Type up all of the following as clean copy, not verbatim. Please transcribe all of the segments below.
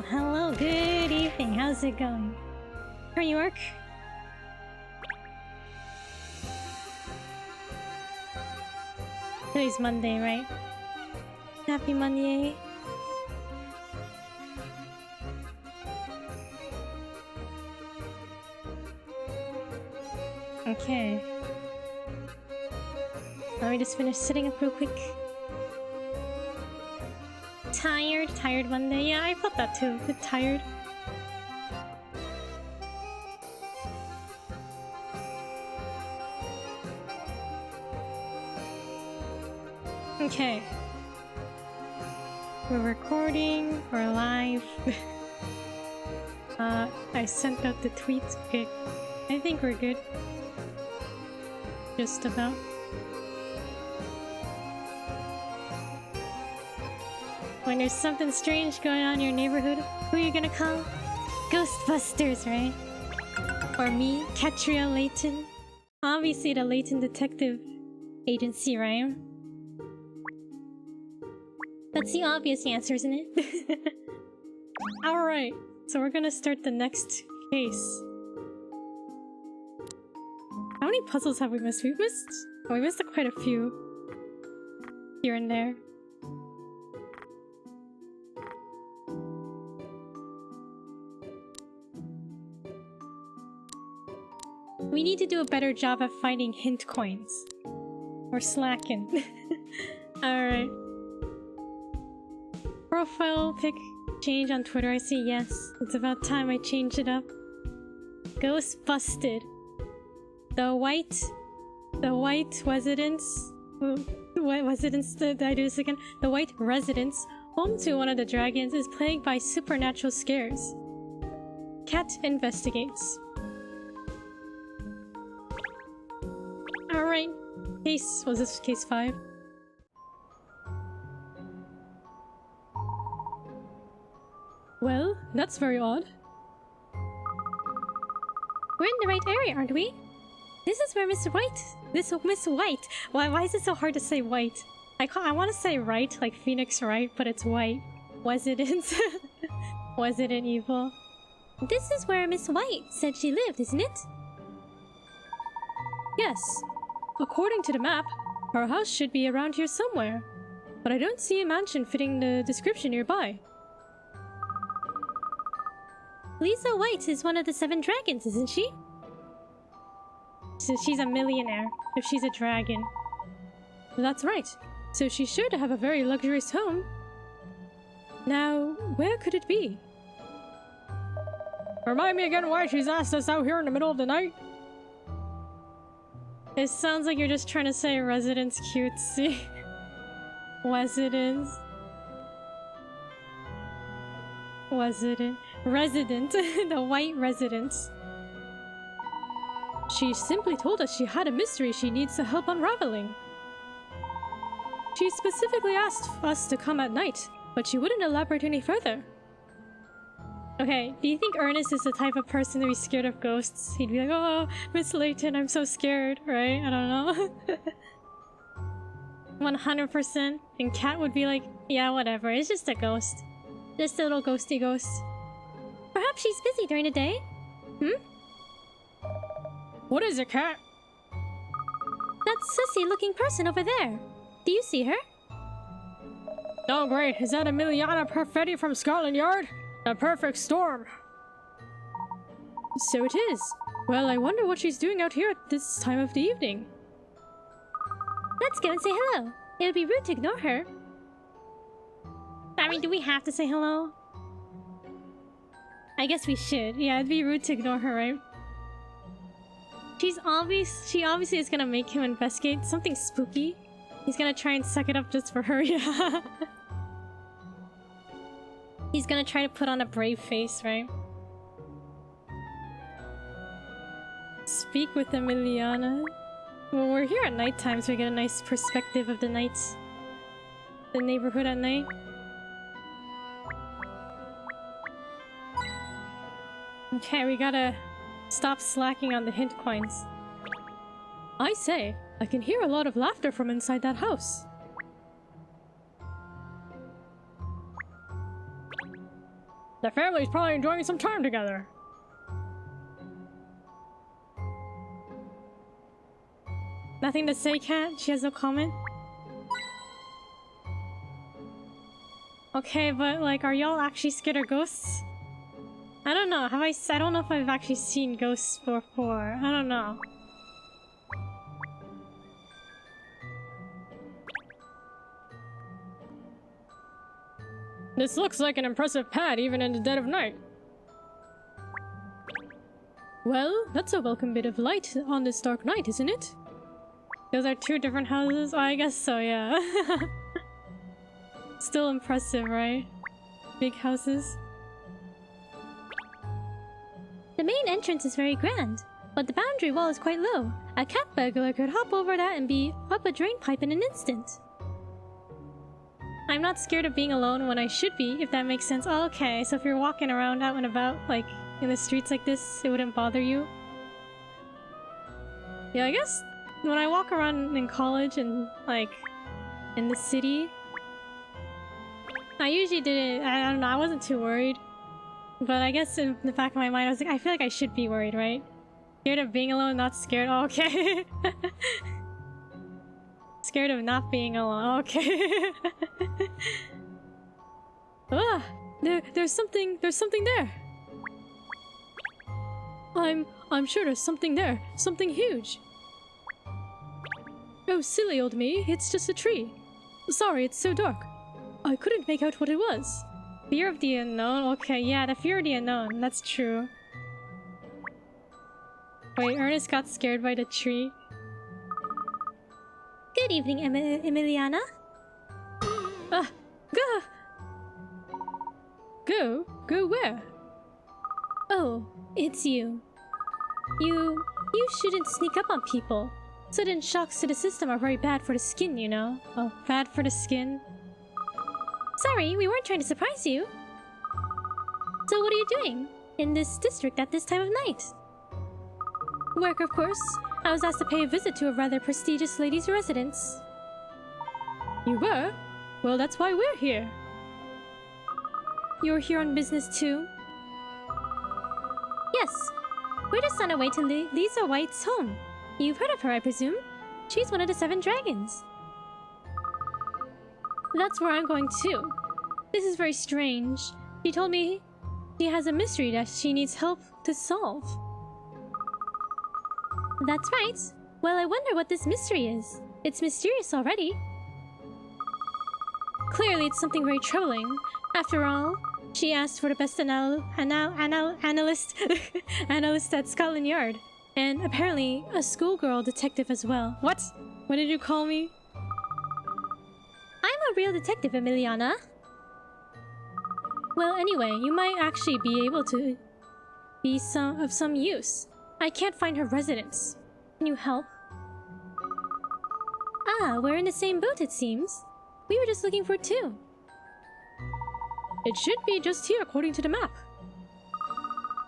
hello, good evening. How's it going? How you work? Today's Monday, right? Happy Monday. Okay. Let me just finish sitting up real quick. Tired Monday. Yeah, I felt that too. A bit tired. Okay. We're recording. We're live. I sent out the tweets. Okay. I think we're good. Just about. When there's something strange going on in your neighborhood, who are you gonna call? Ghostbusters, right? Or me, Katrielle Layton. Obviously the Layton Detective Agency, right? That's the obvious answer, isn't it? Alright, so we're gonna start the next case. How many puzzles have we missed? We missed quite a few. Here and there. We need to do a better job at finding hint coins. We're slacking. Alright. Profile pic change on Twitter. I say yes. It's about time I change it up. Ghost busted. The white residence. What residence did I do this again? The white residence, home to one of the dragons, is plagued by supernatural scares. Cat investigates. Alright. Case. Was this case 5? Well, that's very odd. We're in the right area, aren't we? This is where Miss White. Why is it so hard to say White? I want to say right, like Phoenix Wright, but it's White. Was it evil? This is where Miss White said she lived, isn't it? Yes. According to the map, our house should be around here somewhere. But I don't see a mansion fitting the description nearby. Lisa White is one of the 7 dragons, isn't she? So she's a millionaire, if she's a dragon. That's right. So she's sure to have a very luxurious home. Now, where could it be? Remind me again why she's asked us out here in the middle of the night? It sounds like you're just trying to say residence cutesy. Resident. Resident. The white residence. She simply told us she had a mystery she needs the help unraveling. She specifically asked us to come at night, but she wouldn't elaborate any further. Okay, do you think Ernest is the type of person to be scared of ghosts? He'd be like, oh, Miss Layton, I'm so scared, right? I don't know. 100%. And Cat would be like, yeah, whatever, it's just a ghost. Just a little ghosty ghost. Perhaps she's busy during the day? What is it, Cat? That sissy-looking person over there. Do you see her? Oh great, is that Emiliana Perfetti from Scotland Yard? A perfect storm. So it is. Well, I wonder what she's doing out here at this time of the evening. Let's go and say hello. It would be rude to ignore her. I mean, do we have to say hello? I guess we should. Yeah, it'd be rude to ignore her, right? She obviously is gonna make him investigate something spooky. He's gonna try and suck it up just for her, yeah. He's gonna try to put on a brave face, right? Speak with Emiliana. Well, we're here at nighttime, so we get a nice perspective of the neighborhood at night. Okay, we gotta stop slacking on the hint coins. I say, I can hear a lot of laughter from inside that house. The family's probably enjoying some time together. Nothing to say, Cat? She has no comment? Okay, but like, are y'all actually scared of ghosts? I don't know. I don't know if I've actually seen ghosts before. I don't know. This looks like an impressive pad even in the dead of night. Well, that's a welcome bit of light on this dark night, isn't it? Those are two different houses? Oh, I guess so, yeah. Still impressive, right? Big houses. The main entrance is very grand, but the boundary wall is quite low. A cat burglar could hop over that and be up a drain pipe in an instant. I'm not scared of being alone when I should be, if that makes sense. Oh, okay, so if you're walking around out and about, like, in the streets like this, it wouldn't bother you? Yeah, I guess when I walk around in college and, like, in the city, I usually didn't, I don't know, I wasn't too worried. But I guess in the back of my mind, I was like, I feel like I should be worried, right? Scared of being alone, not scared. Oh, okay. Scared of not being alone. Okay. Ah, there's something there. I'm sure there's something there. Something huge. Oh, silly old me. It's just a tree. Sorry, it's so dark. I couldn't make out what it was. Fear of the unknown? Okay, yeah, the fear of the unknown. That's true. Wait, Ernest got scared by the tree. Good evening, Emiliana. Go? Go where? Oh, it's you. You shouldn't sneak up on people. Sudden shocks to the system are very bad for the skin, you know. Oh, bad for the skin? Sorry, we weren't trying to surprise you. So what are you doing in this district at this time of night? Work, of course. I was asked to pay a visit to a rather prestigious lady's residence. You were? Well, that's why we're here. You're here on business too? Yes. We're just on our way to Lisa White's home. You've heard of her, I presume? She's one of the 7 dragons. That's where I'm going too. This is very strange. She told me she has a mystery that she needs help to solve. That's right. Well, I wonder what this mystery is. It's mysterious already. Clearly, it's something very troubling. After all, she asked for the best analyst analyst at Scotland Yard. And apparently, a schoolgirl detective as well. What? What did you call me? I'm a real detective, Emiliana. Well, anyway, you might actually be able to be of some use. I can't find her residence. Can you help? Ah, we're in the same boat, it seems. We were just looking for 2. It should be just here according to the map.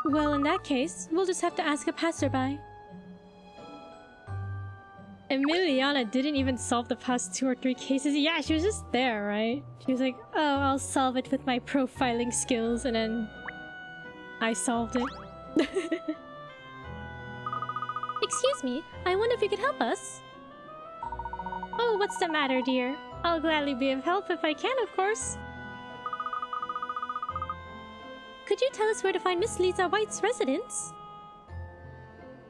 Well, in that case, we'll just have to ask a passerby. Emiliana didn't even solve the past 2 or 3 cases. Yeah, she was just there, right? She was like, oh, I'll solve it with my profiling skills, and then I solved it. Excuse me, I wonder if you could help us? Oh, what's the matter, dear? I'll gladly be of help if I can, of course. Could you tell us where to find Miss Lisa White's residence?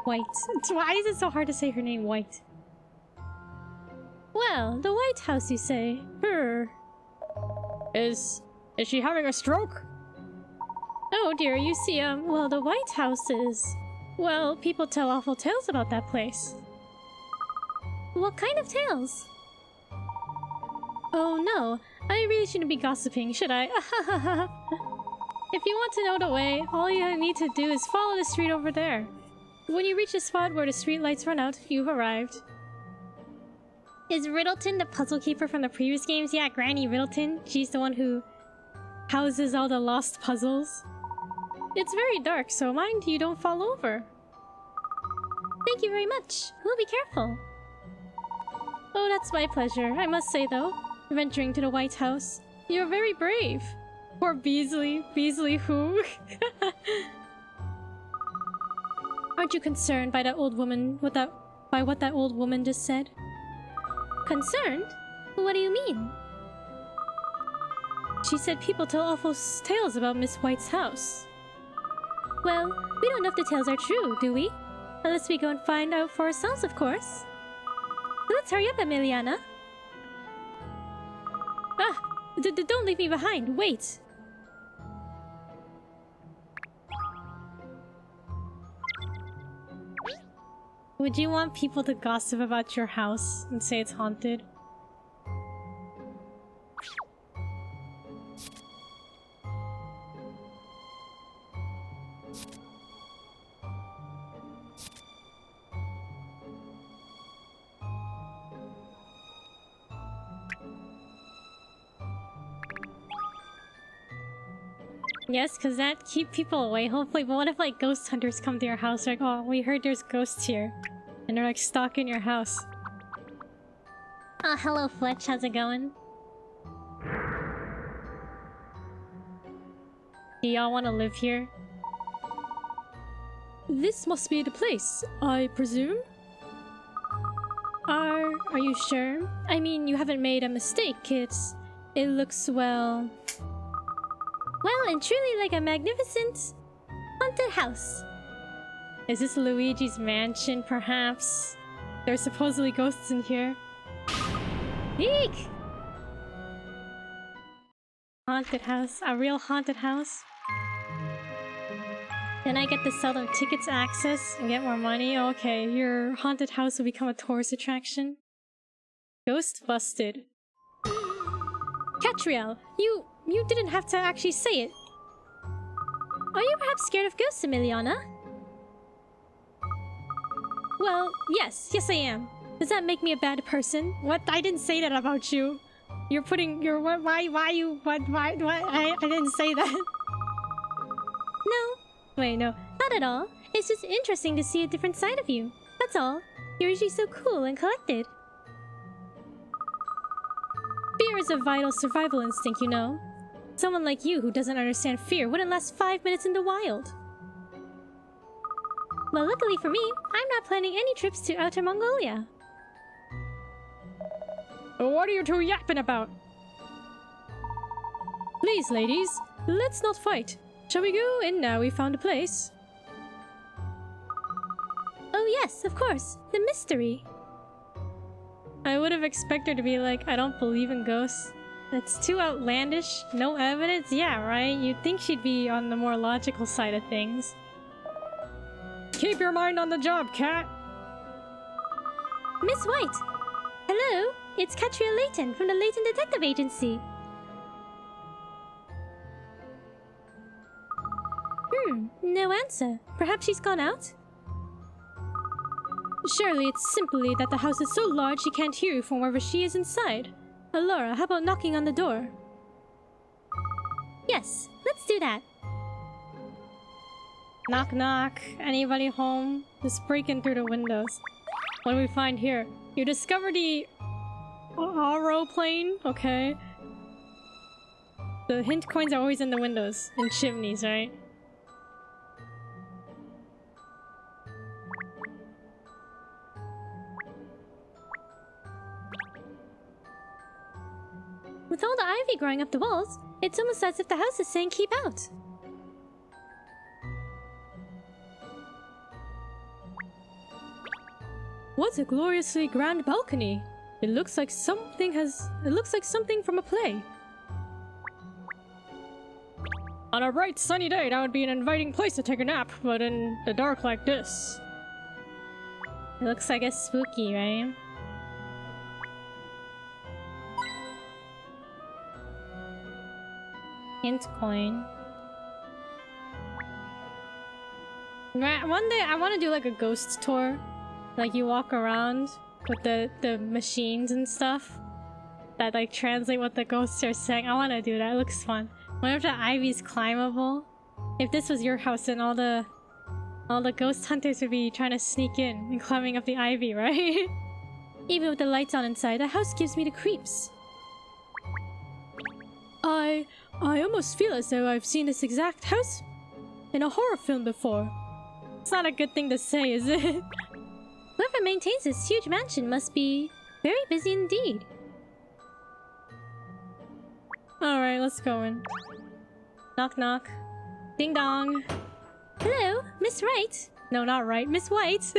White. Why is it so hard to say her name, White? Well, the White House, you say? Is she having a stroke? Oh dear, you see, well, the White House is... Well, people tell awful tales about that place. What kind of tales? Oh no, I really shouldn't be gossiping, should I? If you want to know the way, all you need to do is follow the street over there. When you reach the spot where the street lights run out, you've arrived. Is Riddleton the puzzle keeper from the previous games? Yeah, Granny Riddleton. She's the one who houses all the lost puzzles. It's very dark, so mind you don't fall over. Thank you very much. We'll be careful. Oh, that's my pleasure. I must say, though, venturing to the White House, you're very brave. Poor Beasley. Beasley who? Aren't you concerned by that old woman by what that old woman just said? Concerned? What do you mean? She said people tell awful tales about Miss White's house. Well, we don't know if the tales are true, do we? Unless we go and find out for ourselves, of course. So let's hurry up, Emiliana. Ah! Don't leave me behind! Wait! Would you want people to gossip about your house and say it's haunted? Yes, because that keep people away, hopefully. But what if, like, ghost hunters come to your house? Like, oh, we heard there's ghosts here. And they're, like, stalking your house. Oh, hello, Fletch. How's it going? Do y'all want to live here? This must be the place, I presume? Are you sure? I mean, you haven't made a mistake. It looks, well and truly like a magnificent haunted house. Is this Luigi's mansion, perhaps? There's supposedly ghosts in here. Eek! Haunted house. A real haunted house? Then I get to sell them tickets access and get more money? Okay, your haunted house will become a tourist attraction. Ghost busted. Katrielle, you didn't have to actually say it. Are you perhaps scared of ghosts, Emiliana? Well, yes I am. Does that make me a bad person? What? I didn't say that about you. You're putting your why you what I didn't say that. No. Wait, no. Not at all. It's just interesting to see a different side of you. That's all. You're usually so cool and collected. Fear is a vital survival instinct, you know. Someone like you who doesn't understand fear wouldn't last 5 minutes in the wild. Well, luckily for me, I'm not planning any trips to Outer Mongolia. What are you two yapping about? Please, ladies, let's not fight. Shall we go in now we found a place? Oh yes, of course. The mystery. I would have expected her to be like, I don't believe in ghosts. That's too outlandish. No evidence? Yeah, right? You'd think she'd be on the more logical side of things. Keep your mind on the job, Cat! Miss White! Hello, it's Katrielle Layton from the Layton Detective Agency. No answer. Perhaps she's gone out? Surely it's simply that the house is so large she can't hear you from wherever she is inside. Laura, how about knocking on the door? Yes, let's do that. Knock knock. Anybody home? Just breaking through the windows. What do we find here? You discover the Aro plane? Okay. The hint coins are always in the windows. In chimneys, right? With all the ivy growing up the walls, it's almost as if the house is saying keep out. What a gloriously grand balcony! It looks like something from a play. On a bright sunny day, that would be an inviting place to take a nap, but in the dark like this. It looks like it's spooky, right? Hint coin. One day I want to do like a ghost tour. Like you walk around with the machines and stuff that like translate what the ghosts are saying. I want to do that. It looks fun. Wonder if the ivy's climbable. If this was your house, then all the ghost hunters would be trying to sneak in and climbing up the ivy, right? Even with the lights on inside, the house gives me the creeps. I almost feel as though I've seen this exact house in a horror film before. It's not a good thing to say, is it? Whoever maintains this huge mansion must be very busy indeed. Alright, let's go in. Knock knock. Ding dong. Hello, Miss Wright. No, not right. Miss White.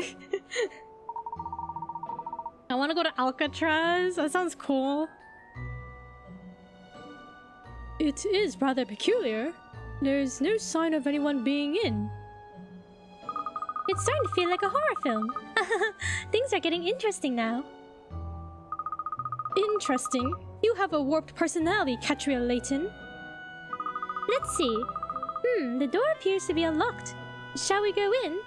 I want to go to Alcatraz. That sounds cool. It is rather peculiar. There's no sign of anyone being in. It's starting to feel like a horror film. Things are getting interesting now. Interesting. You have a warped personality, Katrielle Layton. Let's see. The door appears to be unlocked. Shall we go in?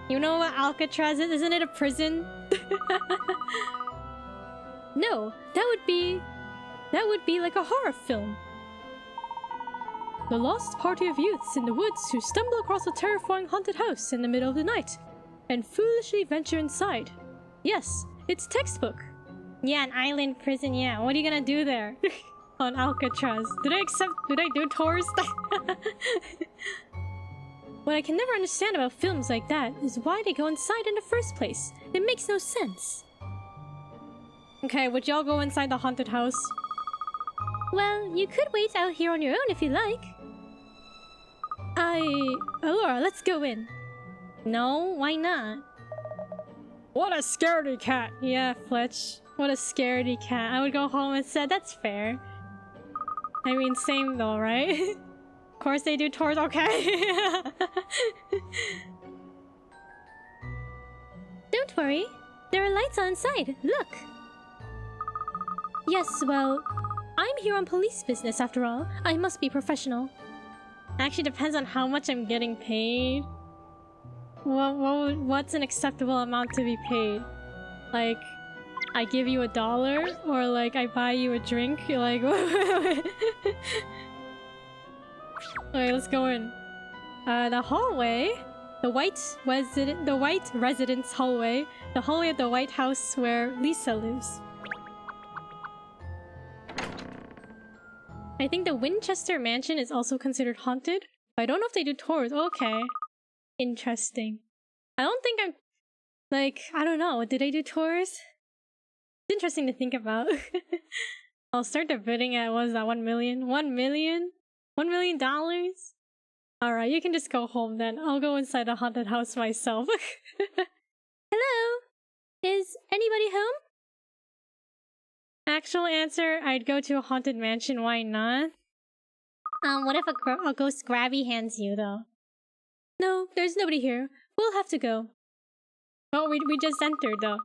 You know what Alcatraz is? Isn't it a prison? No, that would be like a horror film. The lost party of youths in the woods who stumble across a terrifying haunted house in the middle of the night and foolishly venture inside. Yes, it's textbook. Yeah, an island prison, yeah. What are you gonna do there? On Alcatraz. Did I do tours? What I can never understand about films like that is why they go inside in the first place. It makes no sense. Okay, would y'all go inside the haunted house? Well, you could wait out here on your own if you like. Allura, let's go in. No, why not? What a scaredy cat! Yeah, Fletch. What a scaredy cat. I would go home instead. That's fair. I mean, same though, right? Of course they do tours. Okay. Don't worry. There are lights on inside. Look. Yes, well, I'm here on police business after all. I must be professional. Actually depends on how much I'm getting paid. What's an acceptable amount to be paid? Like, I give you $1, or like I buy you a drink? Like, wait, let's go in. The hallway, the white residence hallway, the hallway of the White House where Lisa lives. I think the Winchester Mansion is also considered haunted. I don't know if they do tours. Okay. Interesting. I don't think I'm... Like, I don't know. Do they do tours? It's interesting to think about. I'll start the bidding at, what is that, 1 million? 1 million? $1 million? Alright, you can just go home then. I'll go inside the haunted house myself. Hello? Is anybody home? Actual answer, I'd go to a haunted mansion, why not? What if a ghost grabby hands you, though? No, there's nobody here. We'll have to go. Oh, we just entered, though.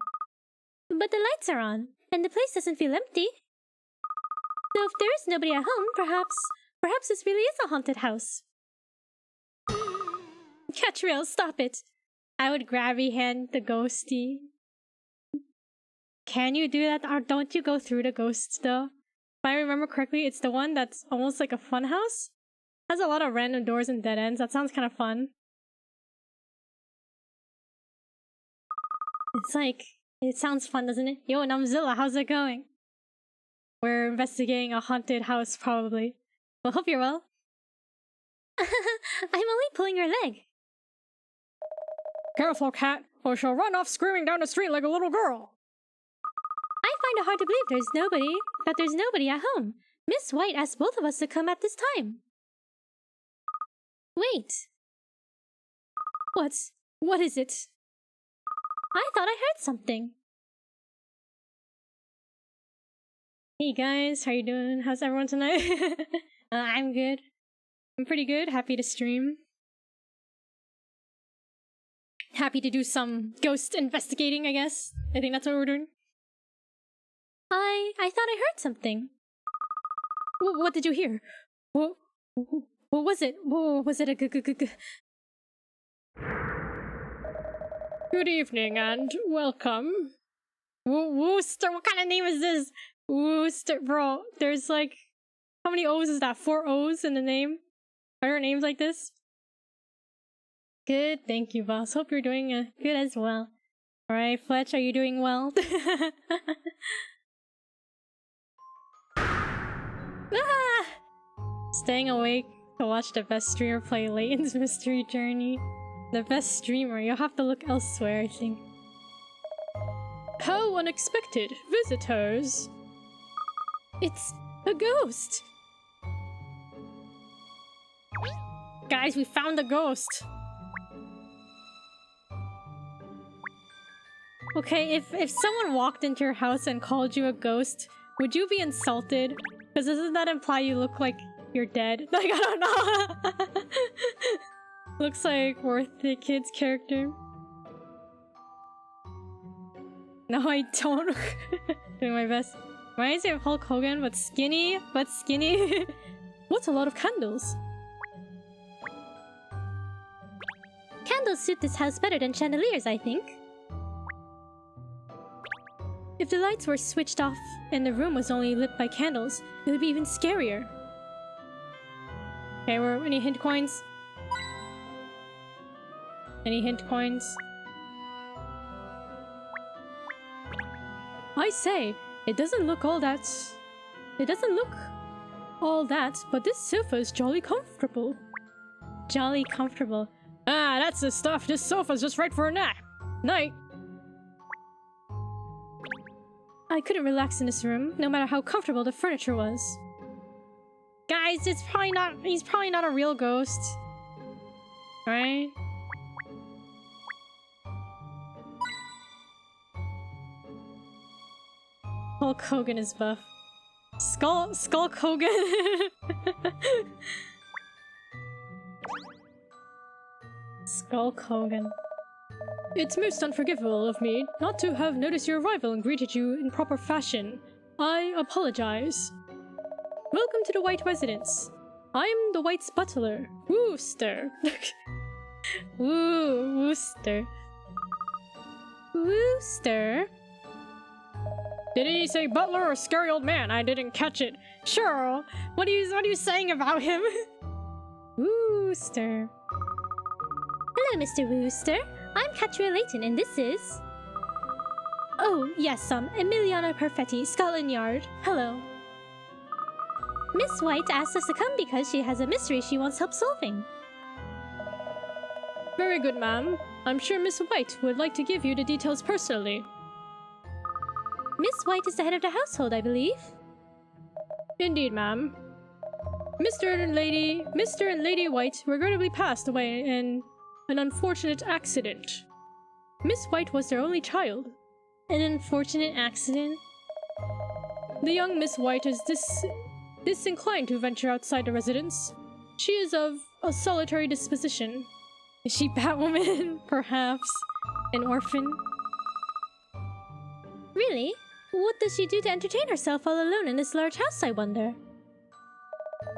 But the lights are on, and the place doesn't feel empty. So if there is nobody at home, perhaps this really is a haunted house. Katrielle, stop it! I would grabby hand the ghosty. Can you do that, or don't you go through the ghosts though? If I remember correctly, it's the one that's almost like a fun house. Has a lot of random doors and dead ends. That sounds kind of fun. It sounds fun, doesn't it? Yo, Namzilla, how's it going? We're investigating a haunted house, probably. Well, hope you're well. I'm only pulling your leg. Careful, cat, or she'll run off screaming down the street like a little girl. I find it hard to believe there's nobody at home. Miss White asked both of us to come at this time. Wait. What is it? I thought I heard something. Hey guys, how you doing? How's everyone tonight? I'm good. I'm pretty good. Happy to stream. Happy to do some ghost investigating, I guess. I think that's what we're doing. I thought I heard something. What did you hear? What was it? Was it a Good evening and welcome. Wooster, what kind of name is this? Wooster, bro, there's like... How many O's is that? 4 O's in the name? Are there names like this? Good, thank you, boss. Hope you're doing good as well. Alright, Fletch, are you doing well? Ah! staying awake to watch the best streamer play Layton's Mystery Journey. The best streamer, you'll have to look elsewhere, I think. How unexpected visitors! It's a ghost! Guys, we found a ghost! Okay, if someone walked into your house and called you a ghost, would you be insulted? Because doesn't that imply you look like you're dead? Like, I don't know! Looks like Worth the Kid's character. No, I don't. Doing my best. Reminds me of Hulk Hogan, but skinny. What's a lot of candles? Candles suit this house better than chandeliers, I think. If the lights were switched off and the room was only lit by candles, it would be even scarier. Okay, any hint coins? Any hint coins? I say, it doesn't look all that, but this sofa is jolly comfortable. Jolly comfortable. Ah, that's the stuff. This sofa's just right for a nap. Night. I couldn't relax in this room, no matter how comfortable the furniture was. Guys, he's probably not a real ghost. Right? Hulk Hogan is buff. Skulk Hogan. Skulk Hogan. It's most unforgivable of me not to have noticed your arrival and greeted you in proper fashion. I apologize. Welcome to the White Residence. I'm the White's butler, Wooster. Wooster. Wooster? Did he say butler or scary old man? I didn't catch it. Sure. What are you saying about him? Wooster. Hello, Mr. Wooster. I'm Katrielle and this is... Oh, yes, Emiliana Perfetti, Scotland Yard. Hello. Miss White asked us to come because she has a mystery she wants help solving. Very good, ma'am. I'm sure Miss White would like to give you the details personally. Miss White is the head of the household, I believe. Indeed, ma'am. Mr. and Lady White regrettably passed away in an unfortunate accident. Miss White was their only child. An unfortunate accident? The young Miss White is disinclined to venture outside the residence. She is of a solitary disposition. Is she Batwoman? Perhaps. An orphan? Really? What does she do to entertain herself all alone in this large house, I wonder?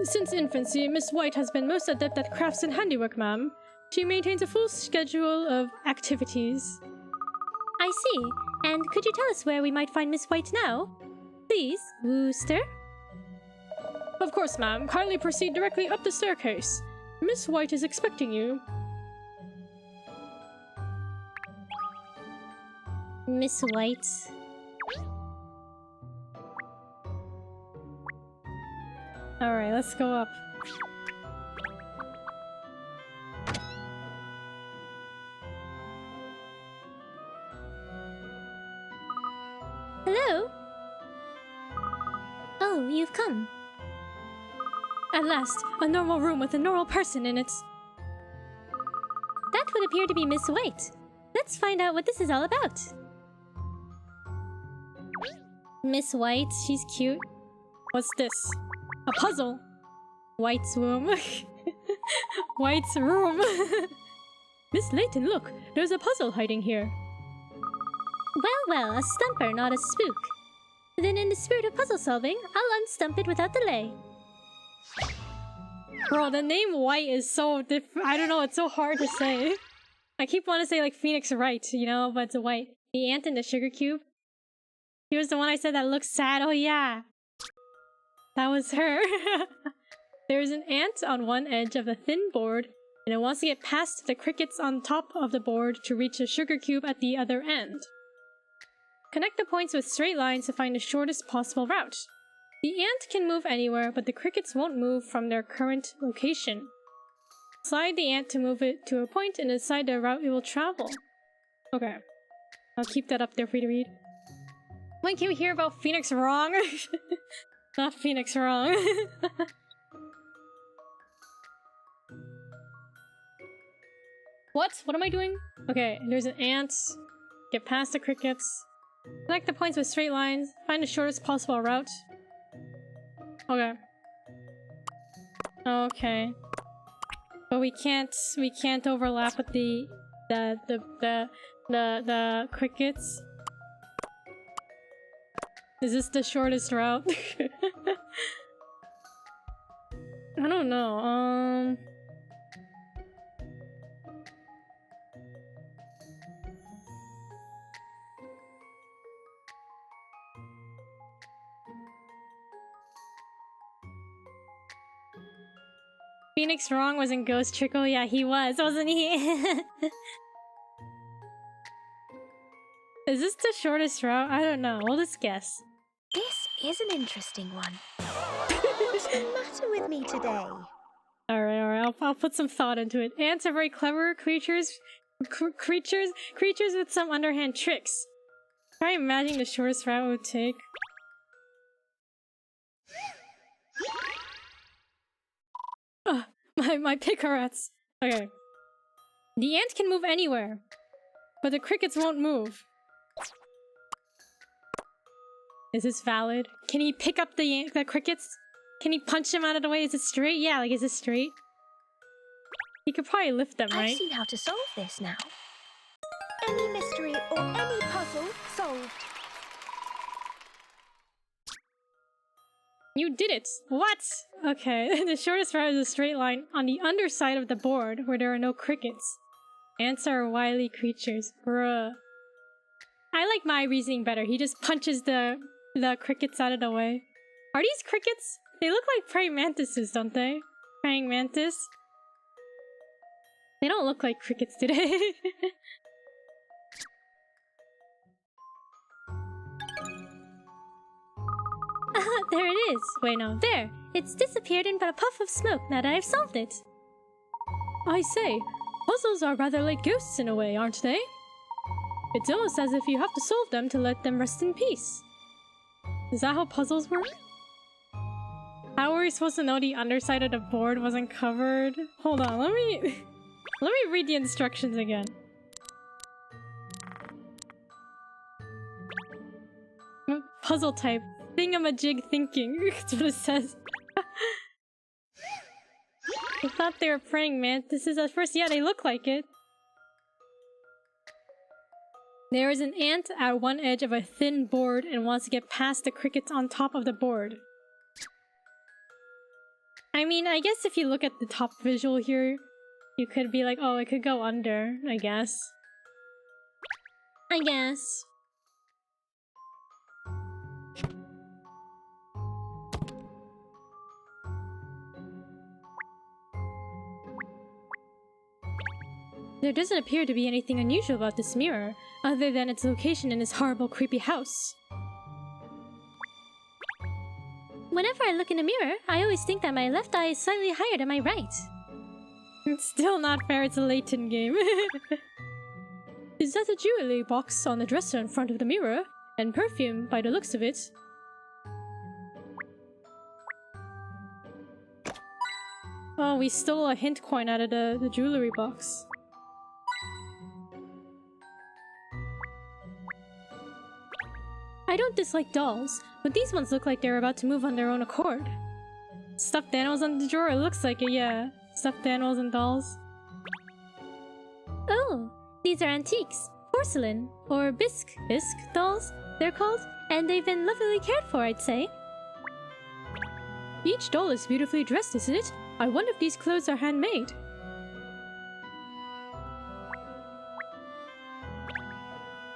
Since infancy, Miss White has been most adept at crafts and handiwork, ma'am. She maintains a full schedule of activities. I see. And could you tell us where we might find Miss White now? Please, Wooster? Of course, ma'am. Kindly proceed directly up the staircase. Miss White is expecting you. Miss White. Alright, let's go up. Hello? Oh, you've come. At last, a normal room with a normal person in it. That would appear to be Miss White. Let's find out what this is all about. Miss White, she's cute. What's this? A puzzle. White's room. White's room. Miss Layton, look, there's a puzzle hiding here. Well, a stumper, not a spook. Then in the spirit of puzzle solving, I'll unstump it without delay. Bro, the name White is so I don't know, it's so hard to say. I keep wanting to say like Phoenix Wright, you know, but it's a White. The ant in the sugar cube. He was the one I said that looks sad, oh yeah. That was her. There's an ant on one edge of a thin board, and it wants to get past the crickets on top of the board to reach a sugar cube at the other end. Connect the points with straight lines to find the shortest possible route. The ant can move anywhere, but the crickets won't move from their current location. Slide the ant to move it to a point and decide the route it will travel. Okay. I'll keep that up there for you to read. When can we hear about Phoenix Wrong? Not Phoenix Wrong. What? What am I doing? Okay, there's an ant. Get past the crickets. Connect the points with straight lines. Find the shortest possible route. Okay. Okay. But we can't overlap with the crickets. Is this the shortest route? I don't know. Phoenix Wrong was in Ghost Trickle? Yeah, he was, wasn't he? Is this the shortest route? I don't know. We'll just guess. This is an interesting one. What's the matter with me today? Alright. I'll put some thought into it. Ants are very clever creatures with some underhand tricks. Try imagining the shortest route it would take. My picarets. Okay. The ant can move anywhere, but the crickets won't move. Is this valid? Can he pick up the crickets? Can he punch them out of the way? Is it straight? Yeah, like, is it straight? He could probably lift them, right? I've seen how to solve this now. Any mystery or any puzzle solved. You did it! What? Okay, the shortest route is a straight line on the underside of the board where there are no crickets. Ants are wily creatures. Bruh. I like my reasoning better. He just punches the crickets out of the way. Are these crickets? They look like praying mantises, don't they? Praying mantis? They don't look like crickets today. There it is. Wait, no. There. It's disappeared in but a puff of smoke now that I've solved it. I say, puzzles are rather like ghosts in a way, aren't they? It's almost as if you have to solve them to let them rest in peace. Is that how puzzles work? How were we supposed to know the underside of the board wasn't covered? Hold on, let me read the instructions again. Puzzle type. Thingamajig thinking. That's what it says. I thought they were praying mantises at first. Yeah, they look like it. There is an ant at one edge of a thin board and wants to get past the crickets on top of the board. I mean, I guess if you look at the top visual here, you could be like, oh, it could go under, I guess. There doesn't appear to be anything unusual about this mirror, other than its location in this horrible, creepy house. Whenever I look in a mirror, I always think that my left eye is slightly higher than my right. It's still not fair, it's a Layton game. Is that a jewelry box on the dresser in front of the mirror? And perfume, by the looks of it. Oh, we stole a hint coin out of the jewelry box. I don't dislike dolls, but these ones look like they're about to move on their own accord. Stuffed animals on the drawer? It looks like it, yeah. Stuffed animals and dolls. Oh, these are antiques, porcelain, or bisque dolls, they're called, and they've been lovingly cared for, I'd say. Each doll is beautifully dressed, isn't it? I wonder if these clothes are handmade.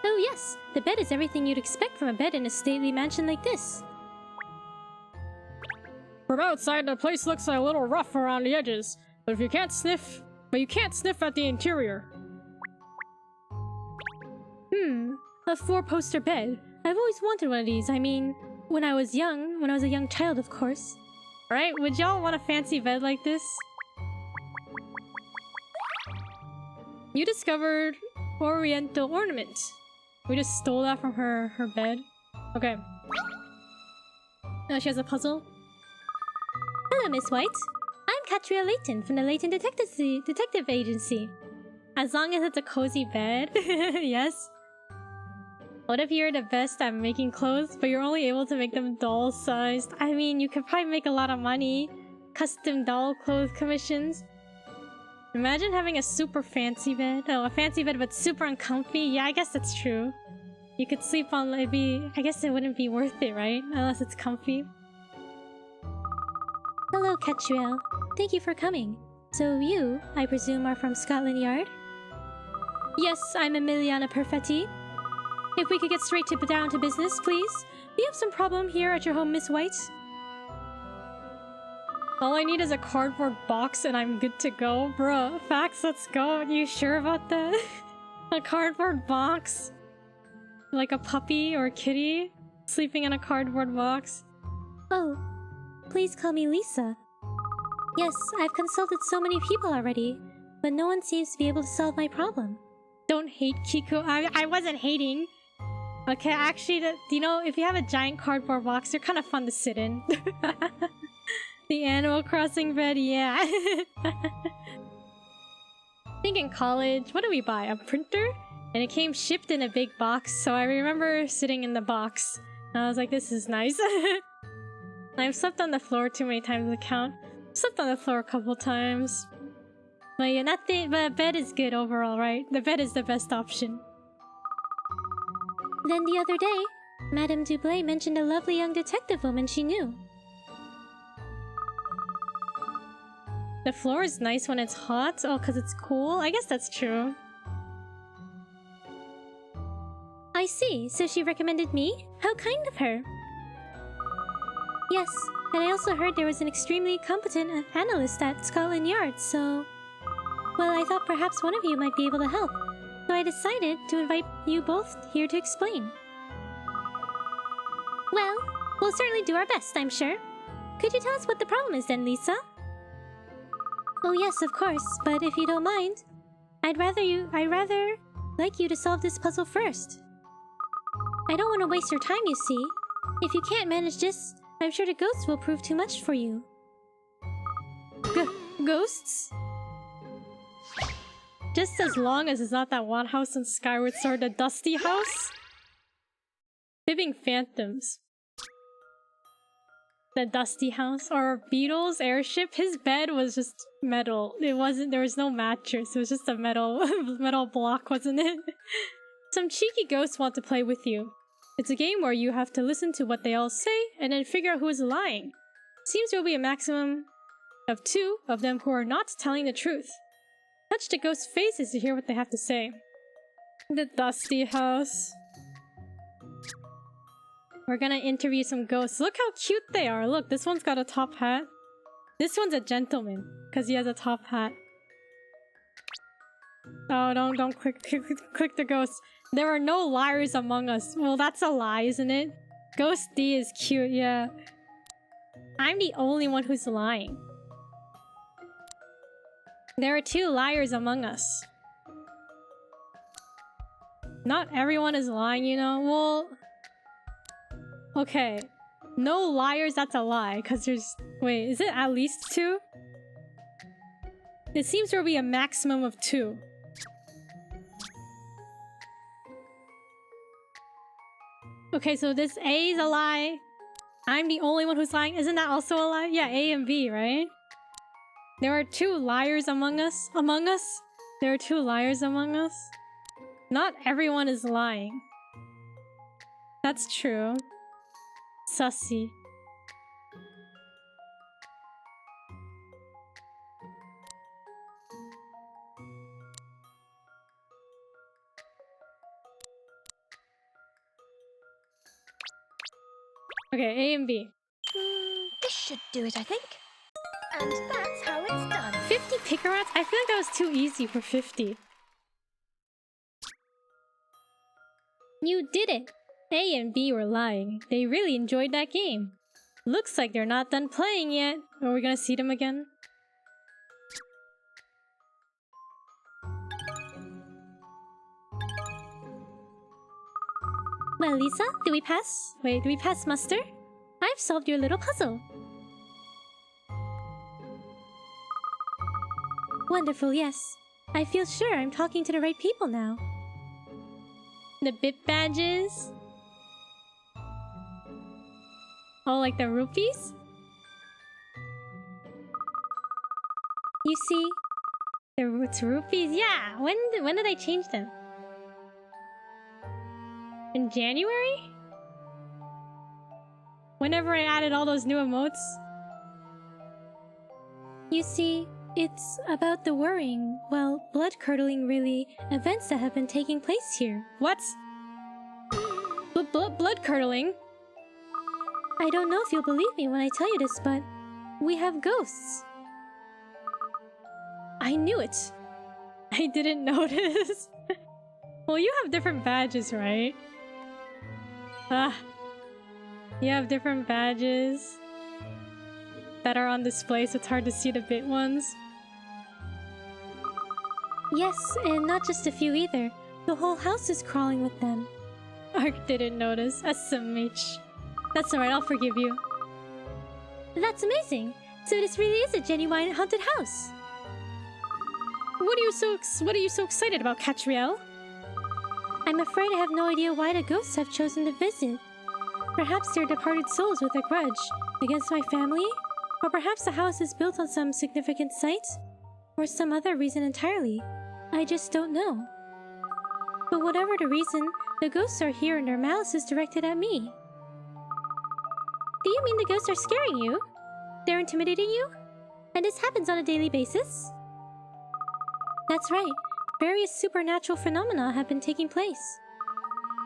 Oh yes, the bed is everything you'd expect from a bed in a stately mansion like this. From outside, the place looks a little rough around the edges, but you can't sniff at the interior. A four-poster bed. I've always wanted one of these. I mean, When I was a young child, of course. Right? Would y'all want a fancy bed like this? You discovered Oriental ornament. We just stole that from her bed. Okay. Now she has a puzzle. Hello, Miss White. I'm Katrielle Layton from the Layton Detective Agency. As long as it's a cozy bed. Yes. What if you're the best at making clothes, but you're only able to make them doll-sized? I mean, you could probably make a lot of money. Custom doll clothes commissions. Imagine having a super fancy bed. Oh, a fancy bed but super uncomfy. Yeah, I guess that's true. You could sleep on I guess it wouldn't be worth it, right? Unless it's comfy. Hello, Katrielle. Thank you for coming. So you, I presume, are from Scotland Yard? Yes, I'm Emiliana Perfetti. If we could get down to business, please. We have some problem here at your home, Miss White. All I need is a cardboard box and I'm good to go. Bruh, facts, let's go. You sure about that? A cardboard box? Like a puppy or a kitty? Sleeping in a cardboard box? Oh, please call me Lisa. Yes, I've consulted so many people already, but no one seems to be able to solve my problem. Don't hate Kiku. I wasn't hating. Okay, actually, you know, if you have a giant cardboard box, they're kind of fun to sit in. The Animal Crossing bed, yeah. I think in college, what did we buy? A printer? And it came shipped in a big box, so I remember sitting in the box. And I was like, this is nice. I've slept on the floor too many times to count. Slept on the floor a couple times. But yeah, but bed is good overall, right? The bed is the best option. Then the other day, Madame Dublé mentioned a lovely young detective woman she knew. The floor is nice when it's hot? Oh, because it's cool? I guess that's true. I see, so she recommended me? How kind of her. Yes, and I also heard there was an extremely competent analyst at Scotland Yard, so... Well, I thought perhaps one of you might be able to help. So I decided to invite you both here to explain. Well, we'll certainly do our best, I'm sure. Could you tell us what the problem is then, Lisa? Oh yes, of course, but if you don't mind, I'd rather like you to solve this puzzle first. I don't want to waste your time, you see. If you can't manage this, I'm sure the ghosts will prove too much for you. Ghosts? Just as long as it's not that one house in Skyward Sword, the Dusty House? Fibbing Phantoms. The Dusty House. Or Beetle's airship. His bed was just metal. There was no mattress. It was just a metal block, wasn't it? Some cheeky ghosts want to play with you. It's a game where you have to listen to what they all say and then figure out who is lying. Seems there will be a maximum of 2 of them who are not telling the truth. Touch the ghosts' faces to hear what they have to say. The Dusty House. We're gonna interview some ghosts. Look how cute they are. Look, this one's got a top hat. This one's a gentleman because he has a top hat. Oh, don't click the ghosts. There are no liars among us. Well, that's a lie, isn't it? Ghost D is cute, yeah. I'm the only one who's lying. There are 2 liars among us. Not everyone is lying, you know? Well... Okay. No liars, that's a lie, because there's... Wait, is it at least 2? It seems there will be a maximum of 2. Okay, so this A is a lie. I'm the only one who's lying. Isn't that also a lie? Yeah, A and B, right? There are 2 liars among us. There are 2 liars among us. Not everyone is lying. That's true. Sussy. Okay, A and B. This should do it, I think. And that's how it's done. 50 Pickerats? I feel like that was too easy for 50. You did it! A and B were lying. They really enjoyed that game. Looks like they're not done playing yet. Are we gonna see them again? Well, Lisa, did we pass? Wait, did we pass muster? I've solved your little puzzle. Wonderful, yes. I feel sure I'm talking to the right people now. The bit badges? Oh, like the rupees? You see, It's rupees? Yeah! When did I change them? In January? Whenever I added all those new emotes? you see, it's about the worrying, well, blood-curdling, really, events that have been taking place here. What? Blood curdling? I don't know if you'll believe me when I tell you this, but we have ghosts. I knew it. I didn't notice. Well, you have different badges, right? You have different badges that are on display, so it's hard to see the bit ones. Yes, and not just a few either. The whole house is crawling with them. Ark didn't notice. SMH. That's alright, I'll forgive you. That's amazing! So this really is a genuine haunted house. What are you so excited about, Katrielle? I'm afraid I have no idea why the ghosts have chosen to visit. Perhaps they're departed souls with a grudge against my family? Or perhaps the house is built on some significant site? Or some other reason entirely. I just don't know. But whatever the reason, the ghosts are here and their malice is directed at me. Do you mean the ghosts are scaring you? They're intimidating you? And this happens on a daily basis? That's right. Various supernatural phenomena have been taking place.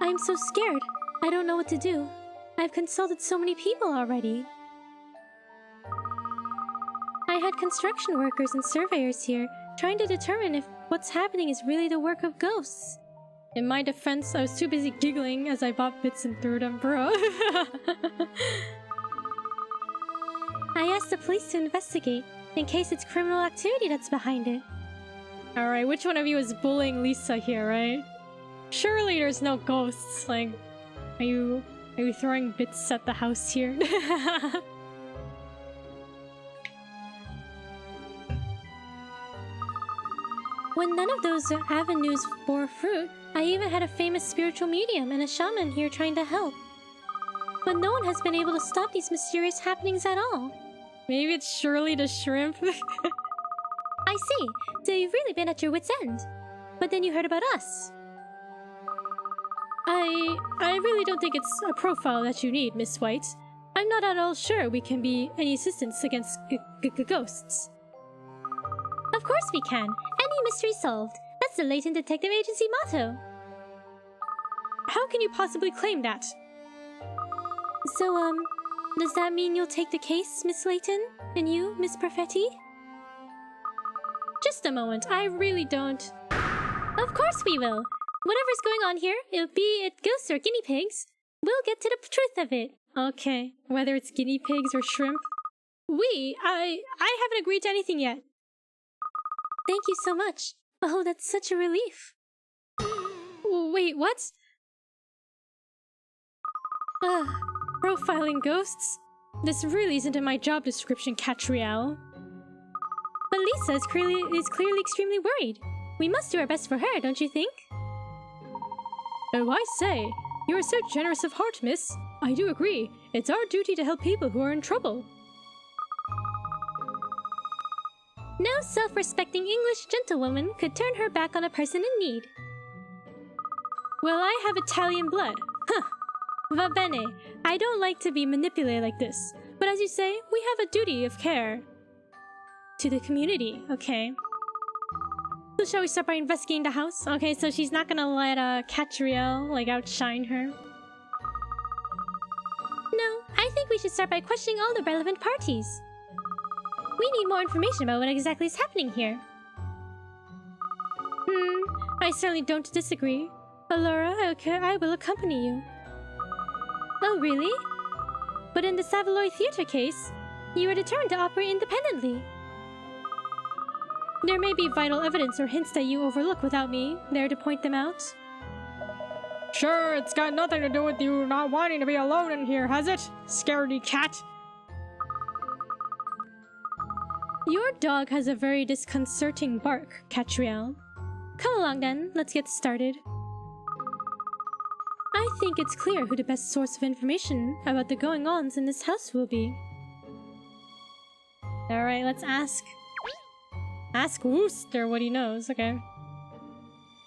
I am so scared. I don't know what to do. I've consulted so many people already. I had construction workers and surveyors here, trying to determine if what's happening is really the work of ghosts. In my defense, I was too busy giggling as I bought bits and threw them, bro. I asked the police to investigate, in case it's criminal activity that's behind it. Alright, which one of you is bullying Lisa here, right? Surely there's no ghosts. Like, are you throwing bits at the house here? When none of those avenues bore fruit, I even had a famous spiritual medium and a shaman here trying to help. But no one has been able to stop these mysterious happenings at all. Maybe it's Shirley the shrimp? I see. So you've really been at your wit's end. But then you heard about us. I really don't think it's a profile that you need, Miss White. I'm not at all sure we can be any assistance against ghosts. Of course we can. Any mystery solved. That's the Latent Detective Agency motto. How can you possibly claim that? So, does that mean you'll take the case, Miss Layton? And you, Miss Perfetti? Just a moment, I really don't... Of course we will! Whatever's going on here, be it ghosts or guinea pigs, we'll get to the truth of it. Okay, whether it's guinea pigs or shrimp. I haven't agreed to anything yet. Thank you so much. Oh, that's such a relief. Wait, what? Profiling ghosts? This really isn't in my job description, Katrielle. But Lisa is clearly extremely worried. We must do our best for her, don't you think? Oh, I say. You are so generous of heart, miss. I do agree. It's our duty to help people who are in trouble. No self-respecting English gentlewoman could turn her back on a person in need. Well, I have Italian blood. Huh. Va bene. I don't like to be manipulated like this. But as you say, we have a duty of care. To the community, okay. So shall we start by investigating the house? Okay, so she's not gonna let Katrielle, like, outshine her. No, I think we should start by questioning all the relevant parties. We need more information about what exactly is happening here. I certainly don't disagree. Allura, I will accompany you. Oh, really? But in the Savoy Theatre case, you were determined to operate independently. There may be vital evidence or hints that you overlook without me there to point them out. Sure, it's got nothing to do with you not wanting to be alone in here, has it? Scaredy cat. Your dog has a very disconcerting bark, Katrielle. Come along then, let's get started. I think it's clear who the best source of information about the going-ons in this house will be. Alright, let's ask. Ask Wooster what he knows, okay.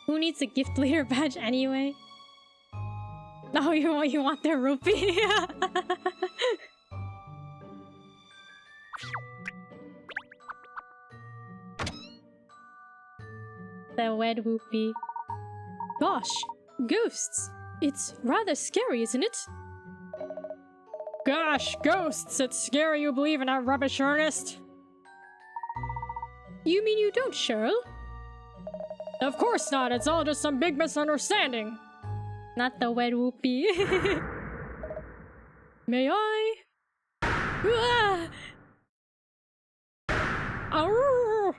Who needs a gift leader badge anyway? Oh, you want their rupee? The wed whoopee. Gosh, ghosts! It's rather scary, isn't it? Gosh, ghosts! It's scary you believe in that rubbish, Ernest! You mean you don't, Cheryl? Of course not! It's all just some big misunderstanding! Not the wed whoopee. May I? Ah! Arrgh!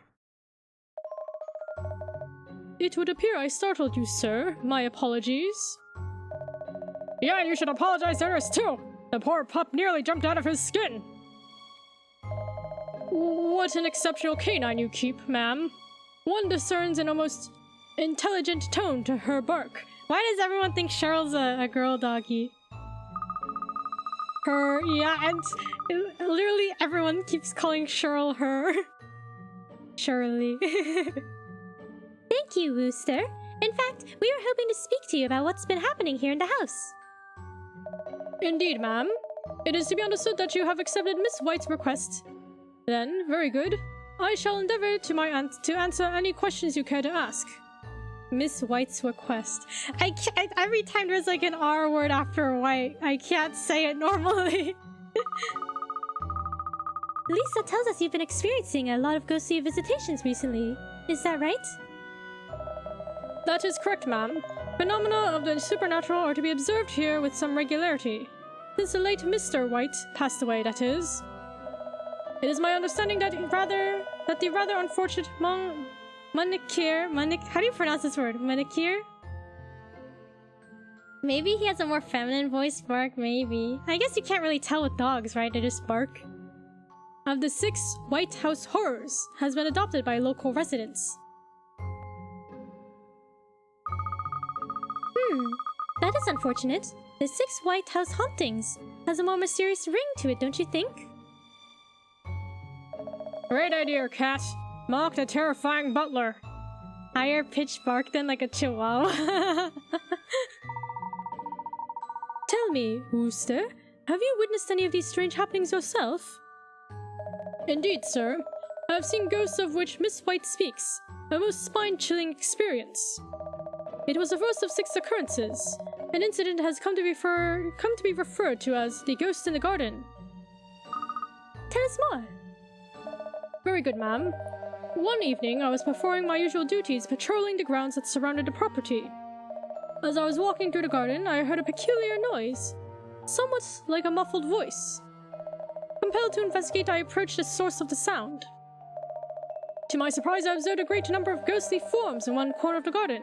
It would appear I startled you, sir. My apologies. Yeah, you should apologize to Ernest too! The poor pup nearly jumped out of his skin! What an exceptional canine you keep, ma'am. One discerns an almost intelligent tone to her bark. Why does everyone think Cheryl's a girl doggy? Her, yeah, and literally everyone keeps calling Cheryl her. Shirley. Thank you, Wooster. In fact, we were hoping to speak to you about what's been happening here in the house. Indeed, ma'am. It is to be understood that you have accepted Miss White's request. Then, very good. I shall endeavor to answer any questions you care to ask. Miss White's request. Every time there's like an R word after White, I can't say it normally. Lisa tells us you've been experiencing a lot of ghostly visitations recently. Is that right? That is correct, ma'am. Phenomena of the supernatural are to be observed here with some regularity. Since the late Mr. White passed away, that is. It is my understanding that the rather unfortunate Manikir, how do you pronounce this word? Manikir? Maybe he has a more feminine voice bark, maybe. I guess you can't really tell with dogs, right? They just bark. Of the 6 White House horrors has been adopted by local residents. That is unfortunate. The 6 White House hauntings has a more mysterious ring to it, don't you think? Great idea, Cat. Mock the terrifying butler. Higher pitched bark than like a chihuahua. Tell me, Wooster, have you witnessed any of these strange happenings yourself? Indeed, sir. I have seen ghosts of which Miss White speaks. A most spine-chilling experience. It was the first of 6 occurrences. An incident has come to be referred to as the ghost in the garden. Tell us more. Very good, ma'am. One evening, I was performing my usual duties patrolling the grounds that surrounded the property. As I was walking through the garden, I heard a peculiar noise, somewhat like a muffled voice. Compelled to investigate, I approached the source of the sound. To my surprise, I observed a great number of ghostly forms in one corner of the garden,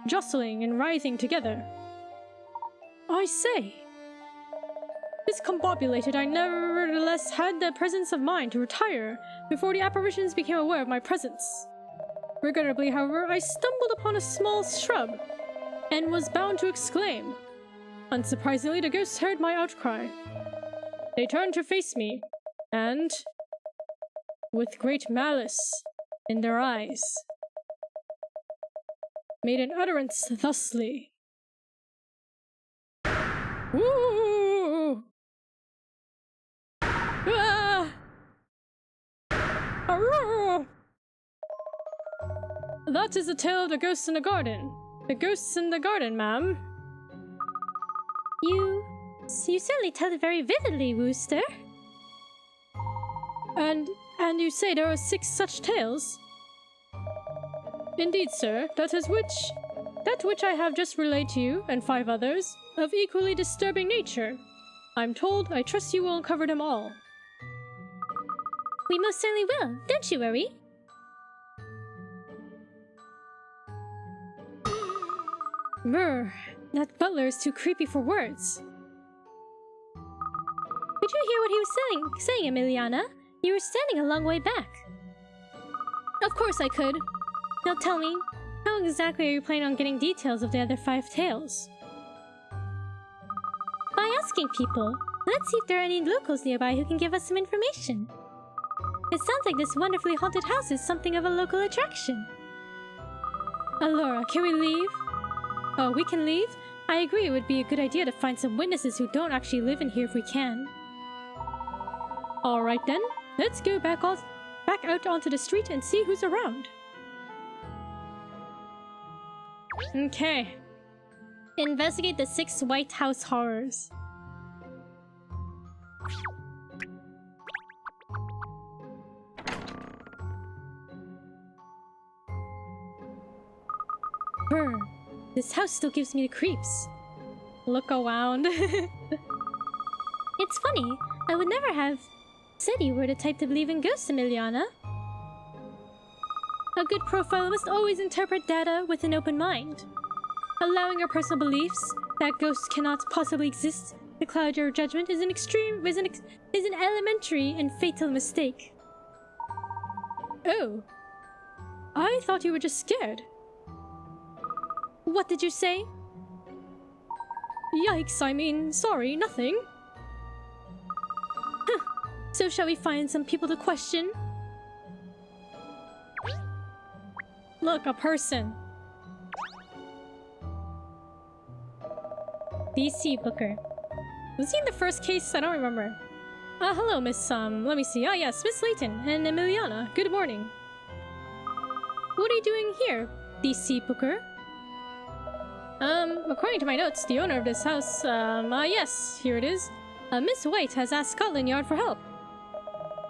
jostling and writhing together. I say. Discombobulated, I nevertheless had the presence of mind to retire before the apparitions became aware of my presence. Regrettably, however, I stumbled upon a small shrub and was bound to exclaim. Unsurprisingly, the ghosts heard my outcry. They turned to face me, and, with great malice in their eyes, made an utterance thusly. Woo! Ah! Arrgh! That is the tale of the ghosts in the garden. The ghosts in the garden, ma'am. You certainly tell it very vividly, Wooster. And you say there are 6 such tales? Indeed, sir. That which I have just relayed to you, and 5 others, of equally disturbing nature, I'm told I trust you will uncover them all. We most certainly will, don't you worry. Brr, that butler is too creepy for words. Could you hear what he was saying, Emiliana? You were standing a long way back. Of course I could. Now tell me, how exactly are you planning on getting details of the other 5 tales? By asking people. Let's see if there are any locals nearby who can give us some information. It sounds like this wonderfully haunted house is something of a local attraction. Allura, can we leave? Oh, we can leave? I agree it would be a good idea to find some witnesses who don't actually live in here if we can. Alright then, let's go back out onto the street and see who's around. Okay. Investigate the 6 White House horrors. Brr, this house still gives me the creeps. Look around. It's funny, I would never have said you were the type to believe in ghosts, Emiliana. A good profiler must always interpret data with an open mind. Allowing your personal beliefs that ghosts cannot possibly exist to cloud your judgment is an elementary and fatal mistake. Oh. I thought you were just scared. What did you say? Yikes, I mean, sorry, nothing. So shall we find some people to question? Look, a person. DC Booker. Was he in the first case? I don't remember. Hello, Miss, let me see. Ah, yes, Miss Layton and Emiliana. Good morning. What are you doing here, DC Booker? According to my notes, the owner of this house, yes, here it is. Miss White has asked Scotland Yard for help.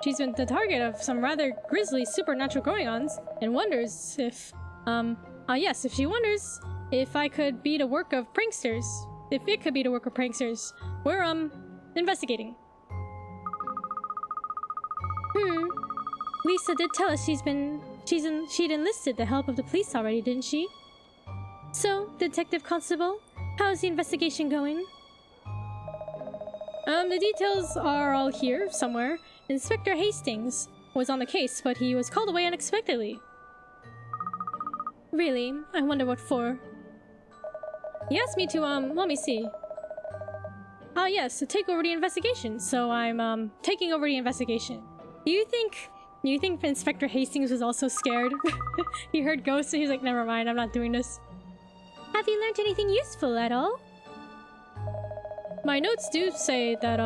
She's been the target of some rather grisly supernatural goings-ons and wonders if, if she wonders if I could be the work of pranksters. If it could be the work of pranksters. We're, investigating. Lisa did tell us she'd enlisted the help of the police already, didn't she? So, Detective Constable, how's the investigation going? The details are all here, somewhere. Inspector Hastings was on the case, but he was called away unexpectedly. Really? I wonder what for. He asked me to, let me see. Yes, to take over the investigation, so I'm, taking over the investigation. Do you think Inspector Hastings was also scared? He heard ghosts and he's like, never mind, I'm not doing this. Have you learned anything useful at all? My notes do say that,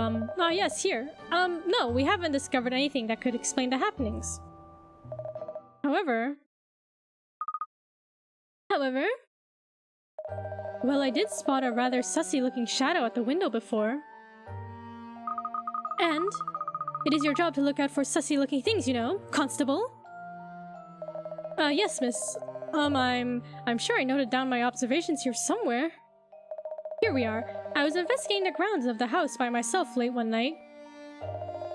yes, here. No, we haven't discovered anything that could explain the happenings. However... Well, I did spot a rather sussy-looking shadow at the window before. And it is your job to look out for sussy-looking things, you know, Constable. Yes, miss. I'm sure I noted down my observations here somewhere. Here we are. I was investigating the grounds of the house by myself late one night.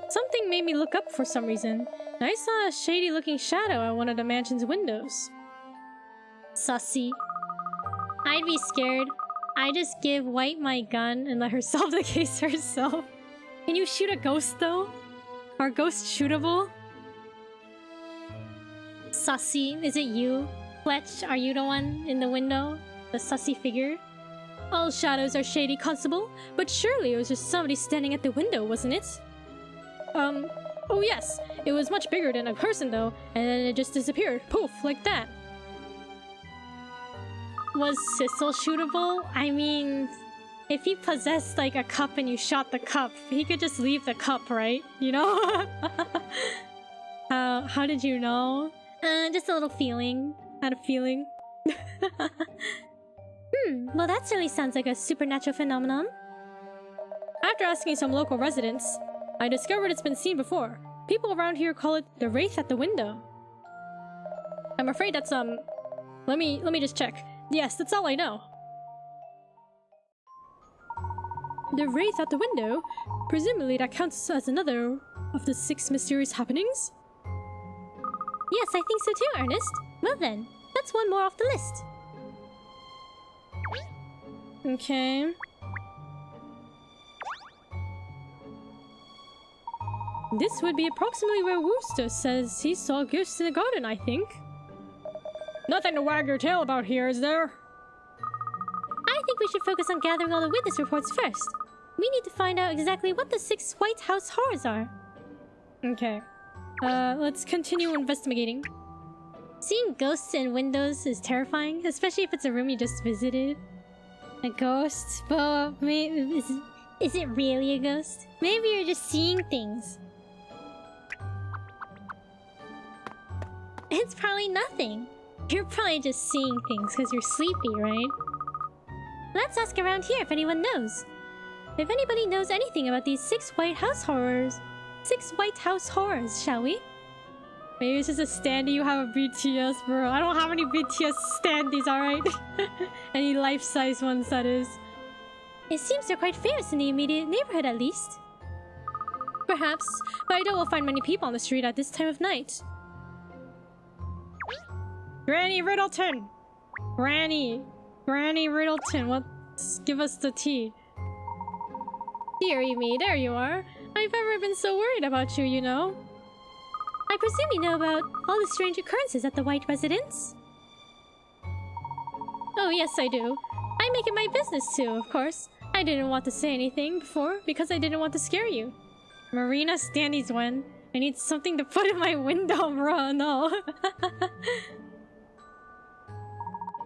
Something made me look up for some reason, and I saw a shady-looking shadow at one of the mansion's windows. Sussy. I'd be scared. I just give White my gun and let her solve the case herself. Can you shoot a ghost, though? Are ghosts shootable? Sussy, is it you? Fletch, are you the one in the window? The sussy figure? All shadows are shady, Constable, but surely it was just somebody standing at the window, wasn't it? Oh yes, it was much bigger than a person though, and then it just disappeared, poof, like that. Was Sissel shootable? I mean, if he possessed like a cup and you shot the cup, he could just leave the cup, right? You know? How did you know? Just a little feeling. Had a feeling. Well that certainly sounds like a supernatural phenomenon. After asking some local residents, I discovered it's been seen before. People around here call it the wraith at the window. I'm afraid that's, let me just check. Yes, that's all I know. The wraith at the window? Presumably that counts as another of the 6 mysterious happenings? Yes, I think so too, Ernest. Well then, that's one more off the list. Okay. This would be approximately where Wooster says he saw ghosts in the garden, I think. Nothing to wag your tail about here, is there? I think we should focus on gathering all the witness reports first. We need to find out exactly what the 6 White House horrors are. Okay. Let's continue investigating. Seeing ghosts in windows is terrifying, especially if it's a room you just visited. A ghost? But maybe, is it really a ghost? Maybe you're just seeing things. It's probably nothing. You're probably just seeing things because you're sleepy, right? Let's ask around here if anyone knows. If anybody knows anything about these 6 White House horrors. 6 White House horrors, shall we? Maybe it's just a standee you have a BTS, bro. I don't have any BTS standees, alright? Any life-size ones, that is. It seems they're quite famous in the immediate neighborhood, at least. Perhaps, but I doubt we'll find many people on the street at this time of night. Granny Riddleton! Granny Riddleton, give us the tea. Dearie me, there you are. I've never been so worried about you, you know. I presume you know about all the strange occurrences at the White residence? Oh yes, I do. I make it my business too, of course. I didn't want to say anything before because I didn't want to scare you. Marina standees when I need something to put in my window, bro, no.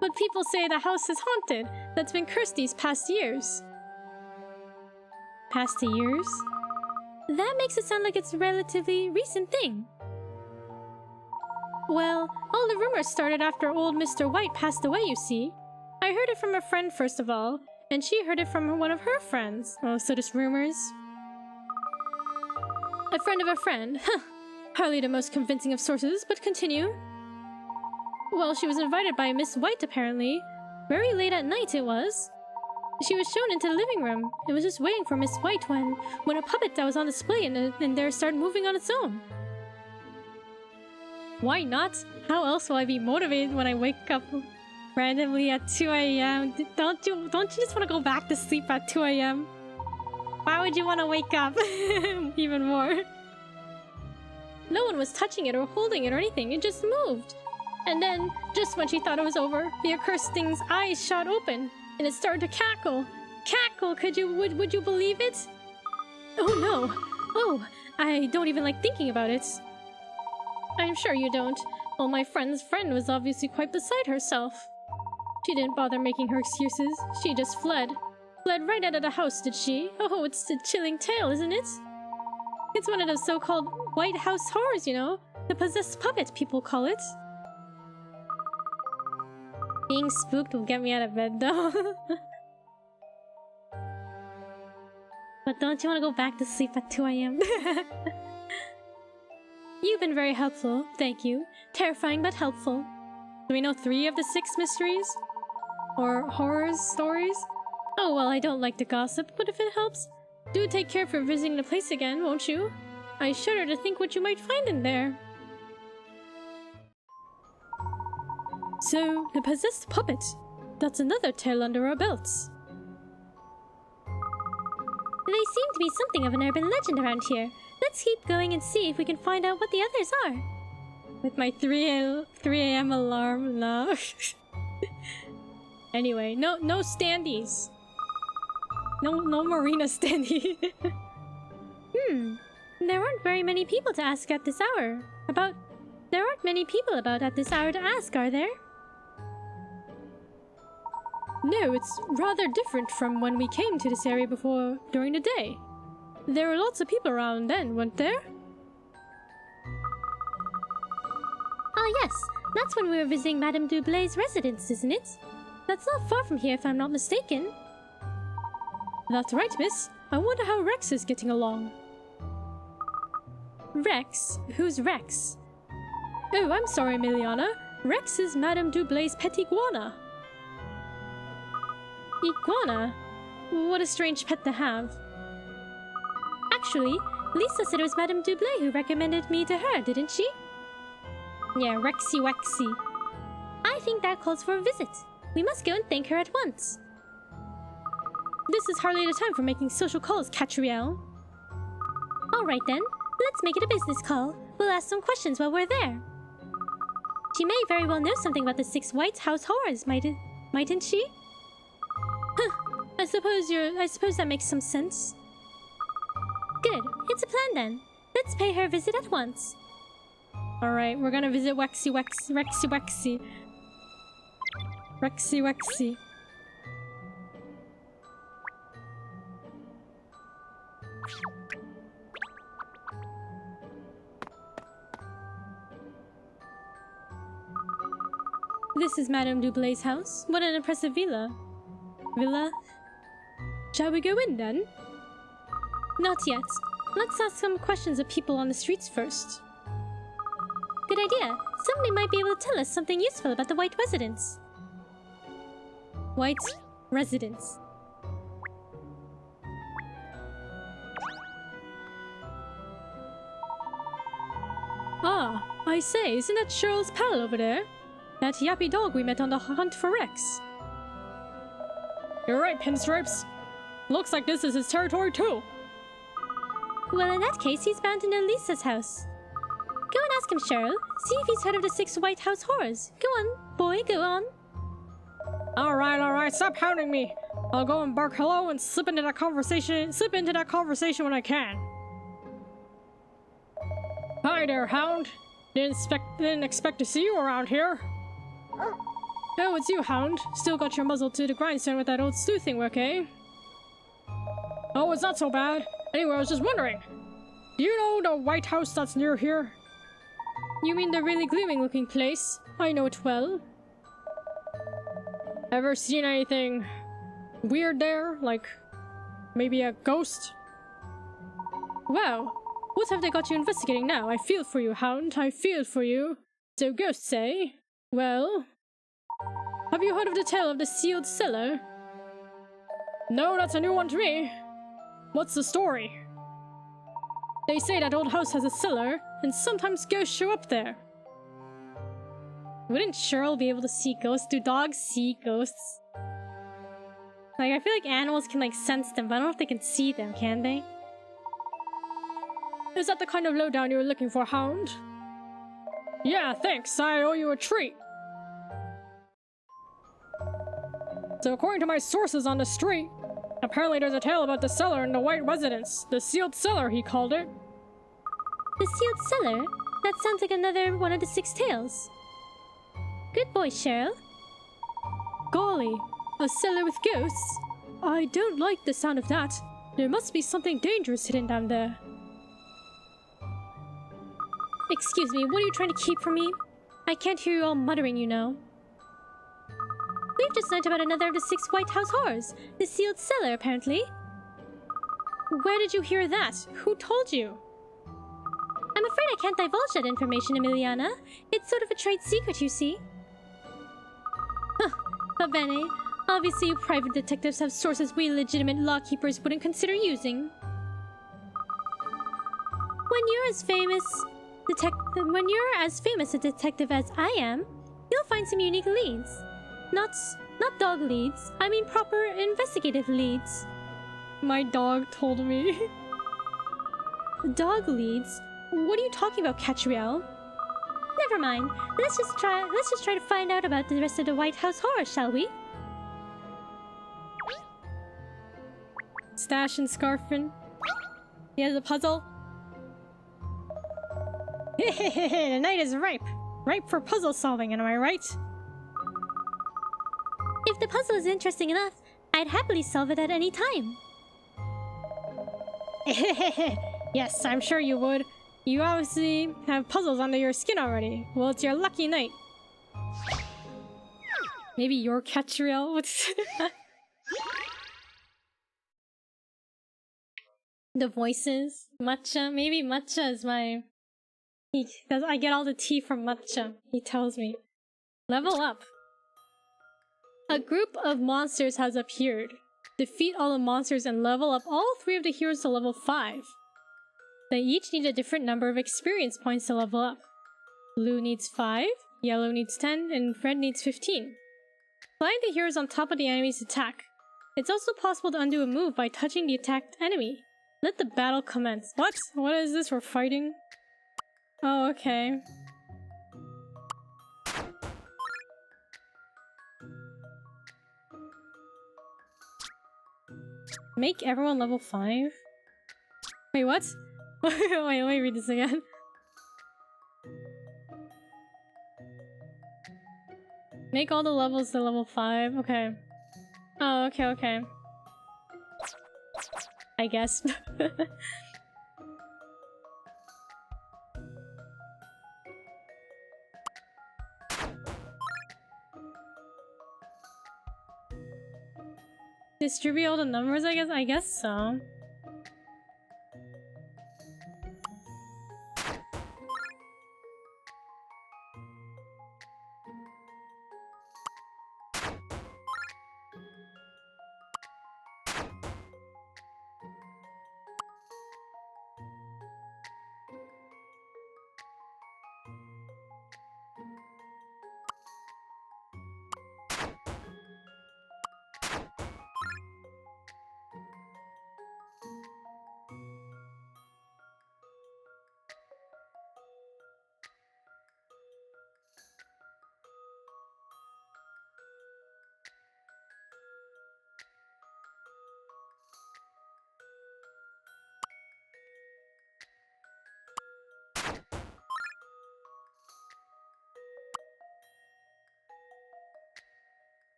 But people say the house is haunted, that's been cursed these past years. Past years? That makes it sound like it's a relatively recent thing. Well, all the rumors started after old Mr. White passed away, you see. I heard it from a friend first of all, and she heard it from one of her friends. Oh, so just rumors? A friend of a friend. Huh. Hardly the most convincing of sources, but continue. Well, she was invited by Miss White, apparently. Very late at night it was. She was shown into the living room. It was just waiting for Miss White when a puppet that was on display in there started moving on its own. Why not? How else will I be motivated when I wake up randomly at 2 a.m.? Don't you just want to go back to sleep at 2 a.m.? Why would you want to wake up even more? No one was touching it or holding it or anything. It just moved. And then, just when she thought it was over, the accursed thing's eyes shot open, and it started to cackle. Cackle! Would you believe it? Oh no! Oh, I don't even like thinking about it. I'm sure you don't. Well, my friend's friend was obviously quite beside herself. She didn't bother making her excuses. She just fled. Fled right out of the house, did she? Oh, it's a chilling tale, isn't it? It's one of those so-called White House horrors, you know? The possessed puppet, people call it. Being spooked will get me out of bed, though. But don't you want to go back to sleep at 2 a.m.? You've been very helpful, thank you. Terrifying but helpful. Do we know 3 of the 6 mysteries? Or horror stories? Oh well, I don't like to gossip, but if it helps, do take care for visiting the place again, won't you? I shudder to think what you might find in there. So, the possessed puppet. That's another tale under our belts. They seem to be something of an urban legend around here. Let's keep going and see if we can find out what the others are. With my 3 a.m. alarm, no. Anyway, no standees. No Marina standee. There aren't very many people to ask at this hour. There aren't many people about at this hour to ask, are there? No, it's rather different from when we came to this area before during the day. There were lots of people around then, weren't there? Ah yes, that's when we were visiting Madame Dublay's residence, isn't it? That's not far from here if I'm not mistaken. That's right, miss. I wonder how Rex is getting along. Rex? Who's Rex? Oh, I'm sorry, Miliana. Rex is Madame Dublay's pet iguana. Iguana? What a strange pet to have. Actually, Lisa said it was Madame Dublé who recommended me to her, didn't she? Yeah, Rexy Wexy. I think that calls for a visit. We must go and thank her at once. This is hardly the time for making social calls, Katrielle. Alright then, let's make it a business call. We'll ask some questions while we're there. She may very well know something about the 6 White House horrors, mightn't she? Huh, I suppose that makes some sense. Good, it's a plan then. Let's pay her a visit at once. Alright, we're gonna visit Rexy Wexy. This is Madame Dublay's house. What an impressive villa. Shall we go in then? Not yet. Let's ask some questions of people on the streets first. Good idea. Somebody might be able to tell us something useful about the White residents. White residents. Ah, I say, isn't that Cheryl's pal over there? That yappy dog we met on the hunt for Rex. You're right, Pinstripes. Looks like this is his territory too. Well, in that case, he's bound to know Lisa's house. Go and ask him, Cheryl. See if he's heard of the 6 White House horrors. Go on, boy, go on. Alright, stop hounding me. I'll go and bark hello and slip into that conversation when I can. Hi there, Hound. Didn't expect to see you around here. Oh, it's you, Hound. Still got your muzzle to the grindstone with that old sleuthing work, eh? Oh, it's not so bad. Anyway, I was just wondering. Do you know the White House that's near here? You mean the really gleaming looking place? I know it well. Ever seen anything weird there? Like, maybe a ghost? Wow, what have they got you investigating now? I feel for you, Hound, I feel for you. So ghosts, eh? Well... Have you heard of the tale of the sealed cellar? No, that's a new one to me. What's the story? They say that old house has a cellar, and sometimes ghosts show up there. Wouldn't Cheryl be able to see ghosts? Do dogs see ghosts? Like, I feel like animals can, like, sense them, but I don't know if they can see them, can they? Is that the kind of lowdown you were looking for, Hound? Yeah, thanks. I owe you a treat. So according to my sources on the street, apparently there's a tale about the cellar in the White residence. The sealed cellar, he called it. The sealed cellar? That sounds like another one of the 6 tales. Good boy, Cheryl. Golly, a cellar with ghosts? I don't like the sound of that. There must be something dangerous hidden down there. Excuse me, what are you trying to keep from me? I can't hear you all muttering, you know. We've just learned about another of the 6 White House horrors. The sealed cellar, apparently. Where did you hear that? Who told you? I'm afraid I can't divulge that information, Emiliana. It's sort of a trade secret, you see. Huh. Va bene. Obviously, you private detectives have sources we legitimate lawkeepers wouldn't consider using. When you're as famous a detective as I am, you'll find some unique leads. Not dog leads. I mean proper investigative leads. My dog told me. Dog leads? What are you talking about, Katrielle? Never mind. Let's just try to find out about the rest of the White House horror, shall we? Stash and Scarfin. He has a puzzle. The night is ripe. Ripe for puzzle solving, am I right? If the puzzle is interesting enough, I'd happily solve it at any time. Yes, I'm sure you would. You obviously have puzzles under your skin already. Well, it's your lucky night. Maybe you're Katrielle? The voices. Matcha. Maybe Matcha is my... I get all the tea from Matcha, he tells me. Level up. A group of monsters has appeared. Defeat all the monsters and level up all 3 of the heroes to level 5. They each need a different number of experience points to level up. Blue needs 5, yellow needs 10, and red needs 15. Flying the heroes on top of the enemy's attack. It's also possible to undo a move by touching the attacked enemy. Let the battle commence. What? What is this? We're fighting? Oh, okay. Make everyone level 5? Wait, what? Wait, let me read this again. Make all the levels to level 5? Okay. Oh, okay, okay. I guess. Distribute all the numbers, I guess? I guess so.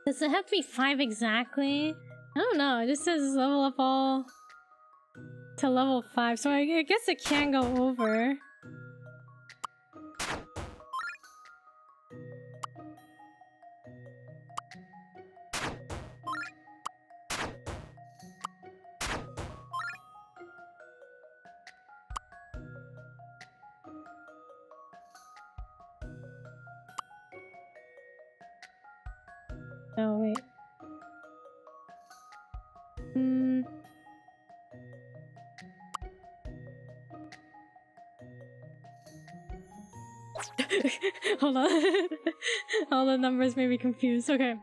Does it have to be 5 exactly? I don't know, it just says level up all to level 5, so I guess it can go over. Oh, wait. Hold on. All the numbers may be confused. Okay.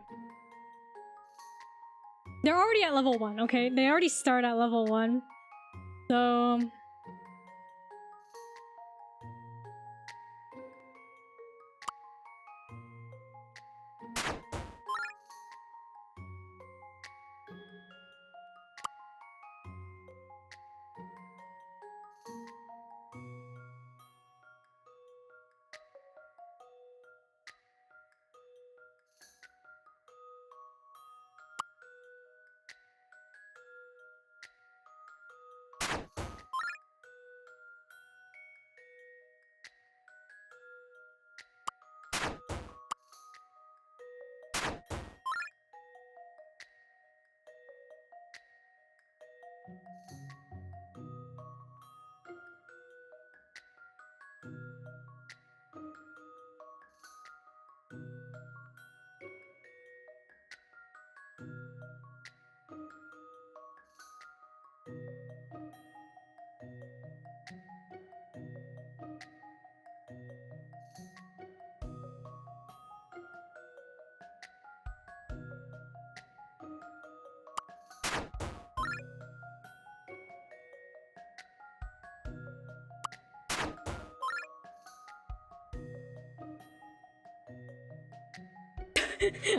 They're already at level 1, okay? They already start at level 1. So...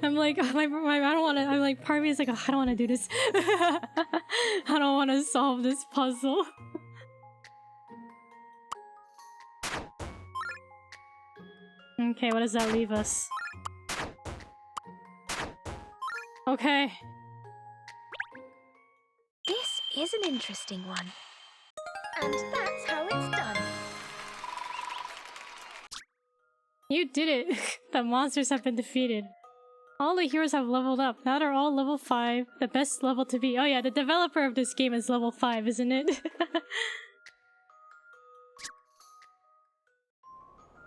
I'm like, I don't want to. I'm like, part of me is like, oh, I don't want to do this. I don't want to solve this puzzle. Okay, what does that leave us? Okay. This is an interesting one. And that's how it's done. You did it! The monsters have been defeated. All the heroes have leveled up. Now they're all level 5. The best level to be. Oh yeah, the developer of this game is level 5, isn't it?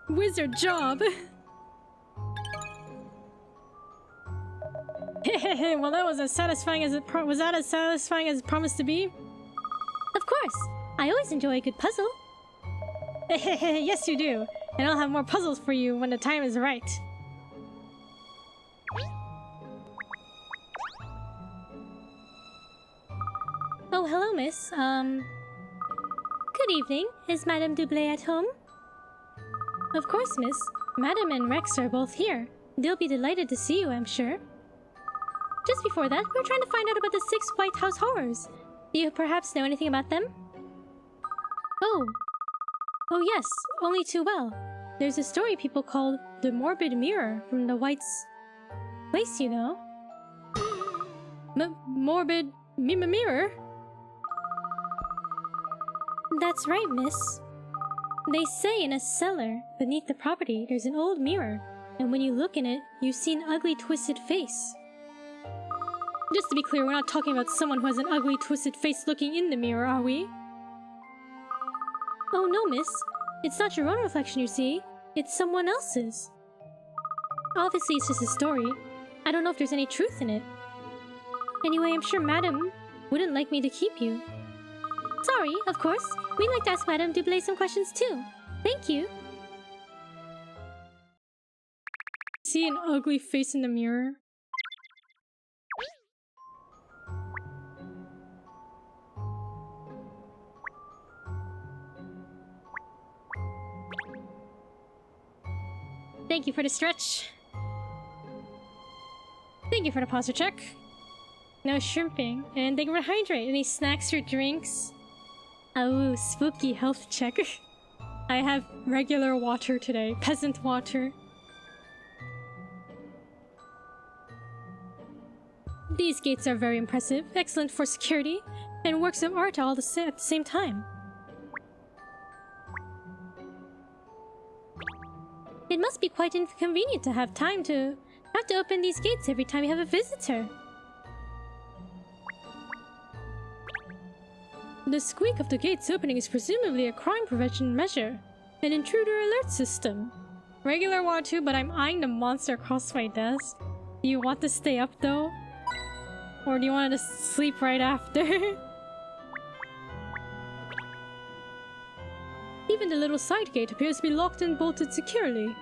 Wizard job! Well, that was as satisfying as was that as satisfying as it promised to be? Of course. I always enjoy a good puzzle. Yes, you do. And I'll have more puzzles for you when the time is right. Oh, hello, miss. Good evening. Is Madame Dublé at home? Of course, miss. Madame and Rex are both here. They'll be delighted to see you, I'm sure. Just before that, we're trying to find out about the 6 White House horrors. Do you perhaps know anything about them? Oh. Oh yes, only too well. There's a story people call the Morbid Mirror from the White's place, you know. Morbid Mirror? That's right, miss. They say in a cellar beneath the property there's an old mirror, and when you look in it, you see an ugly, twisted face. Just to be clear, we're not talking about someone who has an ugly, twisted face looking in the mirror, are we? Oh no, miss. It's not your own reflection, you see. It's someone else's. Obviously, it's just a story. I don't know if there's any truth in it. Anyway, I'm sure Madame wouldn't like me to keep you. Sorry, of course. We'd like to ask Madame Dublé some questions too. Thank you. See an ugly face in the mirror? Thank you for the stretch. Thank you for the posture check. No shrimping. And thank you for the hydrate. Any snacks or drinks? Oh, spooky health check. I have regular water today. Peasant water. These gates are very impressive, excellent for security, and works of art all at the same time. It must be quite inconvenient to have to open these gates every time you have a visitor. The squeak of the gates opening is presumably a crime prevention measure. An intruder alert system. Regular water, but I'm eyeing the monster across my desk. Do you want to stay up though? Or do you want to sleep right after? Even the little side gate appears to be locked and bolted securely.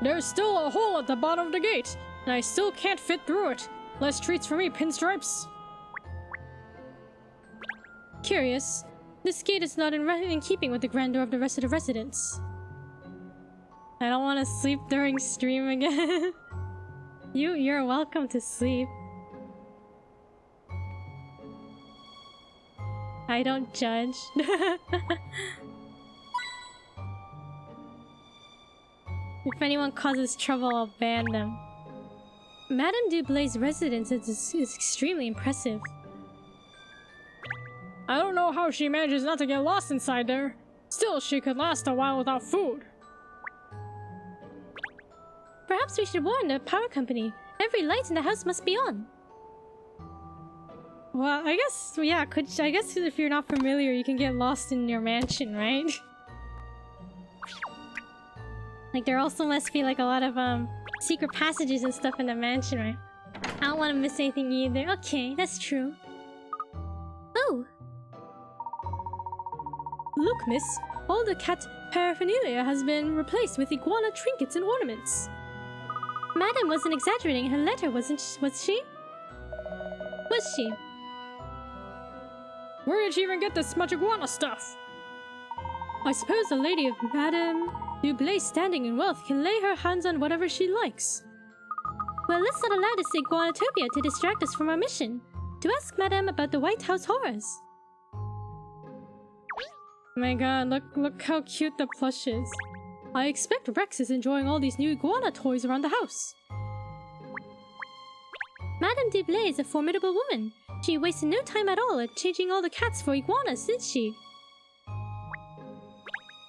There's still a hole at the bottom of the gate, and I still can't fit through it. Less treats for me, pinstripes. Curious. This gate is not in keeping with the grandeur of the rest of the residents. I don't want to sleep during stream again. You're welcome to sleep. I don't judge. If anyone causes trouble, I'll ban them. Madame Dublay's residence is extremely impressive. I don't know how she manages not to get lost inside there. Still, she could last a while without food. Perhaps we should warn the power company. Every light in the house must be on. Well, I guess, yeah, I guess if you're not familiar, you can get lost in your mansion, right? Like, there also must be, like, a lot of, secret passages and stuff in the mansion, right? I don't want to miss anything either. Okay, that's true. Oh! Look, miss. All the cat paraphernalia has been replaced with iguana trinkets and ornaments. Madame wasn't exaggerating in her letter, was she? Was she? Where did she even get this much iguana stuff? I suppose the lady of Madame Dublay's standing in wealth can lay her hands on whatever she likes. Well, let's not allow this iguanatopia to distract us from our mission. To ask Madame about the White House horrors. Oh my god, look how cute the plush is. I expect Rex is enjoying all these new iguana toys around the house. Madame Dublé is a formidable woman. She wasted no time at all at changing all the cats for iguanas, did she?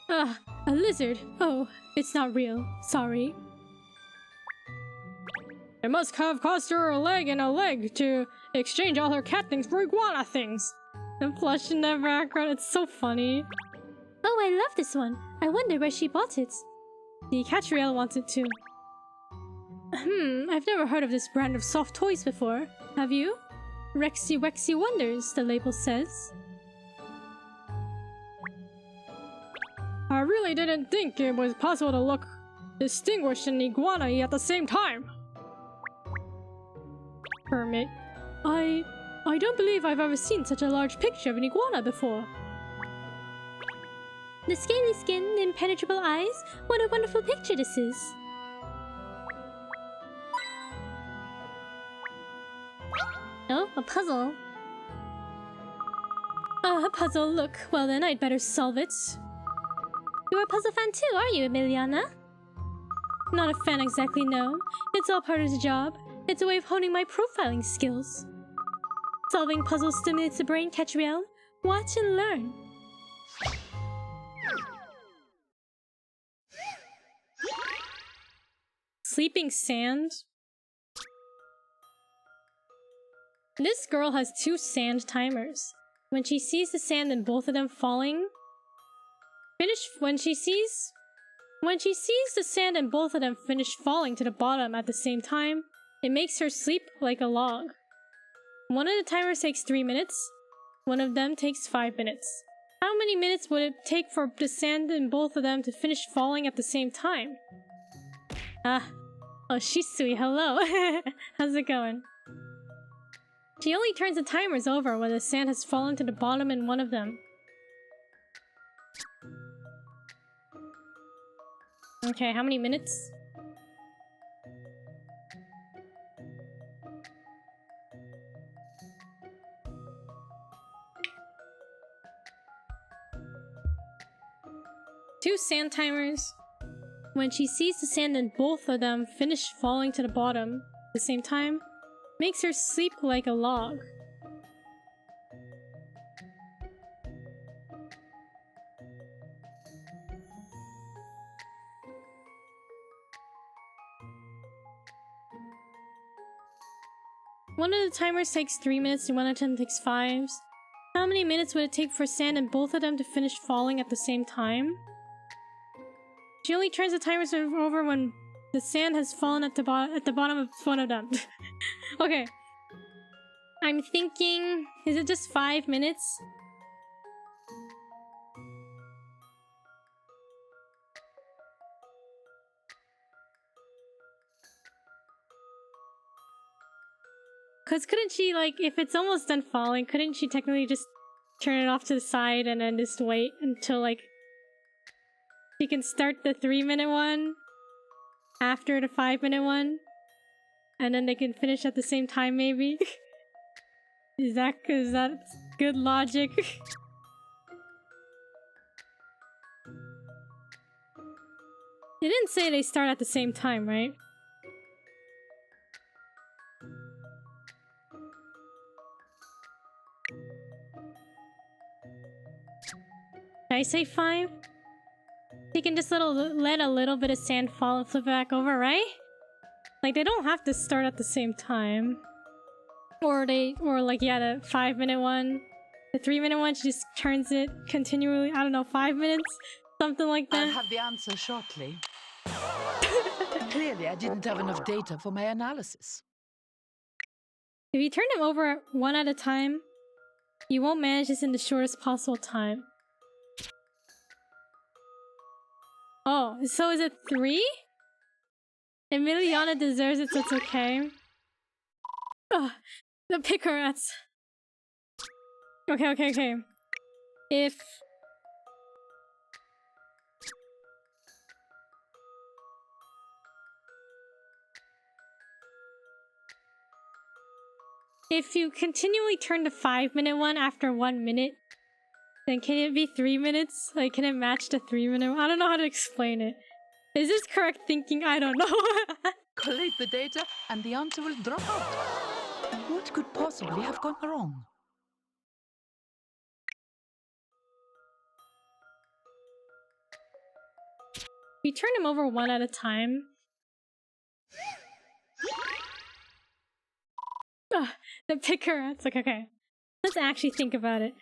Ah, a lizard. Oh, it's not real. Sorry. It must have cost her a leg and a leg to exchange all her cat things for iguana things. The plush in the background, it's so funny. Oh, I love this one. I wonder where she bought it. The Katrielle wants it too. I've never heard of this brand of soft toys before. Have you? Rexy Wexy Wonders, the label says. I really didn't think it was possible to look distinguished and iguana-y at the same time. Hermit. I don't believe I've ever seen such a large picture of an iguana before. The scaly skin, the impenetrable eyes, what a wonderful picture this is. Oh, a puzzle. A puzzle, look. Well then, I'd better solve it. You're a puzzle fan too, are you, Emiliana? Not a fan exactly, no. It's all part of the job. It's a way of honing my profiling skills. Solving puzzles stimulates the brain, Katrielle. Watch and learn. Sleeping sand? This girl has 2 sand timers. When she sees the sand and both of them falling... When she sees the sand and both of them finish falling to the bottom at the same time, it makes her sleep like a log. One of the timers takes 3 minutes. One of them takes 5 minutes. How many minutes would it take for the sand and both of them to finish falling at the same time? Oh, Shisui, hello. How's it going? She only turns the timers over when the sand has fallen to the bottom in one of them. Okay, how many minutes? Two sand timers. When she sees the sand and both of them finish falling to the bottom at the same time, makes her sleep like a log. One of the timers takes 3 minutes and one of them takes 5. How many minutes would it take for sand and both of them to finish falling at the same time? She only turns the timers over when the sand has fallen at the bottom of one of them. Okay. I'm thinking... Is it just 5 minutes? Cause couldn't she, like, if it's almost done falling, couldn't she technically just turn it off to the side and then just wait until, like, she can start the 3-minute one after the 5-minute one? And then they can finish at the same time, maybe? Is that good logic? It didn't say they start at the same time, right? Did I say 5? They can just let a little bit of sand fall and flip it back over, right? Like, they don't have to start at the same time. Or like, yeah, the 5-minute one. The 3-minute one, she just turns it continually, I don't know, 5 minutes? Something like that. I'll have the answer shortly. Clearly, I didn't have enough data for my analysis. If you turn them over one at a time, you won't manage this in the shortest possible time. Oh, so is it 3? Emiliana deserves it, so it's okay. Ugh, the picker rats. Okay. If you continually turn the 5-minute one after 1 minute, then can it be 3 minutes? Like, can it match the 3-minute one? I don't know how to explain it. Is this correct thinking? I don't know. Collate the data and the answer will drop out. What could possibly have gone wrong? You turn them over one at a time. Ugh, the picker rats. Like, okay. Let's actually think about it.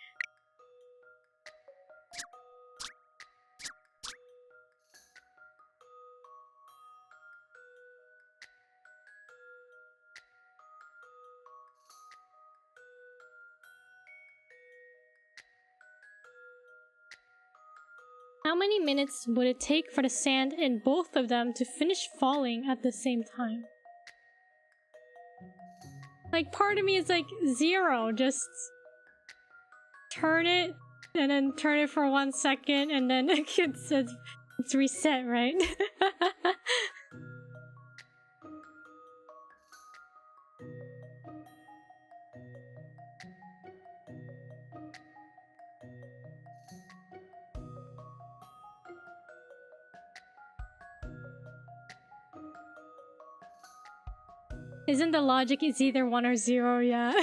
How many minutes would it take for the sand in both of them to finish falling at the same time? Like, part of me is like 0. Just turn it and then turn it for 1 second and then it's reset, right? Isn't the logic it's either 1 or 0? Yeah.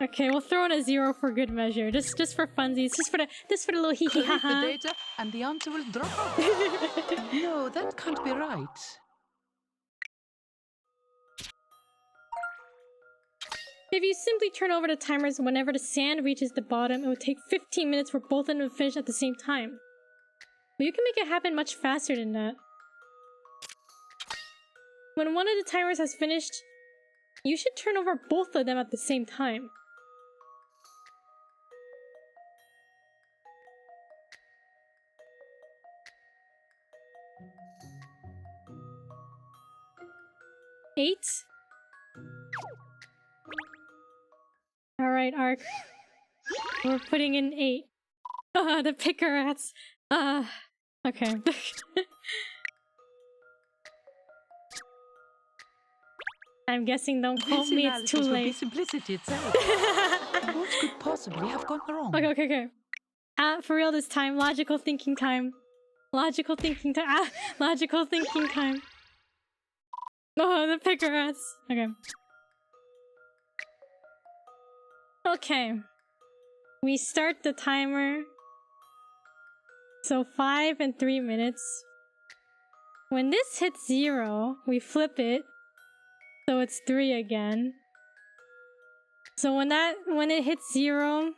Okay, we'll throw in a 0 for good measure. Just for funsies. Just for the little hee hee ha Correct the ha. data and the answer will drop out. No, that can't be right. If you simply turn over the timers whenever the sand reaches the bottom, it would take 15 minutes for both of them to finish at the same time. But you can make it happen much faster than that. When one of the timers has finished, you should turn over both of them at the same time. Eight? Alright, Ark. We're putting in 8. The picker rats. Okay. I'm guessing don't quote me, it's too This analysis would be late. simplicity itself. What could possibly have gone wrong? Okay. For real this time, logical thinking time. Logical thinking time. Logical thinking time. Oh, the picker rats. Okay. Okay. We start the timer. So 5 and 3 minutes. When this hits 0, we flip it. So it's 3 again. So when it hits 0,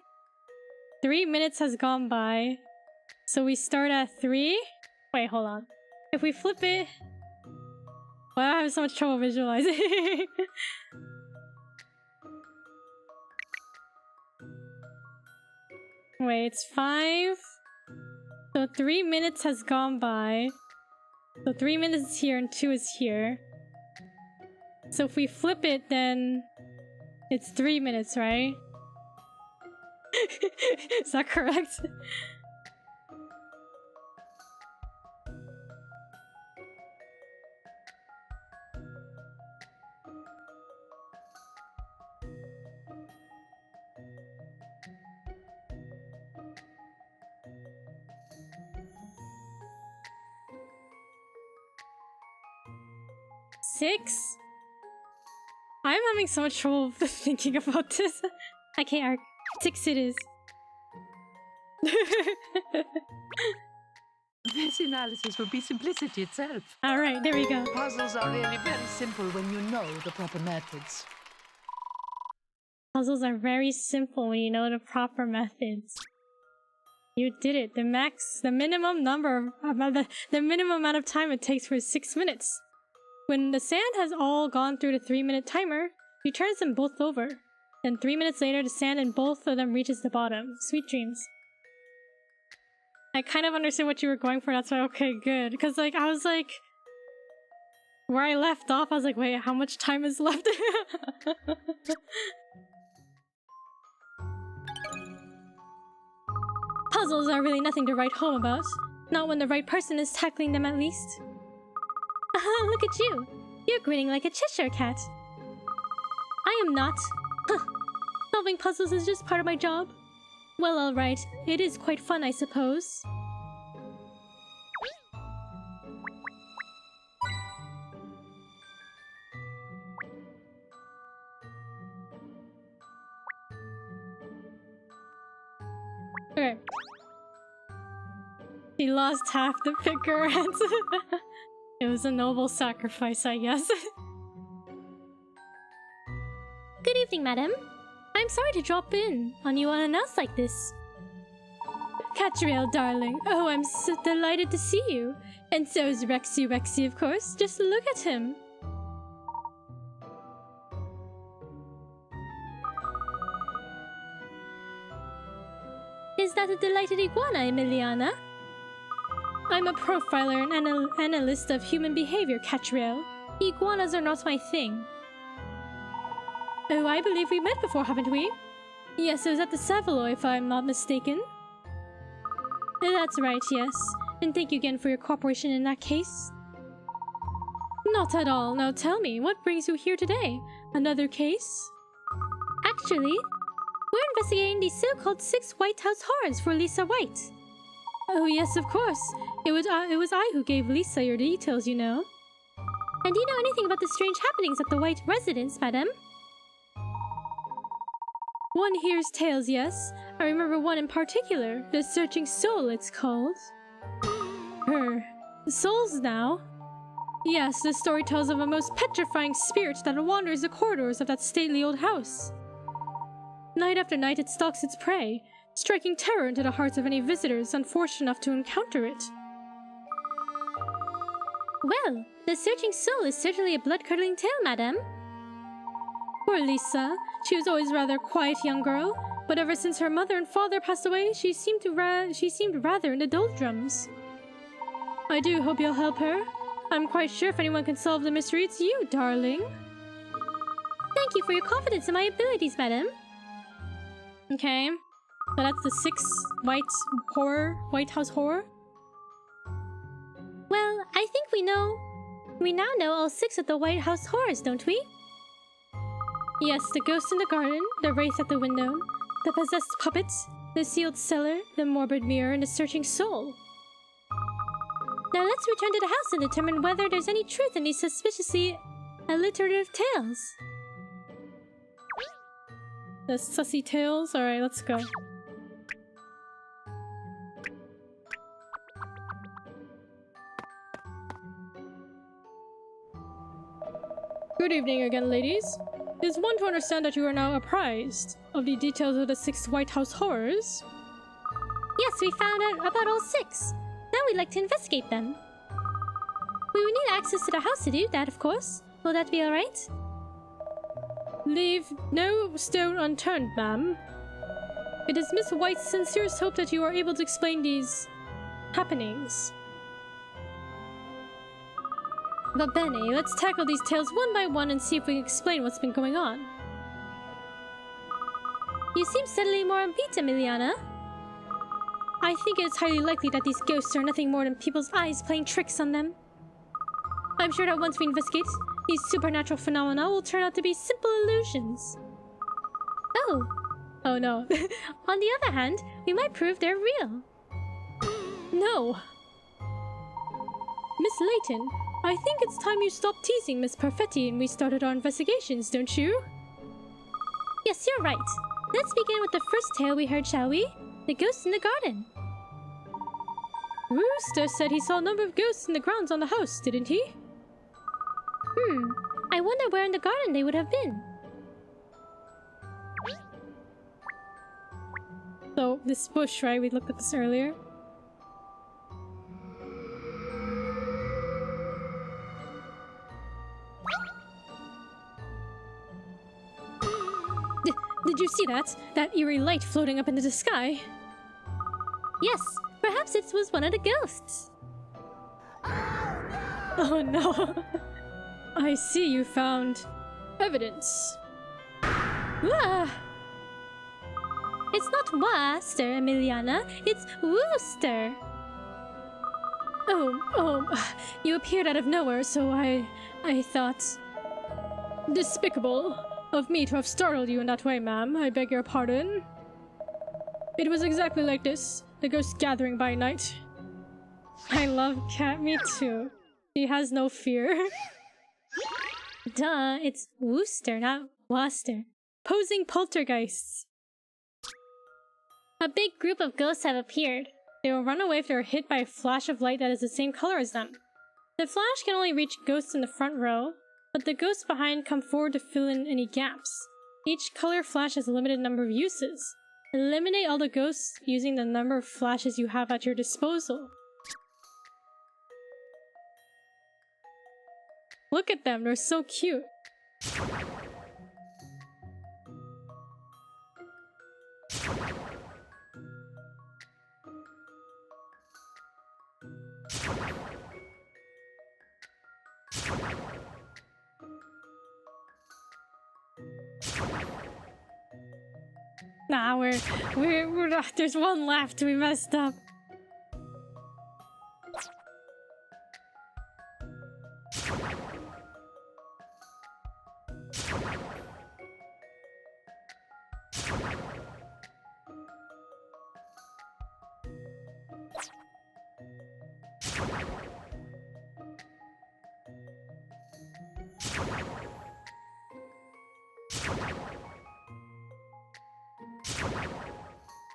3 minutes has gone by. So we start at 3. Wait, hold on. If we flip it... Why do I have so much trouble visualizing? Wait, it's 5. So 3 minutes has gone by. So 3 minutes is here and 2 is here. So if we flip it, then it's 3 minutes, right? Is that correct? Six? I'm having so much trouble thinking about this. Okay, Ark. 6 it is. This analysis would be simplicity itself. Alright, there we go. Puzzles are really very simple when you know the proper methods. Puzzles are very simple when you know the proper methods. You did it. The minimum amount of time it takes was 6 minutes. When the sand has all gone through the 3-minute timer, you turn them both over. Then 3 minutes later, the sand in both of them reaches the bottom. Sweet dreams. I kind of understood what you were going for, that's why, okay, good. Because, like, I was like... Where I left off, I was like, wait, how much time is left? Puzzles are really nothing to write home about. Not when the right person is tackling them, at least. Look at you. You're grinning like a Cheshire cat. I am not. Huh. Solving puzzles is just part of my job. Well, alright. It is quite fun, I suppose. Okay. She lost half the picker ants. It was a noble sacrifice, I guess. Good evening, madam. I'm sorry to drop in on you unannounced like this. Katrielle, darling. Oh, I'm so delighted to see you. And so is Rexy, of course. Just look at him. Is that a delighted iguana, Emiliana? I'm a profiler and analyst of human behavior, Katrielle. Iguanas are not my thing. Oh, I believe we met before, haven't we? Yes, it was at the Savoy, if I'm not mistaken. That's right, yes. And thank you again for your cooperation in that case. Not at all. Now tell me, what brings you here today? Another case? Actually, we're investigating the so-called 6 White House horrors for Lisa White. Oh yes, of course. It was I who gave Lisa your details, you know. And do you know anything about the strange happenings at the White residence, madam? One hears tales, yes. I remember one in particular. The Searching Soul, it's called. Souls now? Yes, the story tells of a most petrifying spirit that wanders the corridors of that stately old house. Night after night it stalks its prey, striking terror into the hearts of any visitors unfortunate enough to encounter it. Well, the Searching Soul is certainly a blood-curdling tale, madam. Poor Lisa. She was always a rather quiet young girl, but ever since her mother and father passed away, she seemed rather in the doldrums. I do hope you'll help her. I'm quite sure if anyone can solve the mystery, it's you, darling. Thank you for your confidence in my abilities, madam. Okay. So that's the 6 White House horror? Well, I think we now know all 6 of the White House horrors, don't we? Yes, the ghost in the garden, the wraith at the window, the possessed puppet, the sealed cellar, the morbid mirror, and the searching soul. Now let's return to the house and determine whether there's any truth in these suspiciously alliterative tales. The sussy tales? Alright, let's go. Good evening again, ladies. Is one to understand that you are now apprised of the details of the 6 White House horrors? Yes, we found out about all 6. Now we'd like to investigate them. We would need access to the house to do that, of course. Will that be alright? Leave no stone unturned, ma'am. It is Miss White's sincerest hope that you are able to explain these happenings. But Benny, let's tackle these tales one by one and see if we can explain what's been going on. You seem steadily more upbeat, Emiliana. I think it is highly likely that these ghosts are nothing more than people's eyes playing tricks on them. I'm sure that once we investigate, these supernatural phenomena will turn out to be simple illusions. Oh no. On the other hand, we might prove they're real. No. Miss Layton, I think it's time you stopped teasing Miss Perfetti and we started our investigations, don't you? Yes, you're right. Let's begin with the first tale we heard, shall we? The ghost in the garden. Rooster said he saw a number of ghosts in the grounds on the house, didn't he? I wonder where in the garden they would have been. So, this bush, right? We looked at this earlier. Did you see that? That eerie light floating up into the sky? Yes, perhaps it was one of the ghosts. Oh no. I see you found evidence. Ah! It's not Waster, Emiliana. It's Wooster. You appeared out of nowhere, so I thought... Despicable of me to have startled you in that way, ma'am. I beg your pardon. It was exactly like this, the ghost gathering by night. I love Cat, me too. She has no fear. Duh, it's Wooster, not Waster. Posing poltergeists. A big group of ghosts have appeared. They will run away if they are hit by a flash of light that is the same color as them. The flash can only reach ghosts in the front row, but the ghosts behind come forward to fill in any gaps. Each color flash has a limited number of uses. Eliminate all the ghosts using the number of flashes you have at your disposal. Look at them, they're so cute. Nah, we're not. There's one left. We messed up.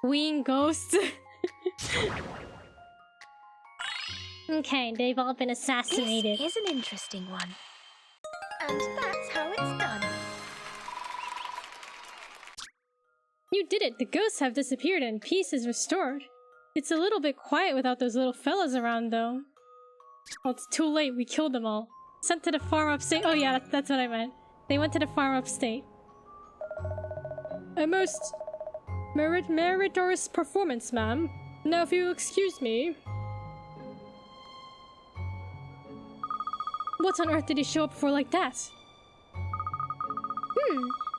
Queen ghosts. Okay, they've all been assassinated. This is an interesting one. And that's how it's done. You did it! The ghosts have disappeared and peace is restored. It's a little bit quiet without those little fellas around, though. Well, it's too late. We killed them all. Sent to the farm upstate. Oh yeah, that's what I meant. They went to the farm upstate. A most meritorious performance, ma'am. Now, if you'll excuse me. What on earth did he show up for like that?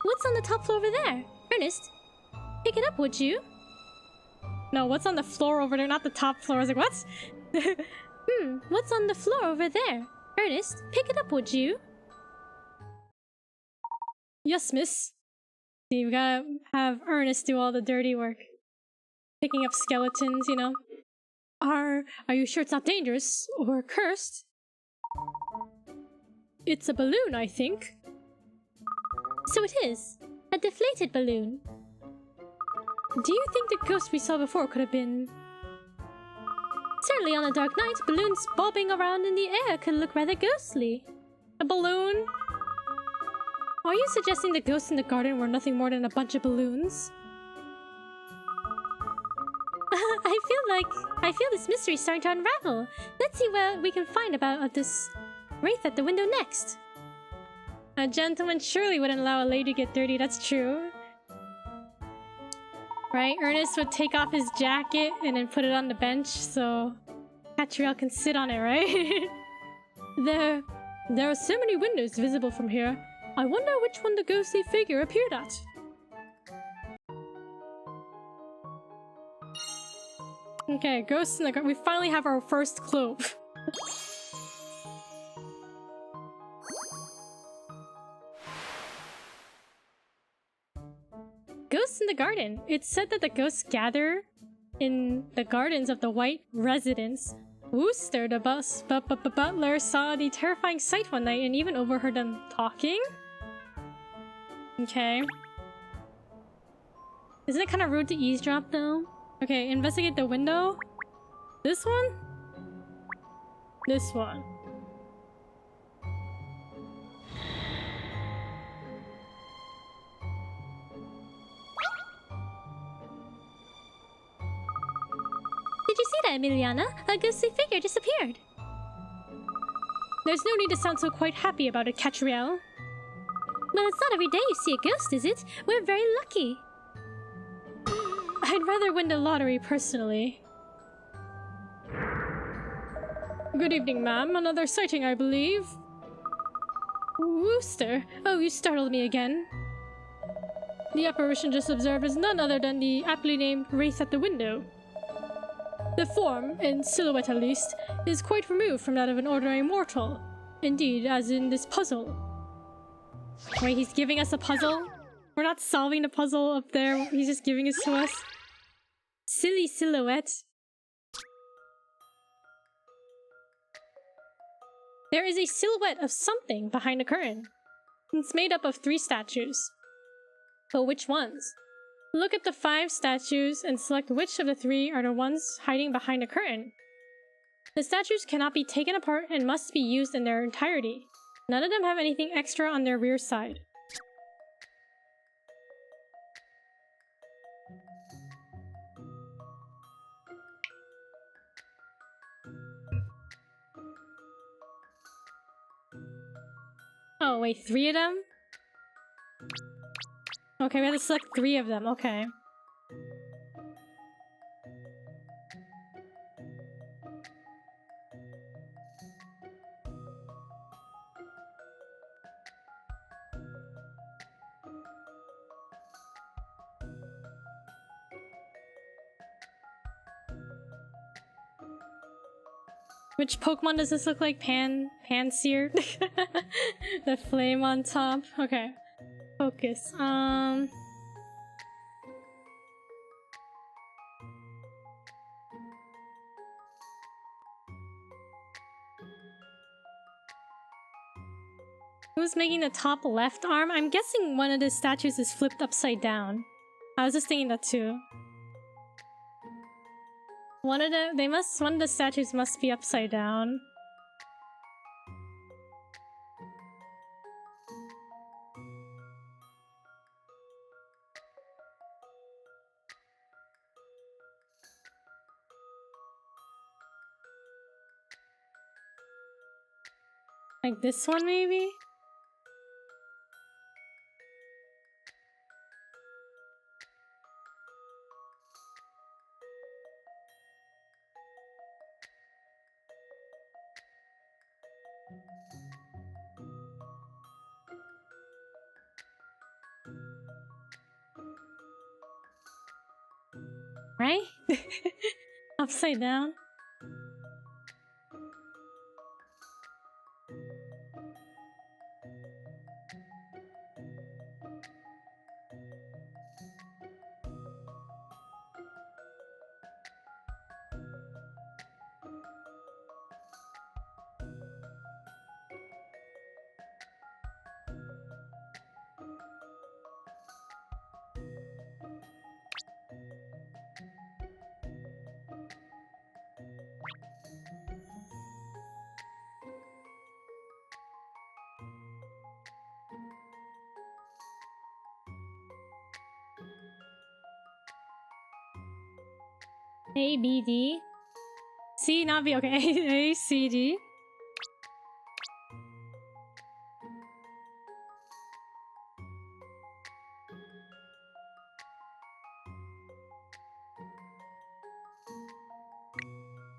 What's on the top floor over there? Ernest, pick it up, would you? No, what's on the floor over there? Not the top floor. I was like, what? What's on the floor over there? Ernest, pick it up, would you? Yes, miss. See, we gotta have Ernest do all the dirty work. Picking up skeletons, you know. Are you sure it's not dangerous? Or cursed? It's a balloon, I think. So it is. A deflated balloon. Do you think the ghost we saw before could have been... Certainly on a dark night, balloons bobbing around in the air could look rather ghostly. a balloon? Are you suggesting the ghosts in the garden were nothing more than a bunch of balloons? I feel this mystery's starting to unravel. Let's see what we can find about this wraith at the window next. A gentleman surely wouldn't allow a lady to get dirty, that's true. Right, Ernest would take off his jacket and then put it on the bench so Katrielle can sit on it, right? There are so many windows visible from here. I wonder which one the ghostly figure appeared at. Okay, ghosts in the garden. We finally have our first clue. Ghosts in the garden. It's said that the ghosts gather in the gardens of the White Residence. Wooster, the butler, saw the terrifying sight one night and even overheard them talking? Okay. Isn't it kind of rude to eavesdrop, though? Okay, investigate the window. This one? This one. Did you see that, Emiliana? A ghostly figure disappeared. There's no need to sound so quite happy about it, Katrielle. Well, it's not every day you see a ghost, is it? We're very lucky. I'd rather win the lottery, personally. Good evening, ma'am. Another sighting, I believe. Wooster. Oh, you startled me again. The apparition just observed is none other than the aptly named wraith at the window. The form, in silhouette at least, is quite removed from that of an ordinary mortal. Indeed, as in this puzzle. Wait, he's giving us a puzzle? We're not solving the puzzle up there, he's just giving it to us? Silly silhouette. There is a silhouette of something behind the curtain. It's made up of 3 statues. But which ones? Look at the 5 statues and select which of the 3 are the ones hiding behind the curtain. The statues cannot be taken apart and must be used in their entirety. None of them have anything extra on their rear side. Oh, wait, 3 of them? Okay, we have to select 3 of them, okay. Which Pokemon does this look like? Panseer? The flame on top? Okay. Focus. Who's making the top left arm? I'm guessing one of the statues is flipped upside down. I was just thinking that too. One of the statues must be upside down. Like this one, maybe? Right? Upside down? A, B, D. C, not B. Okay. A, C, D.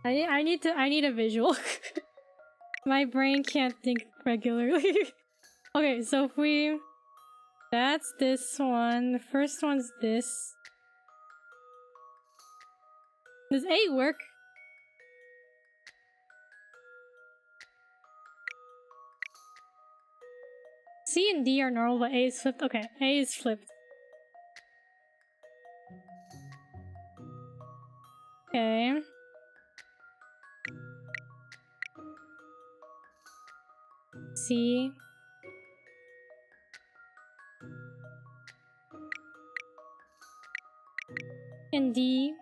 I need a visual. My brain can't think regularly. Okay, so if we... That's this one. The first one's this. Does A work? C and D are normal, but A is flipped. Okay, A is flipped. Okay. C. And D.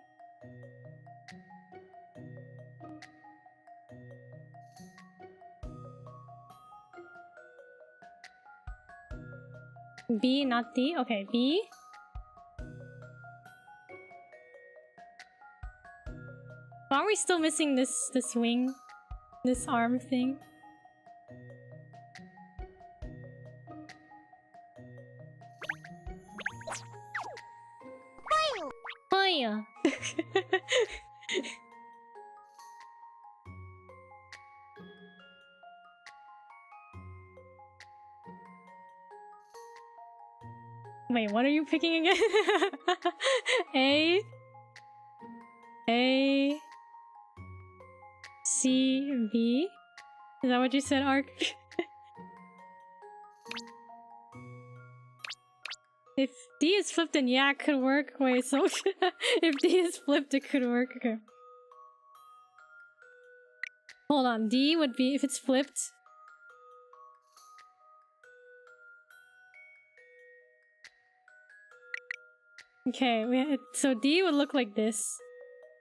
B, not D. Okay, B. Why are we still missing this wing? This arm thing? Oh yeah. Wait, what are you picking again? A. A. C. B. Is that what you said, Ark? If D is flipped, then yeah, it could work. Wait, so if D is flipped, it could work. Okay. Hold on. D would be if it's flipped. Okay, so D would look like this,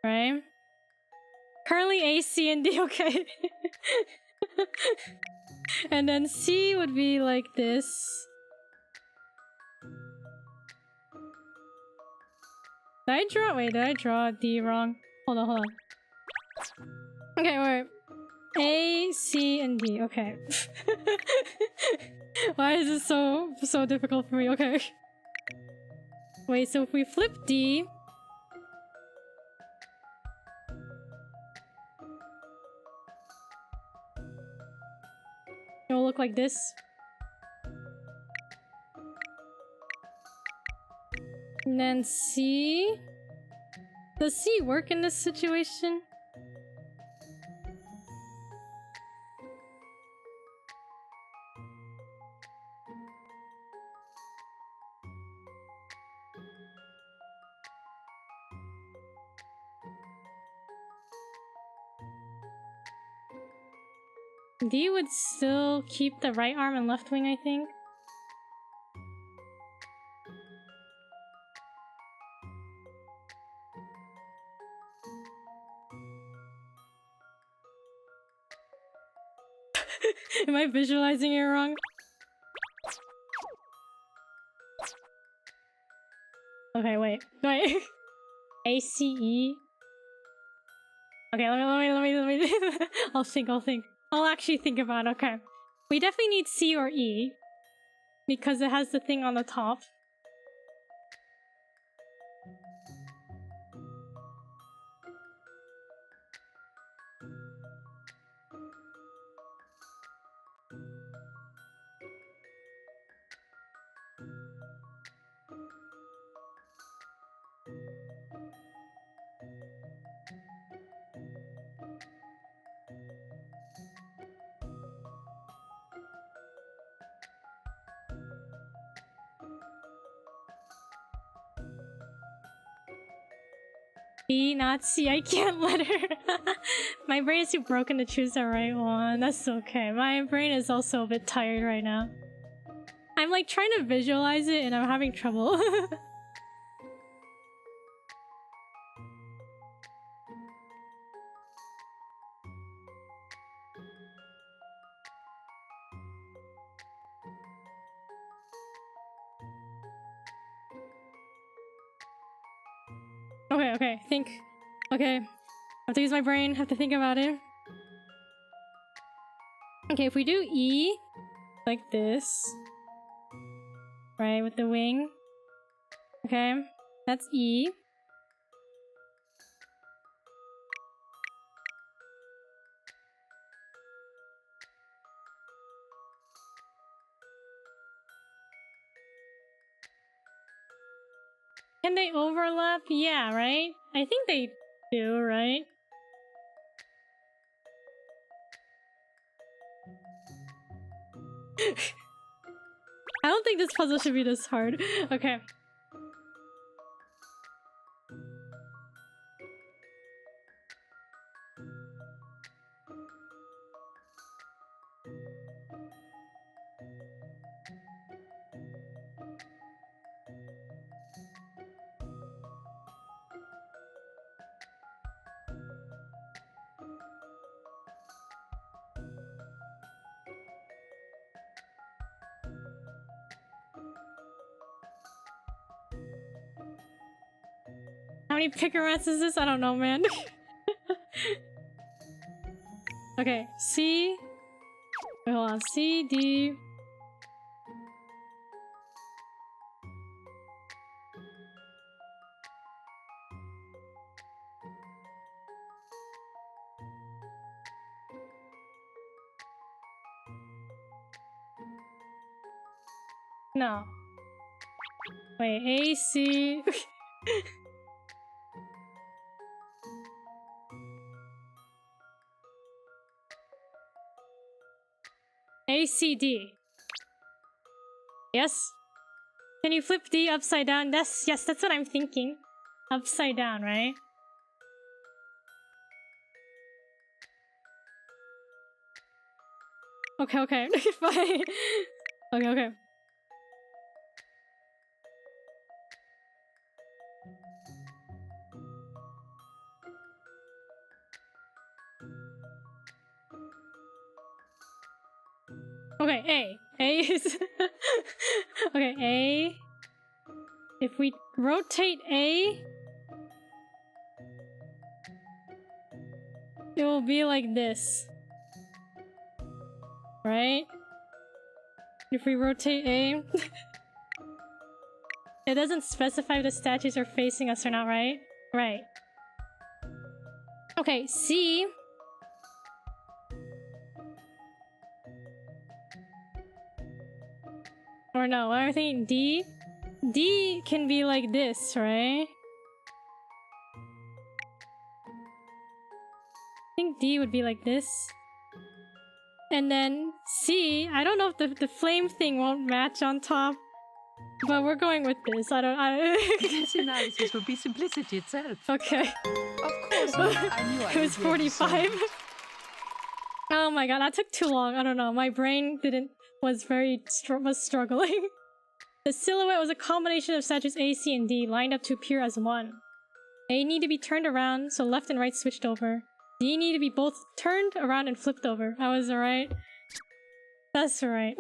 right? Currently A, C, and D, okay. And then C would be like this. Did I draw D wrong? Hold on. Okay, wait. A, C, and D, okay. Why is this so difficult for me? Okay. Wait, so if we flip D... It will look like this. And then C... Does C work in this situation? D would still keep the right arm and left wing, I think. Am I visualizing it wrong? Okay, wait. ACE? Okay, let me I'll think. I'll actually think about it, okay. We definitely need C or E. Because it has the thing on the top. B, not C. I can't let her. My brain is too broken to choose the right one. That's okay. My brain is also a bit tired right now. I'm like trying to visualize it and I'm having trouble. Okay, think. Okay, I have to use my brain, have to think about it. Okay, if we do E, like this, right, with the wing. Okay, that's E. Can they overlap? Yeah, right? I think they do, right? I don't think this puzzle should be this hard. Okay. How many pick-a-rats is this? I don't know, man. Okay, C. Wait, hold on. C, D. No. Wait, A, C. A, C, D. Yes? Can you flip D upside down? Yes, that's what I'm thinking. Upside down, right? Okay. Fine. Okay. Okay, A. A is... Okay, A. If we rotate A... it will be like this. Right? If we rotate A... it doesn't specify if the statues are facing us or not, right? Right. Okay, C... or no, I'm thinking D? D can be like this, right? I think D would be like this. And then C, I don't know if the flame thing won't match on top. But we're going with this. This analysis would be simplicity itself. Okay. Of course, I knew I It was 45. Oh my god, that took too long. I don't know. My brain was struggling. The silhouette was a combination of statues A, C, and D lined up to appear as one. A need to be turned around, so left and right switched over. D need to be both turned around and flipped over. I was right. That's right.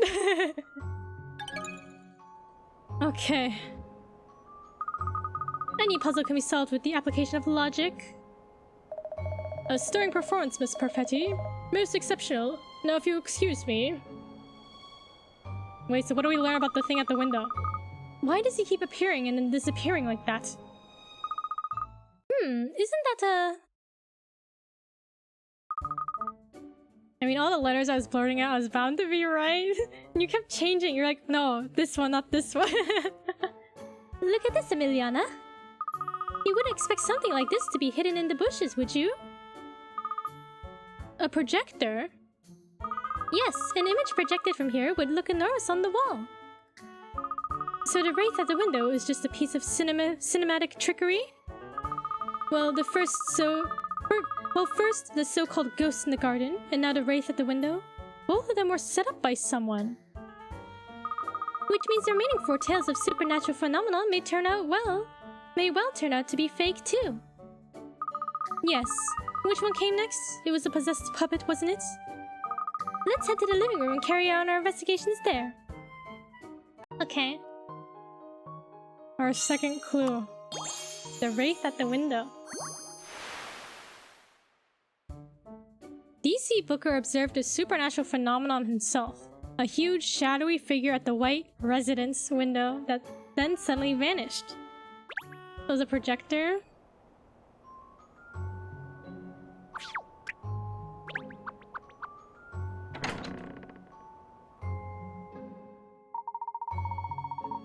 Okay. Any puzzle can be solved with the application of logic. A stirring performance, Miss Perfetti. Most exceptional. Now if you excuse me. Wait, so what do we learn about the thing at the window? Why does he keep appearing and then disappearing like that? Isn't that a... I mean, all the letters I was blurting out, I was bound to be right. And you kept changing. You're like, no, this one, not this one. Look at this, Emiliana. You wouldn't expect something like this to be hidden in the bushes, would you? A projector? Yes, an image projected from here would look enormous on the wall. So the wraith at the window is just a piece of cinematic trickery? Well, first the so-called ghost in the garden, and now the wraith at the window. Both of them were set up by someone. Which means the remaining 4 tales of supernatural phenomena may well turn out to be fake too. Yes. Which one came next? It was a possessed puppet, wasn't it? Let's head to the living room and carry on our investigations there. Okay. Our second clue. The wraith at the window. D.C. Booker observed a supernatural phenomenon himself. A huge shadowy figure at the white residence window that then suddenly vanished. It was a projector.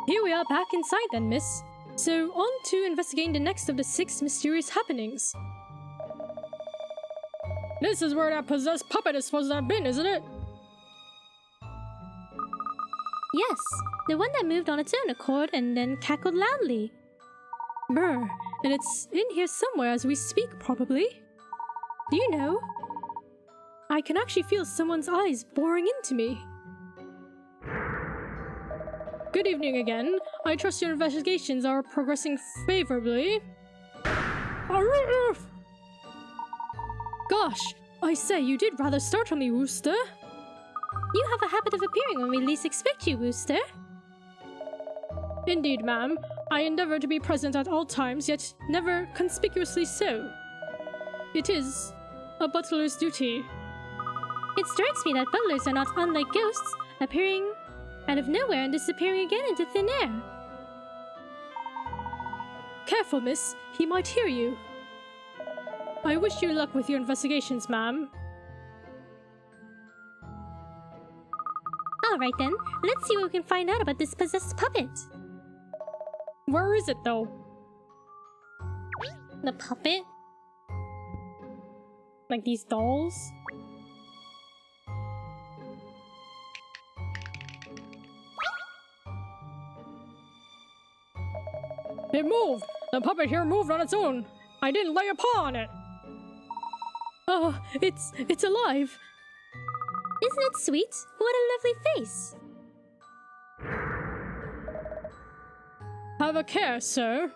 Here we are back inside then, miss. So, on to investigating the next of the 6 mysterious happenings. This is where that possessed puppet is supposed to have been, isn't it? Yes, the one that moved on its own accord and then cackled loudly. Brr, and it's in here somewhere as we speak, probably. Do you know? I can actually feel someone's eyes boring into me. Good evening again. I trust your investigations are progressing favorably. Gosh, I say, you did rather startle me, Wooster. You have a habit of appearing when we least expect you, Wooster. Indeed, ma'am. I endeavor to be present at all times, yet never conspicuously so. It is a butler's duty. It strikes me that butlers are not unlike ghosts, appearing out of nowhere and disappearing again into thin air. Careful, miss. He might hear you. I wish you luck with your investigations, ma'am. Alright then, let's see what we can find out about this possessed puppet. Where is it, though? The puppet? Like these dolls? It moved! The puppet here moved on its own! I didn't lay a paw on it! Oh, it's alive! Isn't it sweet? What a lovely face! Have a care, sir.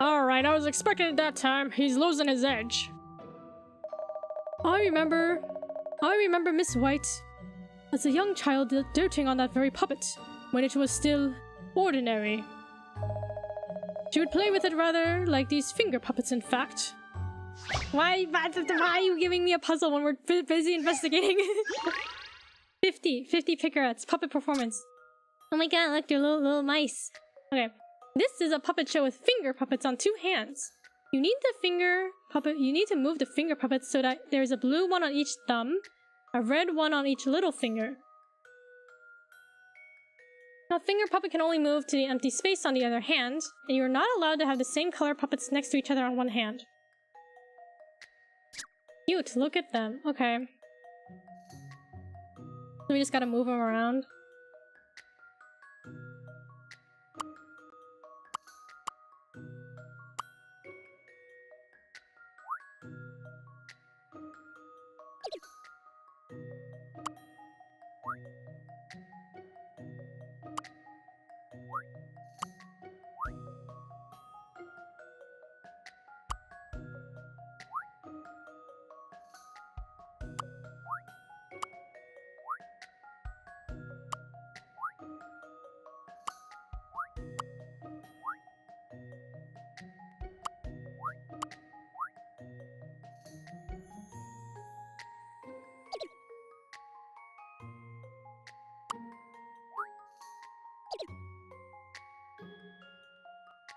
Alright, I was expecting it that time. He's losing his edge. I remember Miss White as a young child doting on that very puppet, when it was still ordinary. She would play with it rather like these finger puppets, in fact. Why are you giving me a puzzle when we're busy investigating? 50 picarettes, puppet performance. Oh my god, look, they're little mice. Okay, this is a puppet show with finger puppets on 2 hands. You need to move the finger puppets so that there's a blue one on each thumb, a red one on each little finger. A finger puppet can only move to the empty space on the other hand, and you are not allowed to have the same color puppets next to each other on one hand. Cute, look at them. Okay. So we just gotta move them around.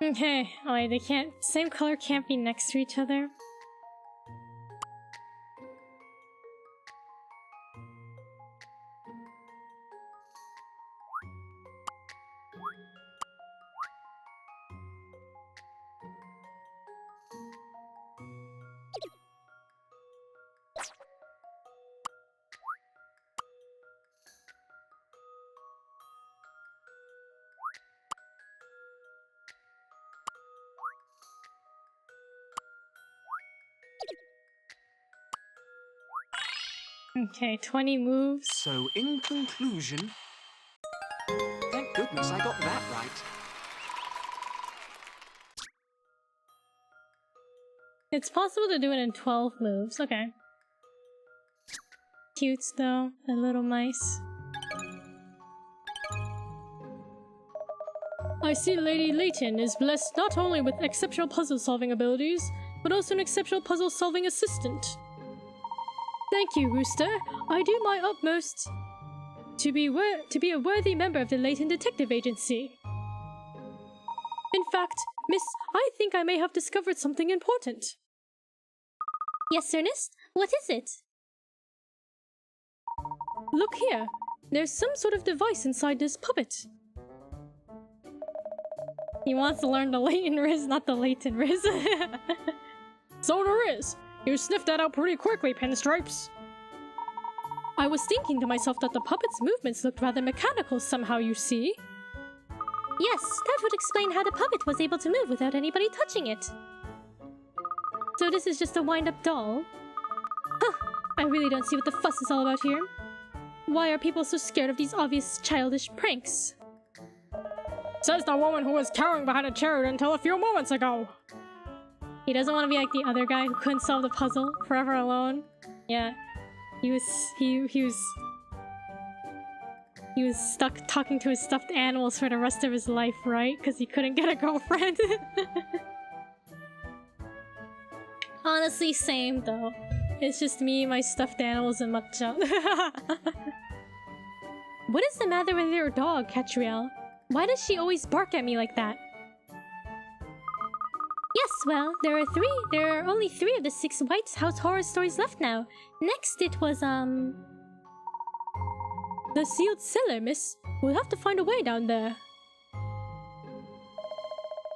Okay, wait, they can't. Same color can't be next to each other. Okay, 20 moves. So, in conclusion, thank goodness I got that right. It's possible to do it in 12 moves. Okay. Cute though, the little mice. I see Lady Layton is blessed not only with exceptional puzzle-solving abilities, but also an exceptional puzzle-solving assistant. Thank you, Rooster. I do my utmost to be a worthy member of the Layton Detective Agency. In fact, Miss, I think I may have discovered something important. Yes, Ernest? What is it? Look here. There's some sort of device inside this puppet. He wants to learn the Layton Riz, not the Layton Riz. So there is. You sniffed that out pretty quickly, Pinstripes. I was thinking to myself that the puppet's movements looked rather mechanical somehow, you see. Yes, that would explain how the puppet was able to move without anybody touching it. So this is just a wind-up doll? Huh, I really don't see what the fuss is all about here. Why are people so scared of these obvious childish pranks? Says the woman who was cowering behind a chair until a few moments ago. He doesn't want to be like the other guy who couldn't solve the puzzle, forever alone. Yeah, he was stuck talking to his stuffed animals for the rest of his life, right? Because he couldn't get a girlfriend. Honestly, same though. It's just me, my stuffed animals, and Matcha. What is the matter with your dog, Katrielle? Why does she always bark at me like that? Yes, well, there are only 3 of the 6 White House horror stories left now. Next it was, The sealed cellar, miss. We'll have to find a way down there.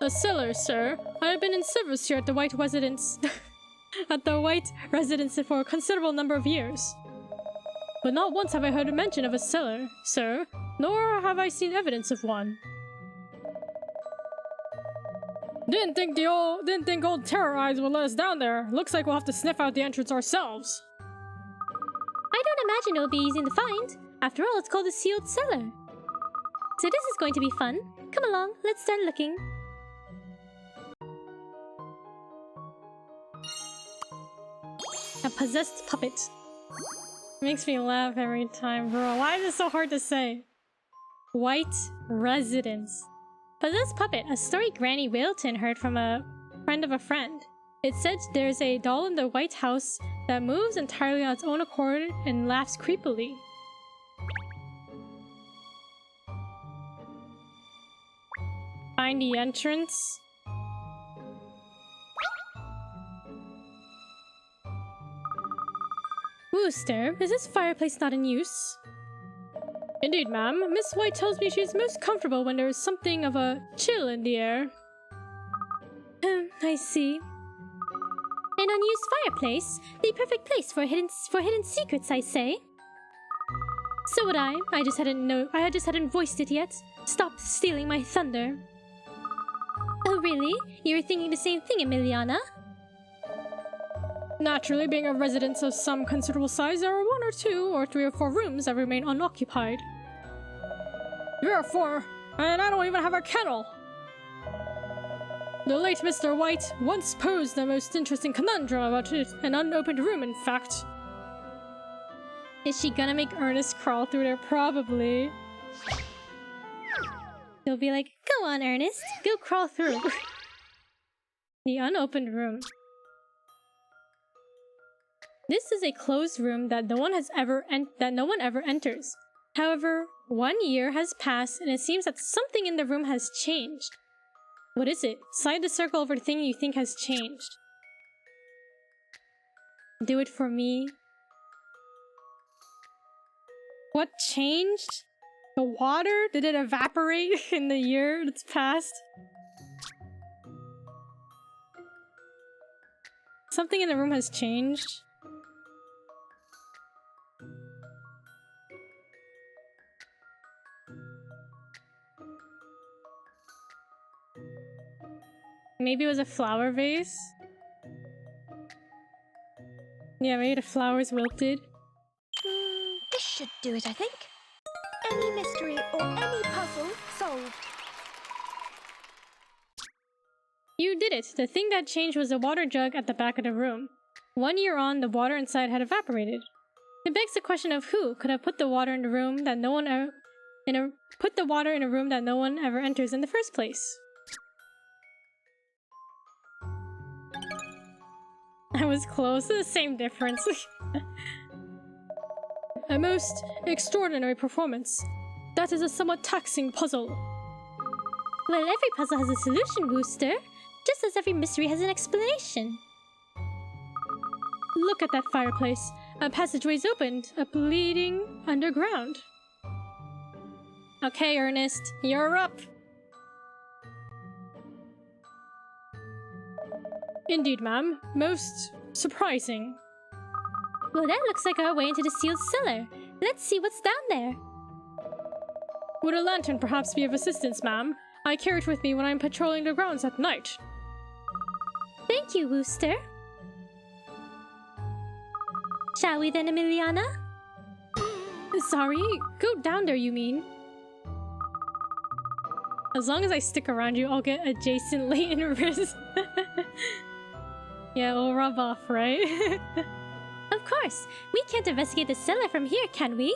A cellar, sir. I have been in service here at the White Residence... at the White Residence for a considerable number of years. But not once have I heard a mention of a cellar, sir, nor have I seen evidence of one. Didn't think old Terror Eyes would let us down there. Looks like we'll have to sniff out the entrance ourselves. I don't imagine it'll be easy to find. After all, it's called a sealed cellar. So this is going to be fun. Come along, let's start looking. A possessed puppet. Makes me laugh every time, bro. Why is it so hard to say? White Residence. Possessed puppet, a story Granny Wilton heard from a friend of a friend. It said there's a doll in the White House that moves entirely on its own accord and laughs creepily. Find the entrance. Wooster, is this fireplace not in use? Indeed, ma'am. Miss White tells me she's most comfortable when there is something of a chill in the air. I see. An unused fireplace? The perfect place for hidden secrets, I say. So would I. I just hadn't voiced it yet. Stop stealing my thunder. Oh really? You were thinking the same thing, Emiliana? Naturally, being a residence of some considerable size, there are 1 or 2 or 3 or 4 rooms that remain unoccupied. There are 4, and I don't even have a kennel! The late Mr. White once posed the most interesting conundrum about it, an unopened room, in fact. Is she gonna make Ernest crawl through there? Probably. He'll be like, go on, Ernest, go crawl through. The unopened room. This is a closed room that no one ever enters. However, 1 year has passed and it seems that something in the room has changed. What is it? Slide the circle over the thing you think has changed. Do it for me. What changed? The water? Did it evaporate in the year that's passed? Something in the room has changed. Maybe it was a flower vase? Yeah, maybe the flowers wilted. This should do it, I think. Any mystery or any puzzle solved. You did it! The thing that changed was the water jug at the back of the room. 1 year on, the water inside had evaporated. It begs the question of who could have put the water in a room that no one ever put the water in a room that no one ever enters in the first place. I was close. The same difference. A most extraordinary performance. That is a somewhat taxing puzzle. Well, every puzzle has a solution, Wooster. Just as every mystery has an explanation. Look at that fireplace. A passageway's opened, up leading underground. Okay, Ernest, you're up. Indeed, ma'am. Most surprising. Well, that looks like our way into the sealed cellar. Let's see what's down there. Would a lantern perhaps be of assistance, ma'am? I carry it with me when I'm patrolling the grounds at night. Thank you, Wooster. Shall we then, Emiliana? Sorry? Go down there, you mean? As long as I stick around you, I'll get adjacent latent riz. Yeah, it'll rub off, right? Of course. We can't investigate the cellar from here, can we?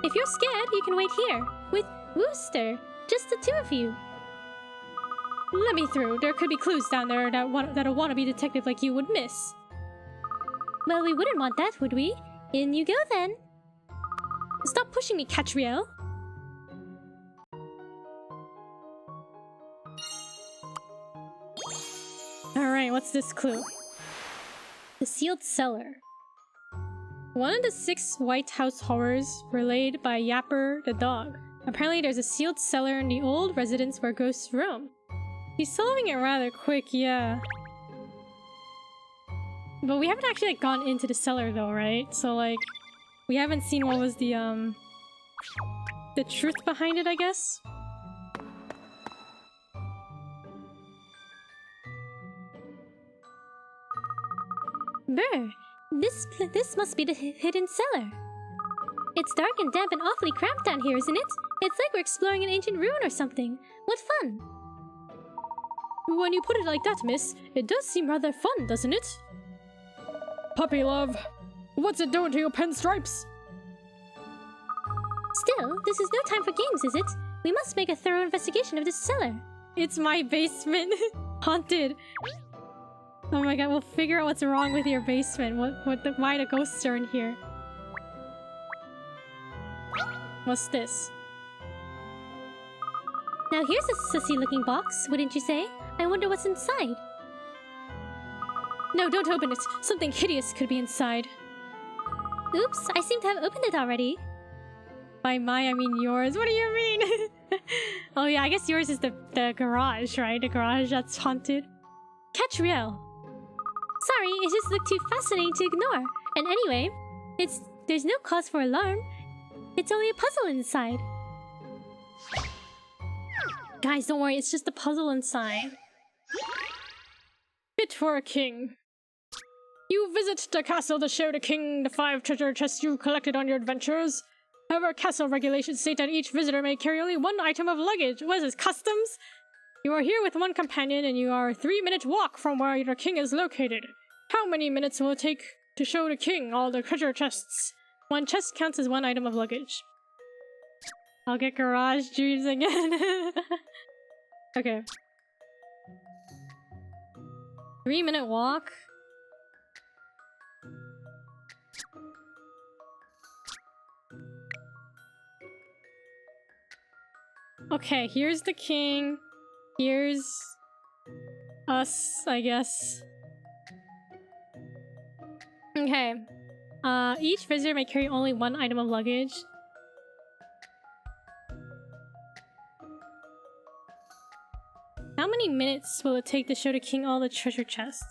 If you're scared, you can wait here. With Wooster. Just the two of you. Let me through. There could be clues down there that a wannabe detective like you would miss. Well, we wouldn't want that, would we? In you go, then. Stop pushing me, Katrielle. Alright, what's this clue? The sealed cellar. One of the 6 White House horrors relayed by Yapper the dog. Apparently there's a sealed cellar in the old residence where ghosts roam. He's solving it rather quick, yeah. But we haven't actually gone into the cellar though, right? So like, we haven't seen what was the truth behind it, I guess? Brr, this must be the hidden cellar. It's dark and damp and awfully cramped down here, isn't it? It's like we're exploring an ancient ruin or something. What fun! When you put it like that, miss, it does seem rather fun, doesn't it? Puppy love, what's it doing to your pinstripes? Still, this is no time for games, is it? We must make a thorough investigation of this cellar. It's my basement. Haunted. Oh my god, we'll figure out what's wrong with your basement. Why the ghosts are in here. What's this? Now here's a sussy looking box, wouldn't you say? I wonder what's inside. No, don't open it. Something hideous could be inside. Oops, I seem to have opened it already. By my, I mean yours. What do you mean? Oh yeah, I guess yours is the garage, right? The garage that's haunted. Katrielle. Sorry, it just looked too fascinating to ignore. And anyway, there's no cause for alarm. It's only a puzzle inside. Guys, don't worry, it's just a puzzle inside. Fit for a king. You visit the castle to show the king the 5 treasure chests you collected on your adventures. However, castle regulations state that each visitor may carry only 1 item of luggage. What is this, customs? You are here with 1 companion and you are a 3-minute walk from where your king is located. How many minutes will it take to show the king all the treasure chests? 1 chest counts as 1 item of luggage. I'll get garage dreams again. Okay. 3-minute walk? Okay, here's the king. Here's us, I guess. Okay. Each visitor may carry only one item of luggage. How many minutes will it take to show the king all the treasure chests?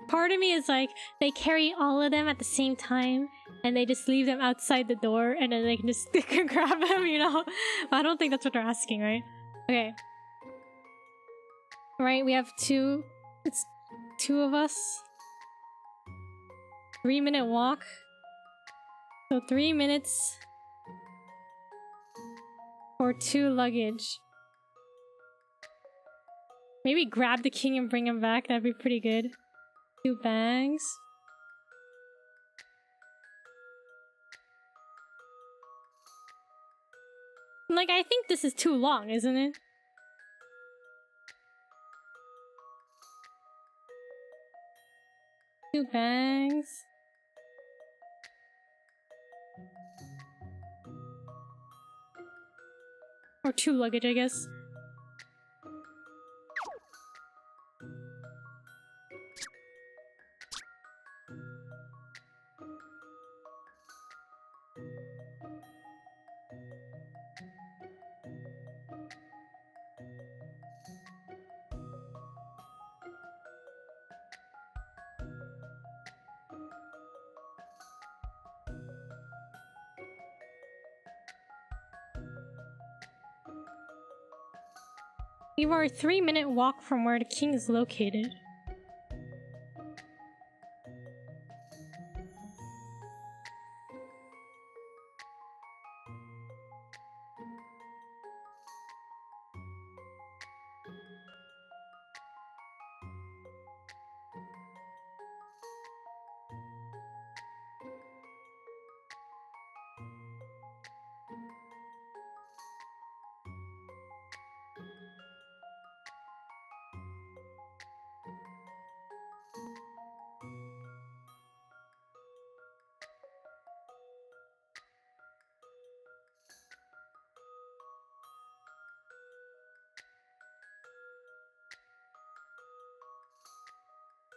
Part of me is like, they carry all of them at the same time, and they just leave them outside the door, and then they can just grab them, you know? But I don't think that's what they're asking, right? Okay. Right, we have two. It's two of us. 3-minute walk. So 3 minutes for 2 luggage. Maybe grab the king and bring him back. That'd be pretty good. 2 bags. Like, I think this is too long, isn't it? Two bags. Or 2 luggage, I guess. You are a 3-minute walk from where the king is located.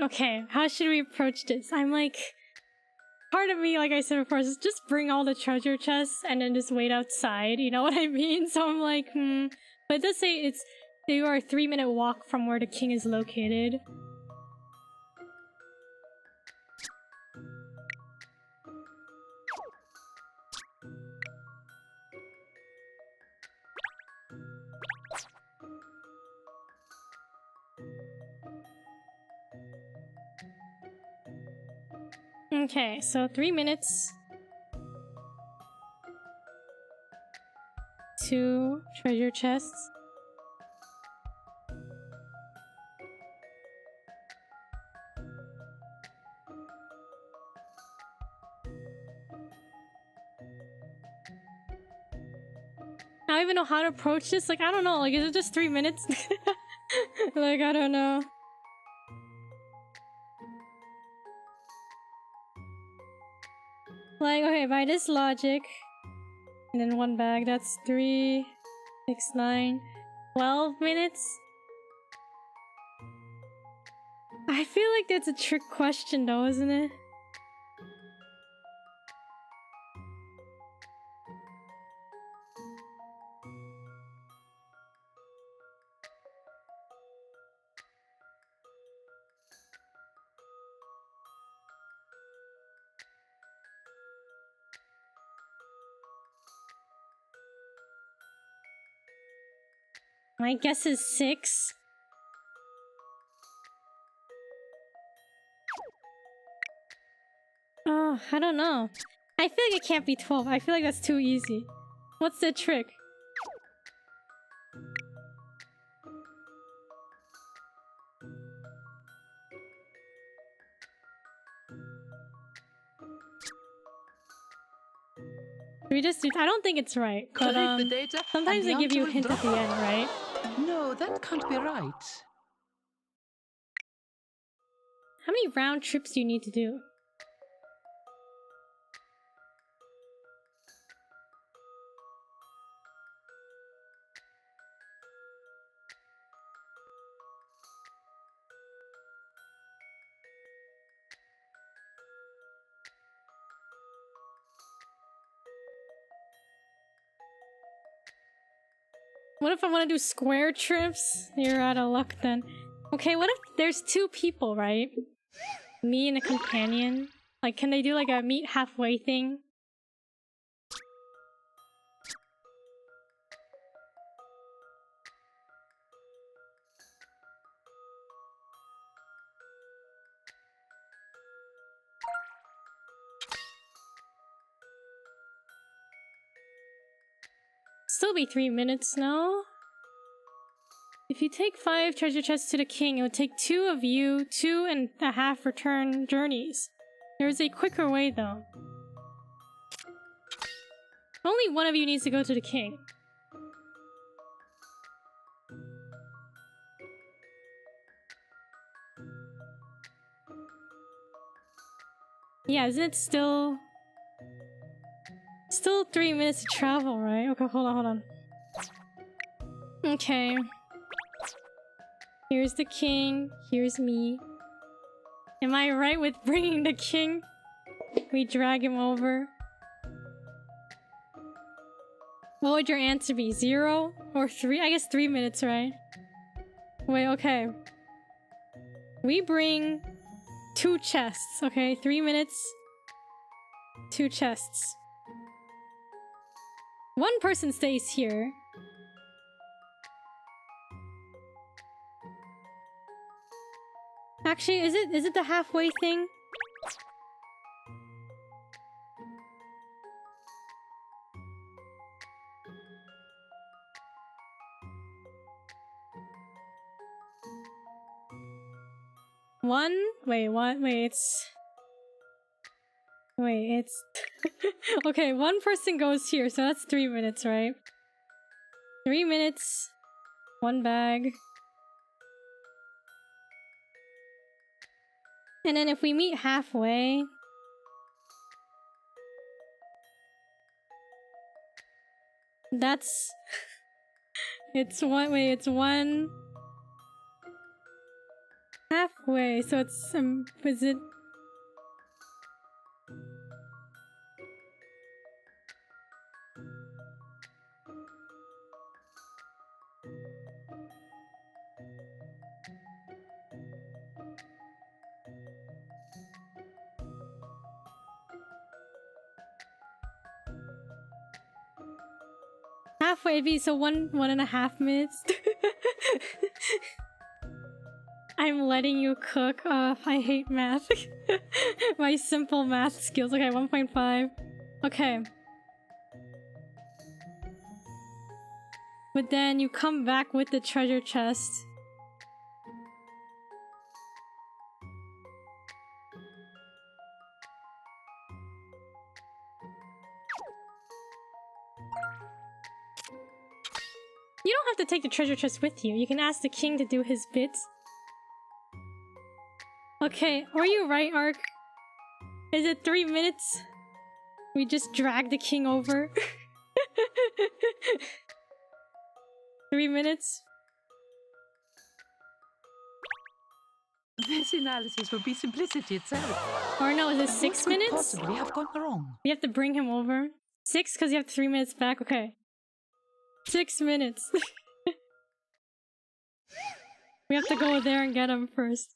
Okay, how should we approach this? I'm like... Part of me, like I said before, is just bring all the treasure chests and then just wait outside, you know what I mean? So I'm like, But it does say you are a 3-minute walk from where the king is located. Okay, so 3 minutes. 2 treasure chests. I don't even know how to approach this. Like, I don't know. Like, is it just 3 minutes? Like, I don't know. Like, okay, by this logic, and then 1 bag, that's 3, 6, 9, 12 minutes? I feel like that's a trick question though, isn't it? My guess is 6. Oh, I don't know. I feel like it can't be 12. I feel like that's too easy. What's the trick? We just do. I don't think it's right, but Collect the data, sometimes and they the give you a answer hint will at the end, right? No, No, that can't be right. How many round trips do you need to do? What if I want to do square trips? You're out of luck then. Okay, what if there's two people, right? Me and a companion. Like, can they do like a meet halfway thing? Still be 3 minutes now. If you take 5 treasure chests to the king, it would take 2 of you 2.5 return journeys. There is a quicker way though. Only one of you needs to go to the king. Yeah, isn't it still 3 minutes to travel, right? Okay, hold on. Okay. Here's the king. Here's me. Am I right with bringing the king? We drag him over. What would your answer be? 0 or 3? I guess 3 minutes, right? Wait, okay. We bring 2 chests, okay? 3 minutes. 2 chests. One person stays here. Actually, is it the halfway thing? It's okay, one person goes here, so that's 3 minutes, right? 3 minutes, 1 bag. And then if we meet halfway... That's... it's one... halfway, so it's, is it... halfway be so 1.5 minutes. I'm letting you cook. I hate math. My simple math skills. Okay, 1.5. Okay. But then you come back with the treasure chest. You don't have to take the treasure chest with you. You can ask the king to do his bits. Okay, were you right, Ark? Is it 3 minutes? We just drag the king over? 3 minutes? This analysis would be simplicity itself. Or no, is it 6 What could minutes? possibly have gone wrong? We have to bring him over. 6 because you have 3 minutes back? Okay. 6 minutes. We have to go there and get him first.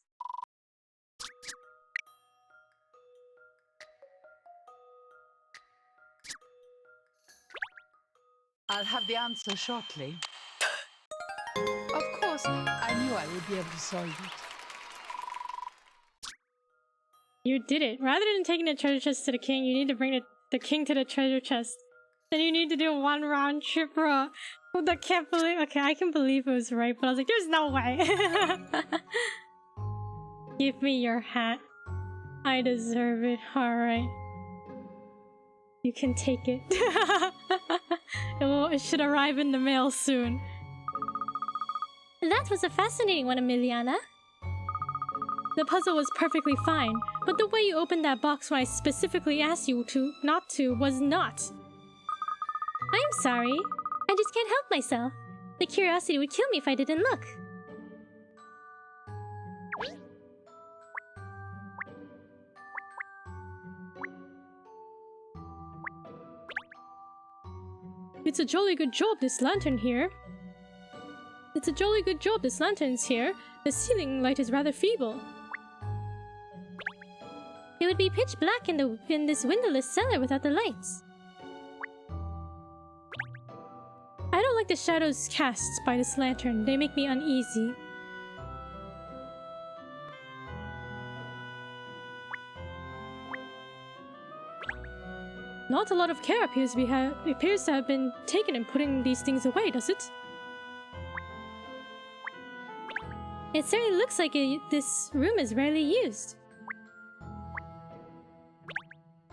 I'll have the answer shortly. Of course, I knew I would be able to solve it. You did it. Rather than taking the treasure chest to the king, you need to bring the king to the treasure chest. Then you need to do 1 round trip, bro. I can't believe. Okay, I can believe it was right, but I was like, there's no way. Give me your hat. I deserve it. Alright. You can take it. It should arrive in the mail soon. That was a fascinating one, Emiliana. The puzzle was perfectly fine, but the way you opened that box when I specifically asked you not to was not. I'm sorry. I just can't help myself. The curiosity would kill me if I didn't look. It's a jolly good job this lantern's here. The ceiling light is rather feeble. It would be pitch black in this windowless cellar without the lights. I don't like the shadows cast by this lantern. They make me uneasy. Not a lot of care appears to have been taken in putting these things away, does it? It certainly looks like this room is rarely used.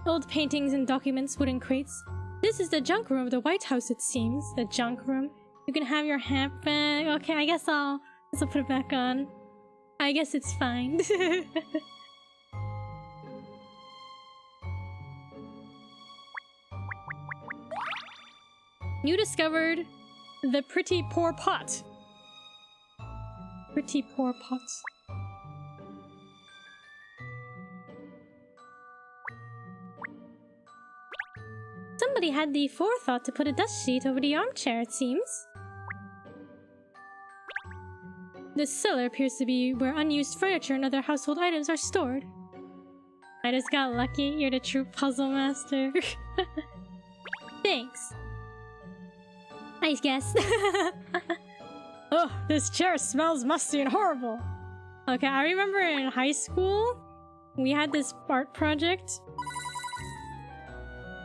Old paintings and documents, wooden crates. This is the junk room of the White House, it seems. The junk room. You can have your hat back. Okay, I guess I'll put it back on. I guess it's fine. You discovered the pretty poor pot. Pretty poor pot. Somebody had the forethought to put a dust sheet over the armchair, it seems. This cellar appears to be where unused furniture and other household items are stored. I just got lucky. You're the true puzzle master. Thanks. I guess. Oh, this chair smells musty and horrible. Okay, I remember in high school, we had this art project.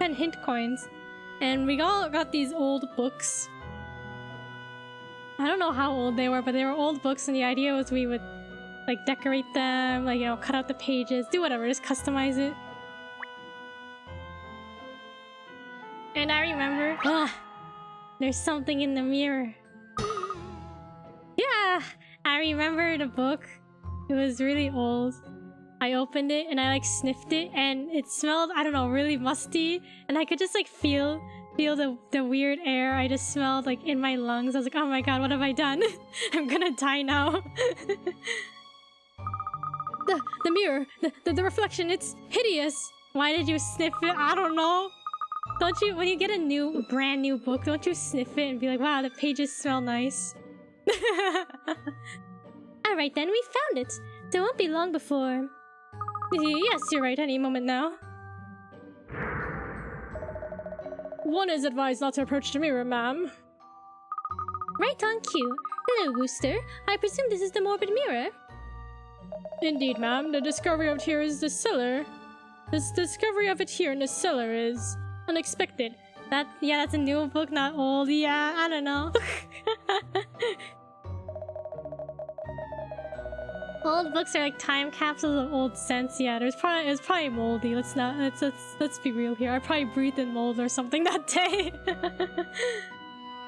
10 hint coins. And we all got these old books. I don't know how old they were, but they were old books, and the idea was we would like decorate them, like, you know, cut out the pages, do whatever, just customize it. And I remember, there's something in the mirror. Yeah, I remember the book. It was really old. I opened it and I like sniffed it and it smelled, I don't know, really musty. And I could just like feel the weird air I just smelled like in my lungs. I was like, oh my god, what have I done? I'm gonna die now. The mirror, the reflection, it's hideous. Why did you sniff it? I don't know. Don't you, when you get a brand new book, don't you sniff it and be like, wow, the pages smell nice? Alright then, we found it. So it won't be long before... Yes, you're right, any moment now. One is advised not to approach the mirror, ma'am. Right on cue. Hello, Wooster. I presume this is the morbid mirror? Indeed, ma'am. The discovery of it here is the cellar. This discovery of it here in the cellar is unexpected. That's a new book, not old. Yeah, I don't know. Old books are like time capsules of old scents. Yeah, it's probably moldy. Let's be real here. I probably breathed in mold or something that day.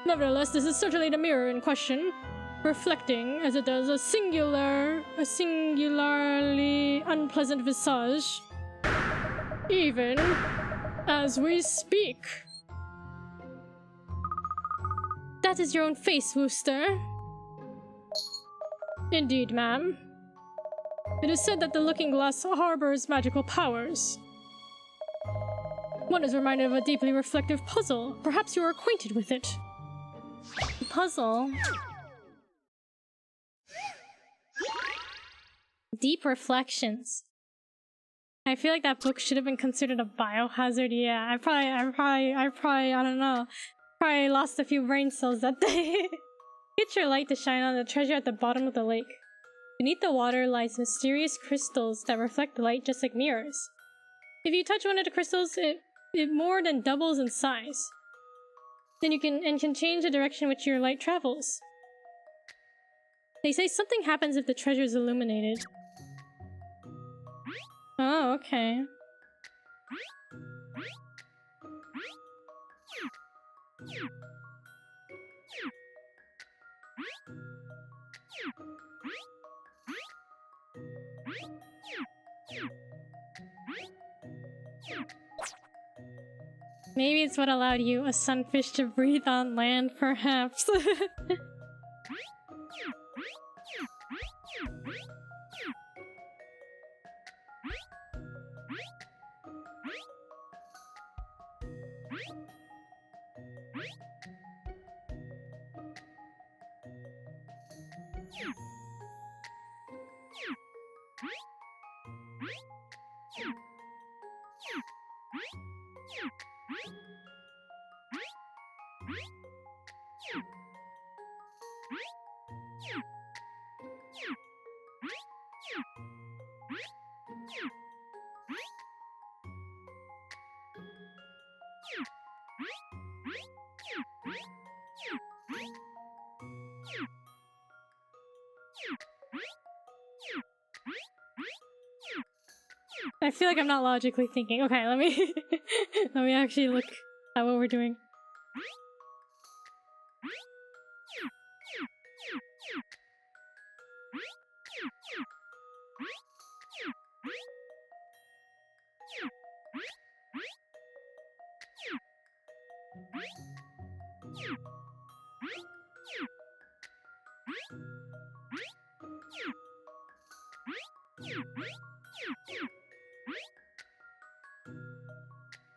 Nevertheless, this is certainly the mirror in question, reflecting, as it does, a singularly unpleasant visage, even as we speak. That is your own face, Wooster. Indeed, ma'am. It is said that the looking glass harbors magical powers. One is reminded of a deeply reflective puzzle. Perhaps you are acquainted with it. Puzzle? Deep reflections. I feel like that book should have been considered a biohazard. Yeah, I probably, I don't know. Probably lost a few brain cells that day. Get your light to shine on the treasure at the bottom of the lake. Beneath the water lies mysterious crystals that reflect light just like mirrors. If you touch one of the crystals, it more than doubles in size. Then you can change the direction which your light travels. They say something happens if the treasure is illuminated. Oh, okay. Maybe it's what allowed you, a sunfish, to breathe on land, perhaps. I feel like I'm not logically thinking. Okay, let me let me actually look at what we're doing.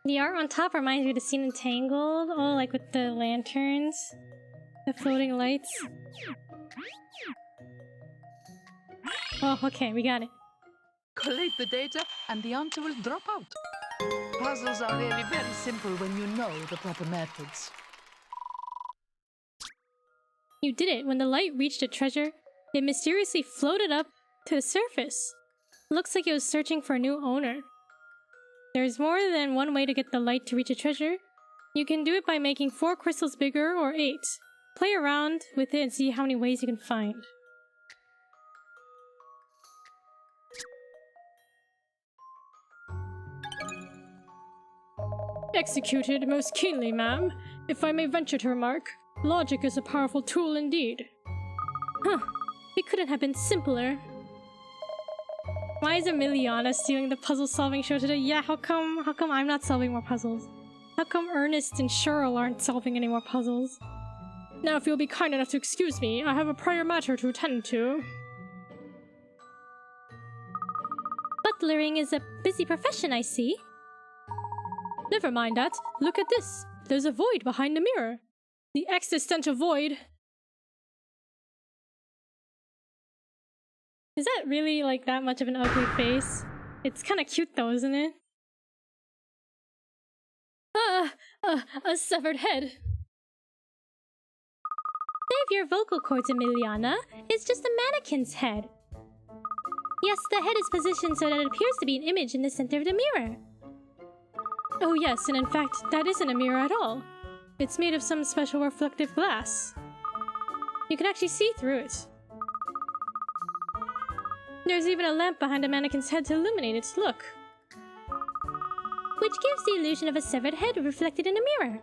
The art on top reminds me of the scene in Tangled. Oh, like with the lanterns. The floating lights. Oh, okay, we got it. Collate the data and the answer will drop out. Puzzles are really very simple when you know the proper methods. You did it. When the light reached a treasure, it mysteriously floated up to the surface. Looks like it was searching for a new owner. There's more than one way to get the light to reach a treasure. You can do it by making 4 crystals bigger or 8. Play around with it and see how many ways you can find. Executed most keenly, ma'am. If I may venture to remark, logic is a powerful tool indeed. Huh. It couldn't have been simpler. Why is Emiliana stealing the puzzle-solving show today? Yeah, how come I'm not solving more puzzles? How come Ernest and Cheryl aren't solving any more puzzles? Now, if you'll be kind enough to excuse me, I have a prior matter to attend to. Butlering is a busy profession, I see. Never mind that. Look at this. There's a void behind the mirror. The existential void. Is that really like that much of an ugly face? It's kind of cute though, isn't it? A severed head. Save your vocal cords, Emiliana. It's just a mannequin's head. Yes, the head is positioned so that it appears to be an image in the center of the mirror. Oh yes, and in fact, that isn't a mirror at all. It's made of some special reflective glass. You can actually see through it. There's even a lamp behind a mannequin's head to illuminate it. Look. Which gives the illusion of a severed head reflected in a mirror.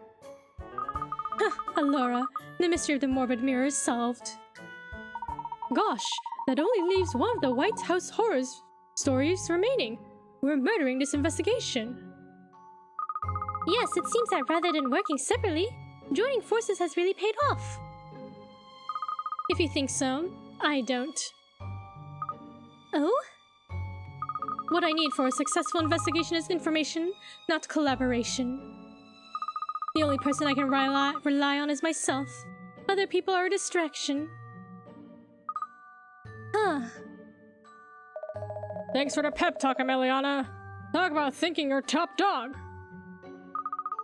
Huh, Allura, the mystery of the morbid mirror is solved. Gosh, that only leaves one of the White House horrors stories remaining. We're murdering this investigation. Yes, it seems that rather than working separately, joining forces has really paid off. If you think so, I don't. Oh? What I need for a successful investigation is information, not collaboration. The only person I can rely on is myself. Other people are a distraction. Huh. Thanks for the pep talk, Emiliana. Talk about thinking you're top dog.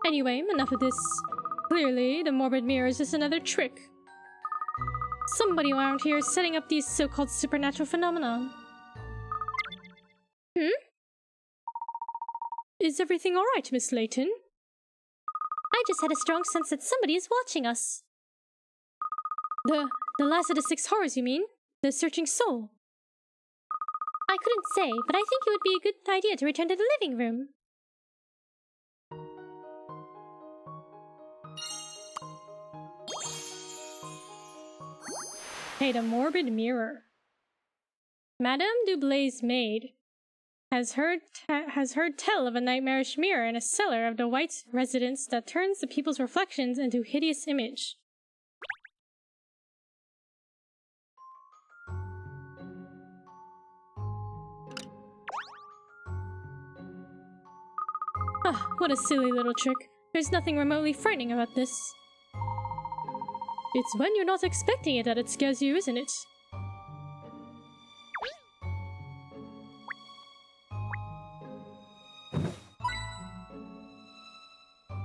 Anyway, enough of this. Clearly, the morbid mirror is just another trick. Somebody around here is setting up these so-called supernatural phenomena. Is everything alright, Miss Layton? I just had a strong sense that somebody is watching us. The last of the 6 horrors, you mean? The Searching Soul? I couldn't say, but I think it would be a good idea to return to the living room. Hey, the morbid mirror. Madame Dublay's maid has heard tell of a nightmarish mirror in a cellar of the White residence that turns the people's reflections into hideous image. Ah, what a silly little trick. There's nothing remotely frightening about this. It's when you're not expecting it that it scares you, isn't it?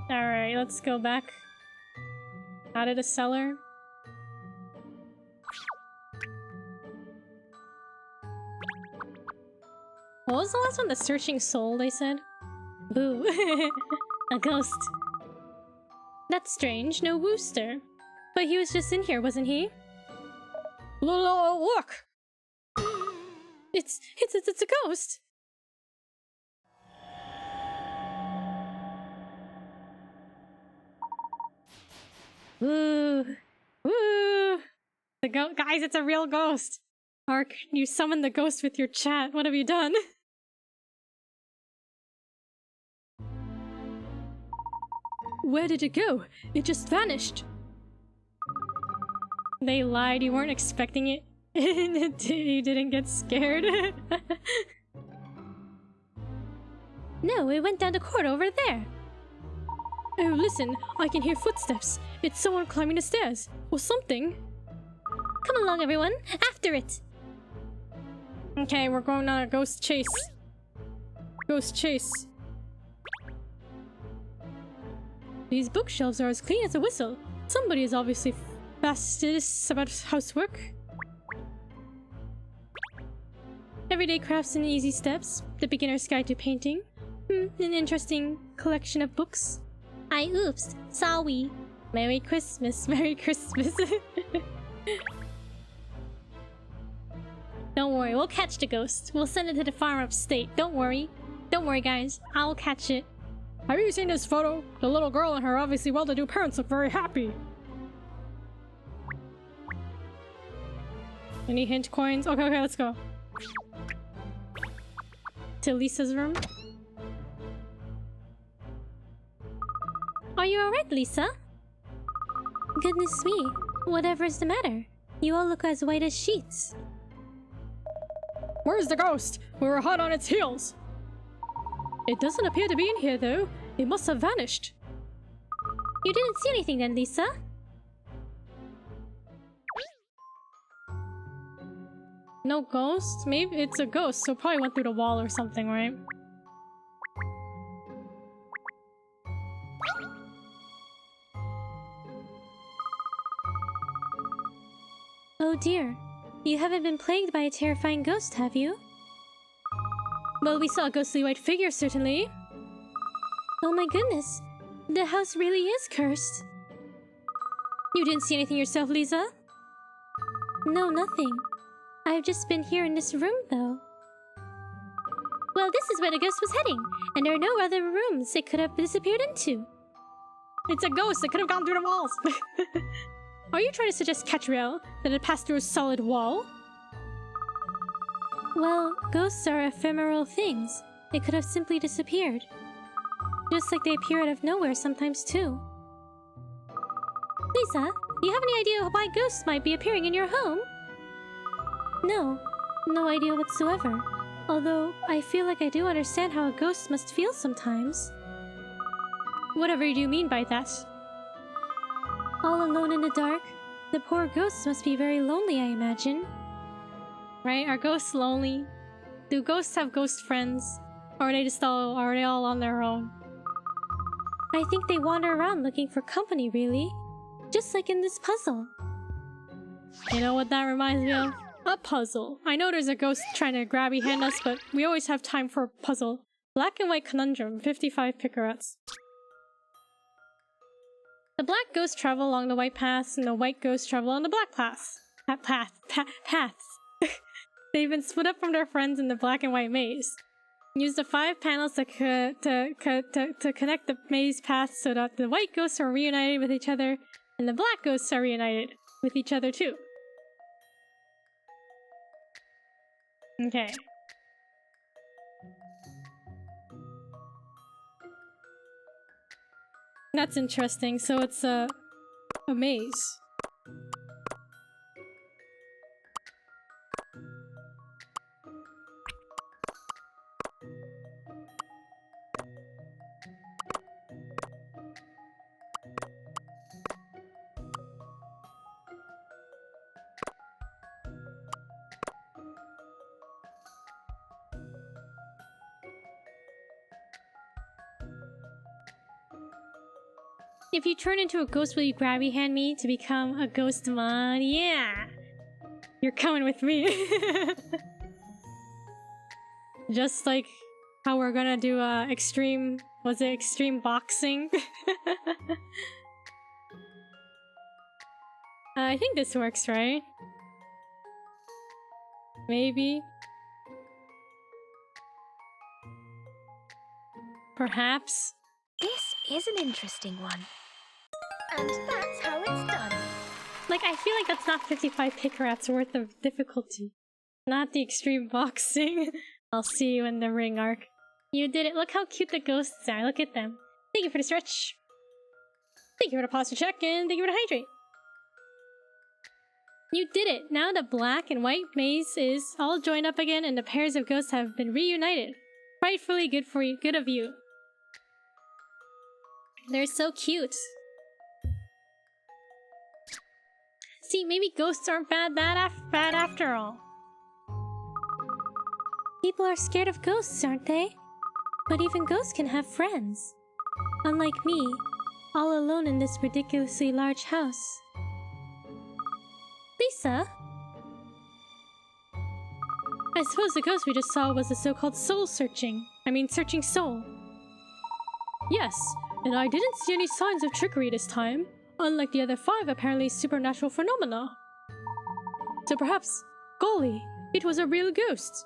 Alright, let's go back out of the cellar. What was the last one? The Searching Soul, they said? Boo. A ghost. That's strange, no Wooster. But he was just in here, wasn't he? Look! It's a ghost! Ooh. Ooh. Guys, it's a real ghost! Ark, you summoned the ghost with your chat. What have you done? Where did it go? It just vanished. They lied, you weren't expecting it. You didn't get scared. No, it went down the corridor over there. Oh, listen, I can hear footsteps. It's someone climbing the stairs. Or something. Come along, everyone. After it. Okay, we're going on a ghost chase. Ghost chase. These bookshelves are as clean as a whistle. Somebody is obviously fastidious about housework. Everyday crafts and easy steps. The beginner's guide to painting. An interesting collection of books. Oops. Sorry. Merry Christmas, Merry Christmas. Don't worry, we'll catch the ghost. We'll send it to the farm upstate. Don't worry. Don't worry, guys. I'll catch it. Have you seen this photo? The little girl and her obviously well-to-do parents look very happy. Any hint coins? Okay, let's go. To Lisa's room. Are you alright, Lisa? Goodness me. Whatever is the matter? You all look as white as sheets. Where's the ghost? We were hot on its heels. It doesn't appear to be in here, though. It must have vanished. You didn't see anything then, Lisa? No ghost? Maybe it's a ghost, so it probably went through the wall or something, right? Oh dear. You haven't been plagued by a terrifying ghost, have you? Well, we saw a ghostly white figure, certainly. Oh my goodness. The house really is cursed. You didn't see anything yourself, Lisa? No, nothing. I've just been here in this room, though. Well, this is where the ghost was heading, and there are no other rooms it could have disappeared into. It's a ghost! It could have gone through the walls! Are you trying to suggest, Katrielle, that it passed through a solid wall? Well, ghosts are ephemeral things. They could have simply disappeared. Just like they appear out of nowhere sometimes, too. Lisa, do you have any idea why ghosts might be appearing in your home? No, no idea whatsoever. Although, I feel like I do understand how a ghost must feel sometimes. Whatever do you mean by that? All alone in the dark, the poor ghosts must be very lonely, I imagine. Right? Are ghosts lonely? Do ghosts have ghost friends? Or are they all on their own? I think they wander around looking for company, really. Just like in this puzzle. You know what that reminds me of? A puzzle. I know there's a ghost trying to grabby hand us, but we always have time for a puzzle. Black and white conundrum, 55 picarettes. The black ghosts travel along the white paths, and the white ghosts travel on the black paths. Paths. They've been split up from their friends in the black and white maze. Use the 5 panels to connect the maze paths so that the white ghosts are reunited with each other, and the black ghosts are reunited with each other too. Okay. That's interesting. So it's a maze. If you turn into a ghost, will you grabby hand me to become a ghost mod? Yeah! You're coming with me. Just like how we're gonna do extreme... Was it extreme boxing? I think this works, right? Maybe? Perhaps? This is an interesting one. And that's how it's done. Like, I feel like that's not 55 pick rats worth of difficulty. Not the extreme boxing. I'll see you in the ring arc. You did it. Look how cute the ghosts are. Look at them. Thank you for the stretch. Thank you for the pause to check and thank you for the hydrate. You did it. Now the black and white maze is all joined up again and the pairs of ghosts have been reunited. Rightfully good for you. Good of you. They're so cute. See, maybe ghosts aren't bad after all. People are scared of ghosts, aren't they? But even ghosts can have friends. Unlike me, all alone in this ridiculously large house. Lisa? I suppose the ghost we just saw was the so-called soul searching. Searching soul. Yes, and I didn't see any signs of trickery this time, unlike the other 5 apparently supernatural phenomena. So perhaps, golly, it was a real ghost.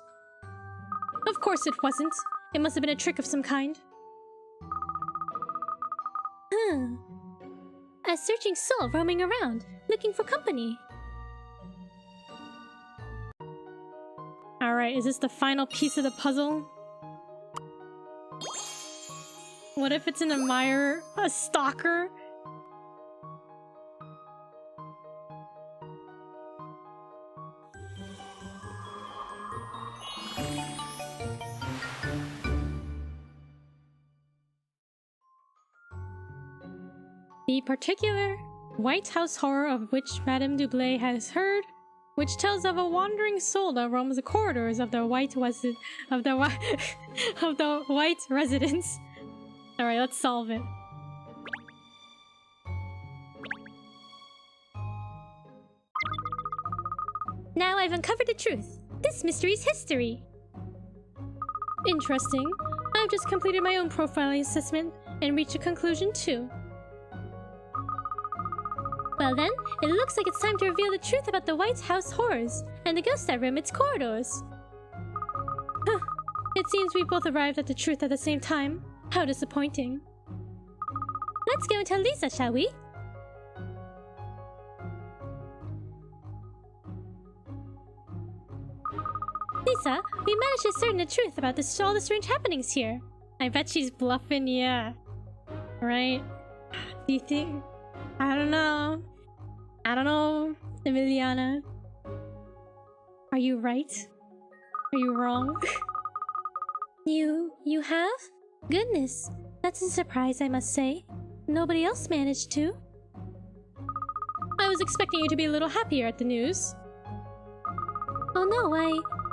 Of course it wasn't. It must have been a trick of some kind. A searching soul roaming around, looking for company. Alright, is this the final piece of the puzzle? What if it's an admirer? A stalker? The particular White House horror of which Madame Dublé has heard, which tells of a wandering soul that roams the corridors of the white residence. All right, let's solve it. Now I've uncovered the truth. This mystery's history. Interesting. I've just completed my own profiling assessment and reached a conclusion too. Well then, it looks like it's time to reveal the truth about the White House horrors and the ghosts that roam its corridors. It seems we both arrived at the truth at the same time. How disappointing. Let's go and tell Lisa, shall we? Lisa, we managed to discern the truth about all the strange happenings here. I bet she's bluffing, yeah. Right? Do you think... I don't know, Emiliana. Are you right? Are you wrong? You have? Goodness, that's a surprise, I must say. Nobody else managed to. I was expecting you to be a little happier at the news. Oh no,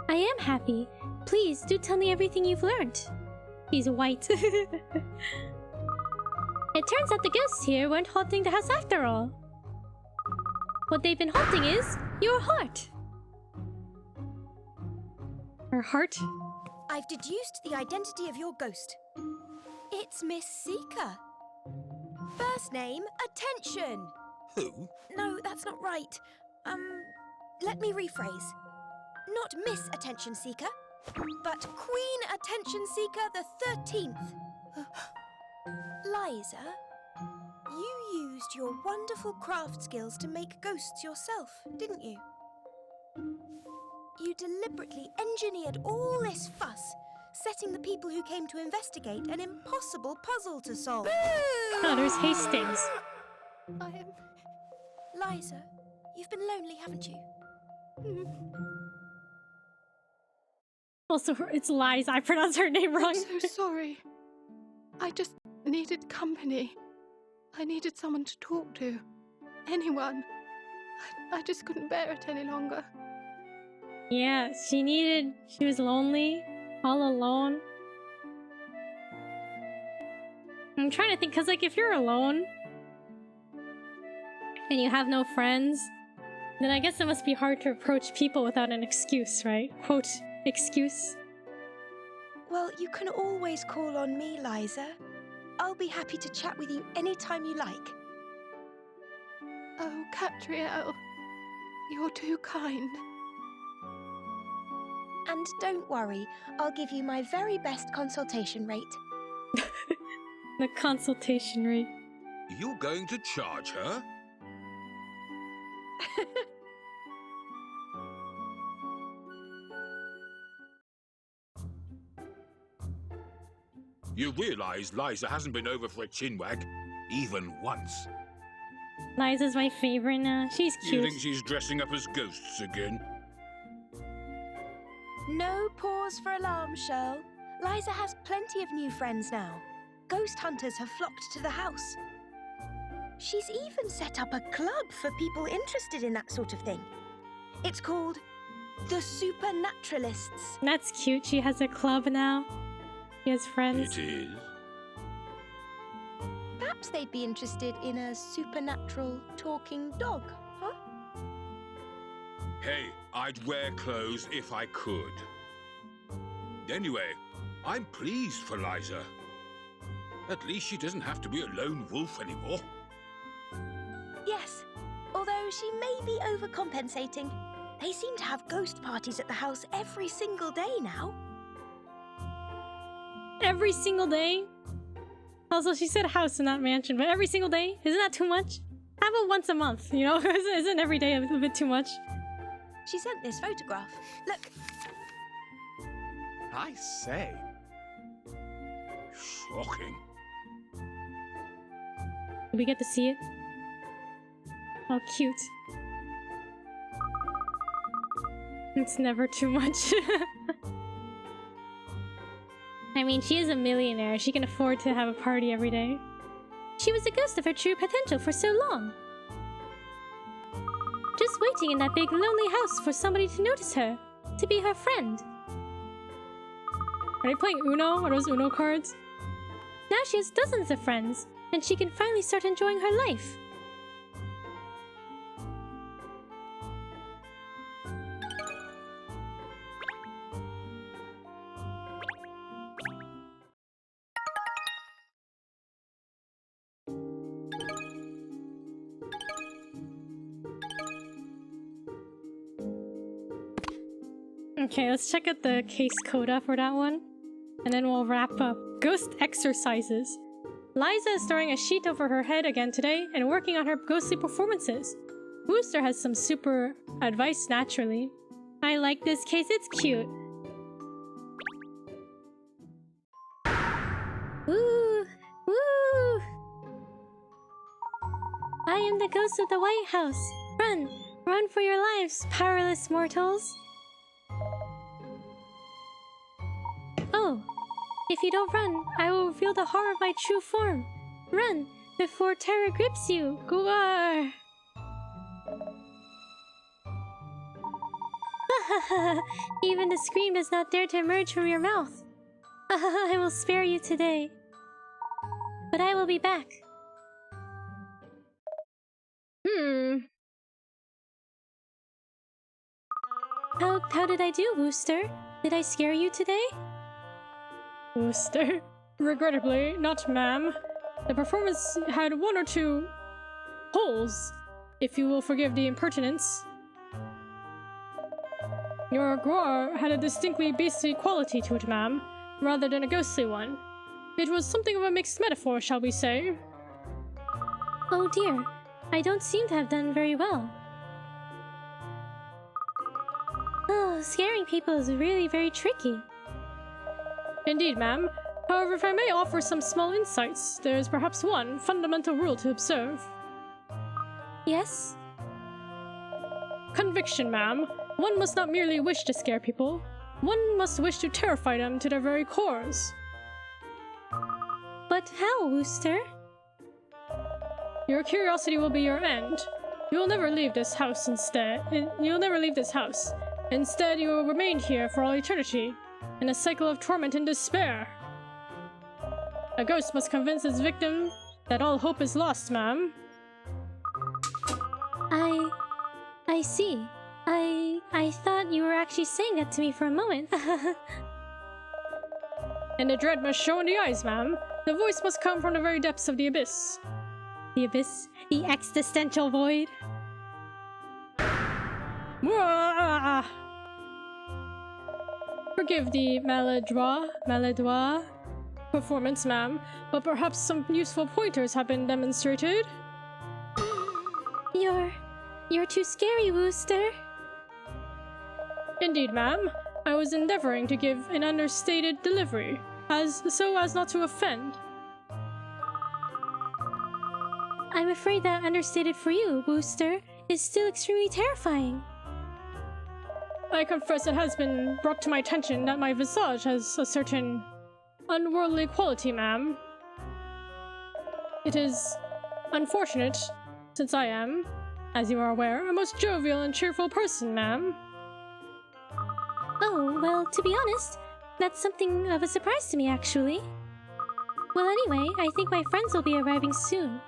I am happy. Please, do tell me everything you've learned. He's white. It turns out the ghosts here weren't haunting the house after all. What they've been haunting is your heart. Her heart? I've deduced the identity of your ghost. It's Miss Seeker. First name, Attention. Who? No, that's not right. Let me rephrase. Not Miss Attention Seeker, but Queen Attention Seeker the 13th. Liza, you used your wonderful craft skills to make ghosts yourself, didn't you? You deliberately engineered all this fuss, setting the people who came to investigate an impossible puzzle to solve. Oh, there's Hastings. I am... Liza, you've been lonely, haven't you? Also, it's Liza. I pronounced her name wrong. I'm so sorry. I just needed company. I needed someone to talk to. Anyone. I just couldn't bear it any longer. Yeah, she was lonely, all alone. I'm trying to think, because, like, if you're alone and you have no friends, then I guess it must be hard to approach people without an excuse, right? Quote, excuse. Well, you can always call on me, Liza. I'll be happy to chat with you anytime you like. Oh, Katrielle. You're too kind. And don't worry, I'll give you my very best consultation rate. The consultation rate. You're going to charge her? You realise Liza hasn't been over for a chinwag, even once. Liza's my favorite now. She's You cute. think she's dressing up as ghosts again? No pause for alarm, Shirl. Liza has plenty of new friends now. Ghost hunters have flocked to the house. She's even set up a club for people interested in that sort of thing. It's called the Supernaturalists. That's cute. She has a club now. She has friends. It is. Perhaps they'd be interested in a supernatural talking dog, huh? Hey, I'd wear clothes if I could. Anyway, I'm pleased for Liza. At least she doesn't have to be a lone wolf anymore. Yes, although she may be overcompensating. They seem to have ghost parties at the house every single day now. Every single day? Also, she said house and not mansion, but every single day? Isn't that too much? How about once a month, you know? Isn't every day a little bit too much? She sent this photograph. Look. I say. Shocking. Do we get to see it? Oh, cute. It's never too much. I mean, she is a millionaire. She can afford to have a party every day. She was a ghost of her true potential for so long. Just waiting in that big lonely house for somebody to notice her, to be her friend. Are they playing Uno? Are those Uno cards? Now she has dozens of friends, and she can finally start enjoying her life. Okay, let's check out the case coda for that one. And then we'll wrap up. Ghost exercises. Liza is throwing a sheet over her head again today and working on her ghostly performances. Wooster has some super advice naturally. I like this case, it's cute. Woo! Woo! I am the ghost of the White House. Run! Run for your lives, powerless mortals! Oh! If you don't run, I will reveal the horror of my true form. Run, before terror grips you. Gwar! Even the scream does not dare to emerge from your mouth. I will spare you today. But I will be back. How did I do, Wooster? Did I scare you today? Wooster? Regrettably, not ma'am. The performance had one or two holes, if you will forgive the impertinence. Your Gwar had a distinctly beastly quality to it, ma'am, rather than a ghostly one. It was something of a mixed metaphor, shall we say? Oh dear, I don't seem to have done very well. Well, scaring people is really very tricky. Indeed, ma'am. However, if I may offer some small insights, there is perhaps one fundamental rule to observe. Yes? Conviction, ma'am. One must not merely wish to scare people. One must wish to terrify them to their very cores. But how, Wooster? Your curiosity will be your end. You will never leave this house instead. You'll never leave this house. Instead, you will remain here for all eternity, in a cycle of torment and despair. A ghost must convince its victim that all hope is lost, ma'am. I see. I thought you were actually saying that to me for a moment. And the dread must show in the eyes, ma'am. The voice must come from the very depths of the abyss. The abyss? The existential void? Mwah! Forgive the maladroit performance, ma'am, but perhaps some useful pointers have been demonstrated. You're too scary, Wooster. Indeed, ma'am. I was endeavoring to give an understated delivery, so as not to offend. I'm afraid that understated for you, Wooster, is still extremely terrifying. I confess it has been brought to my attention that my visage has a certain unworldly quality, ma'am. It is unfortunate, since I am, as you are aware, a most jovial and cheerful person, ma'am. Oh, well, to be honest, that's something of a surprise to me, actually. Well, anyway, I think my friends will be arriving soon,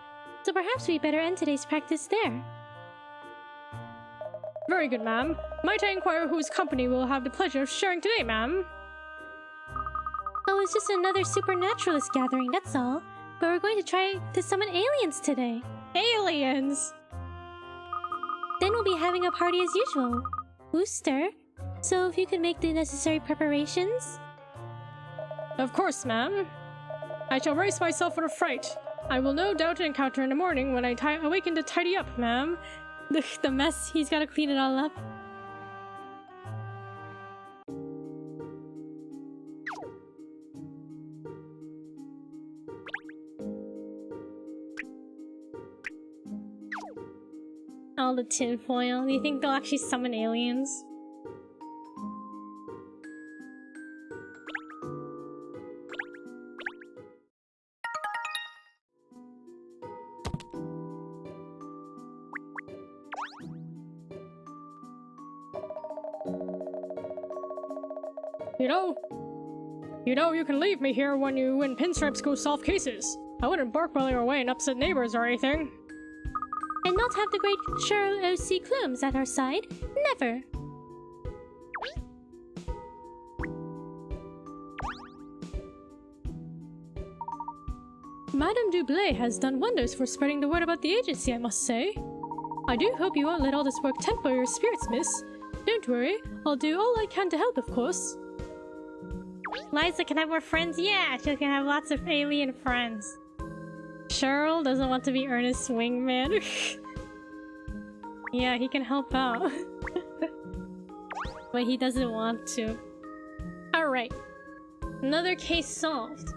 so perhaps we better end today's practice there. Very good, ma'am. Might I inquire whose company we'll have the pleasure of sharing today, ma'am? Oh, it's just another supernaturalist gathering, that's all. But we're going to try to summon aliens today. Aliens! Then we'll be having a party as usual. Wooster, so if you could make the necessary preparations? Of course, ma'am. I shall brace myself for the fright. I will no doubt encounter in the morning when I awaken to tidy up, ma'am. The mess, he's gotta clean it all up. All the tinfoil. Do you think they'll actually summon aliens? You know, you can leave me here when you and Pinstripes go solve cases. I wouldn't bark while you're away and upset neighbors or anything. And not have the great Cheryl O.C. Clumes at our side? Never! Madame Dublé has done wonders for spreading the word about the agency, I must say. I do hope you won't let all this work temper your spirits, miss. Don't worry, I'll do all I can to help, of course. Liza can have more friends? Yeah, she can have lots of alien friends. Cheryl doesn't want to be Ernest's wingman. Yeah, he can help out. But he doesn't want to. Alright. Another case solved.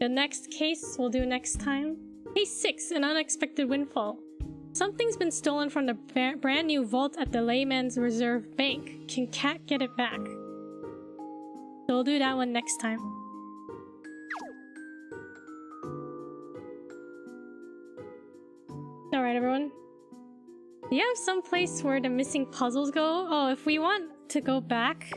The next case we'll do next time. Case 6, an unexpected windfall. Something's been stolen from the brand new vault at the Layman's Reserve Bank. Can Cat get it back? So we'll do that one next time. Alright, everyone. Do you have some place where the missing puzzles go? Oh, if we want to go back,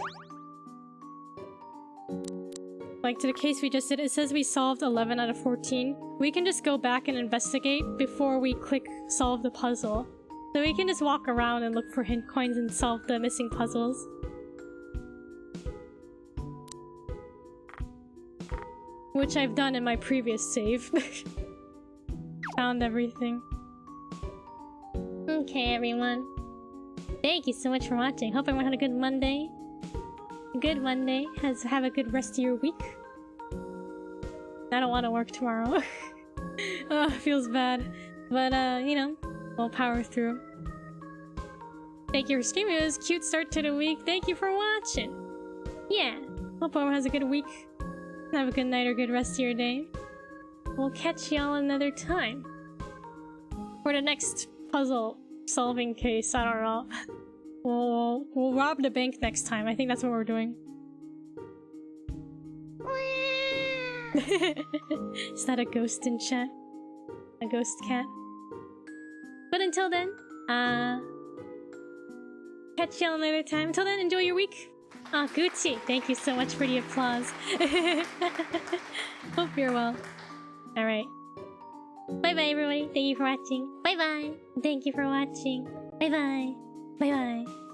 like to the case we just did, it says we solved 11 out of 14. We can just go back and investigate before we click solve the puzzle. So we can just walk around and look for hint coins and solve the missing puzzles. Which I've done in my previous save. Found everything. Okay, everyone. Thank you so much for watching. Hope everyone had a good Monday. Good Monday. Have a good rest of your week. I don't want to work tomorrow. Oh, it feels bad. But, you know, we'll power through. Thank you for streaming. It was a cute start to the week. Thank you for watching. Yeah. Hope everyone has a good week. Have a good night or good rest of your day. We'll catch y'all another time. For the next puzzle solving case, I don't know. We'll rob the bank next time. I think that's what we're doing. Is that a ghost in chat? A ghost cat? But until then, catch y'all another time. Until then, enjoy your week. Ah, Gucci, thank you so much for the applause. Hope you're well. Alright. Bye bye, everybody. Thank you for watching. Bye bye. Thank you for watching. Bye bye. Bye bye.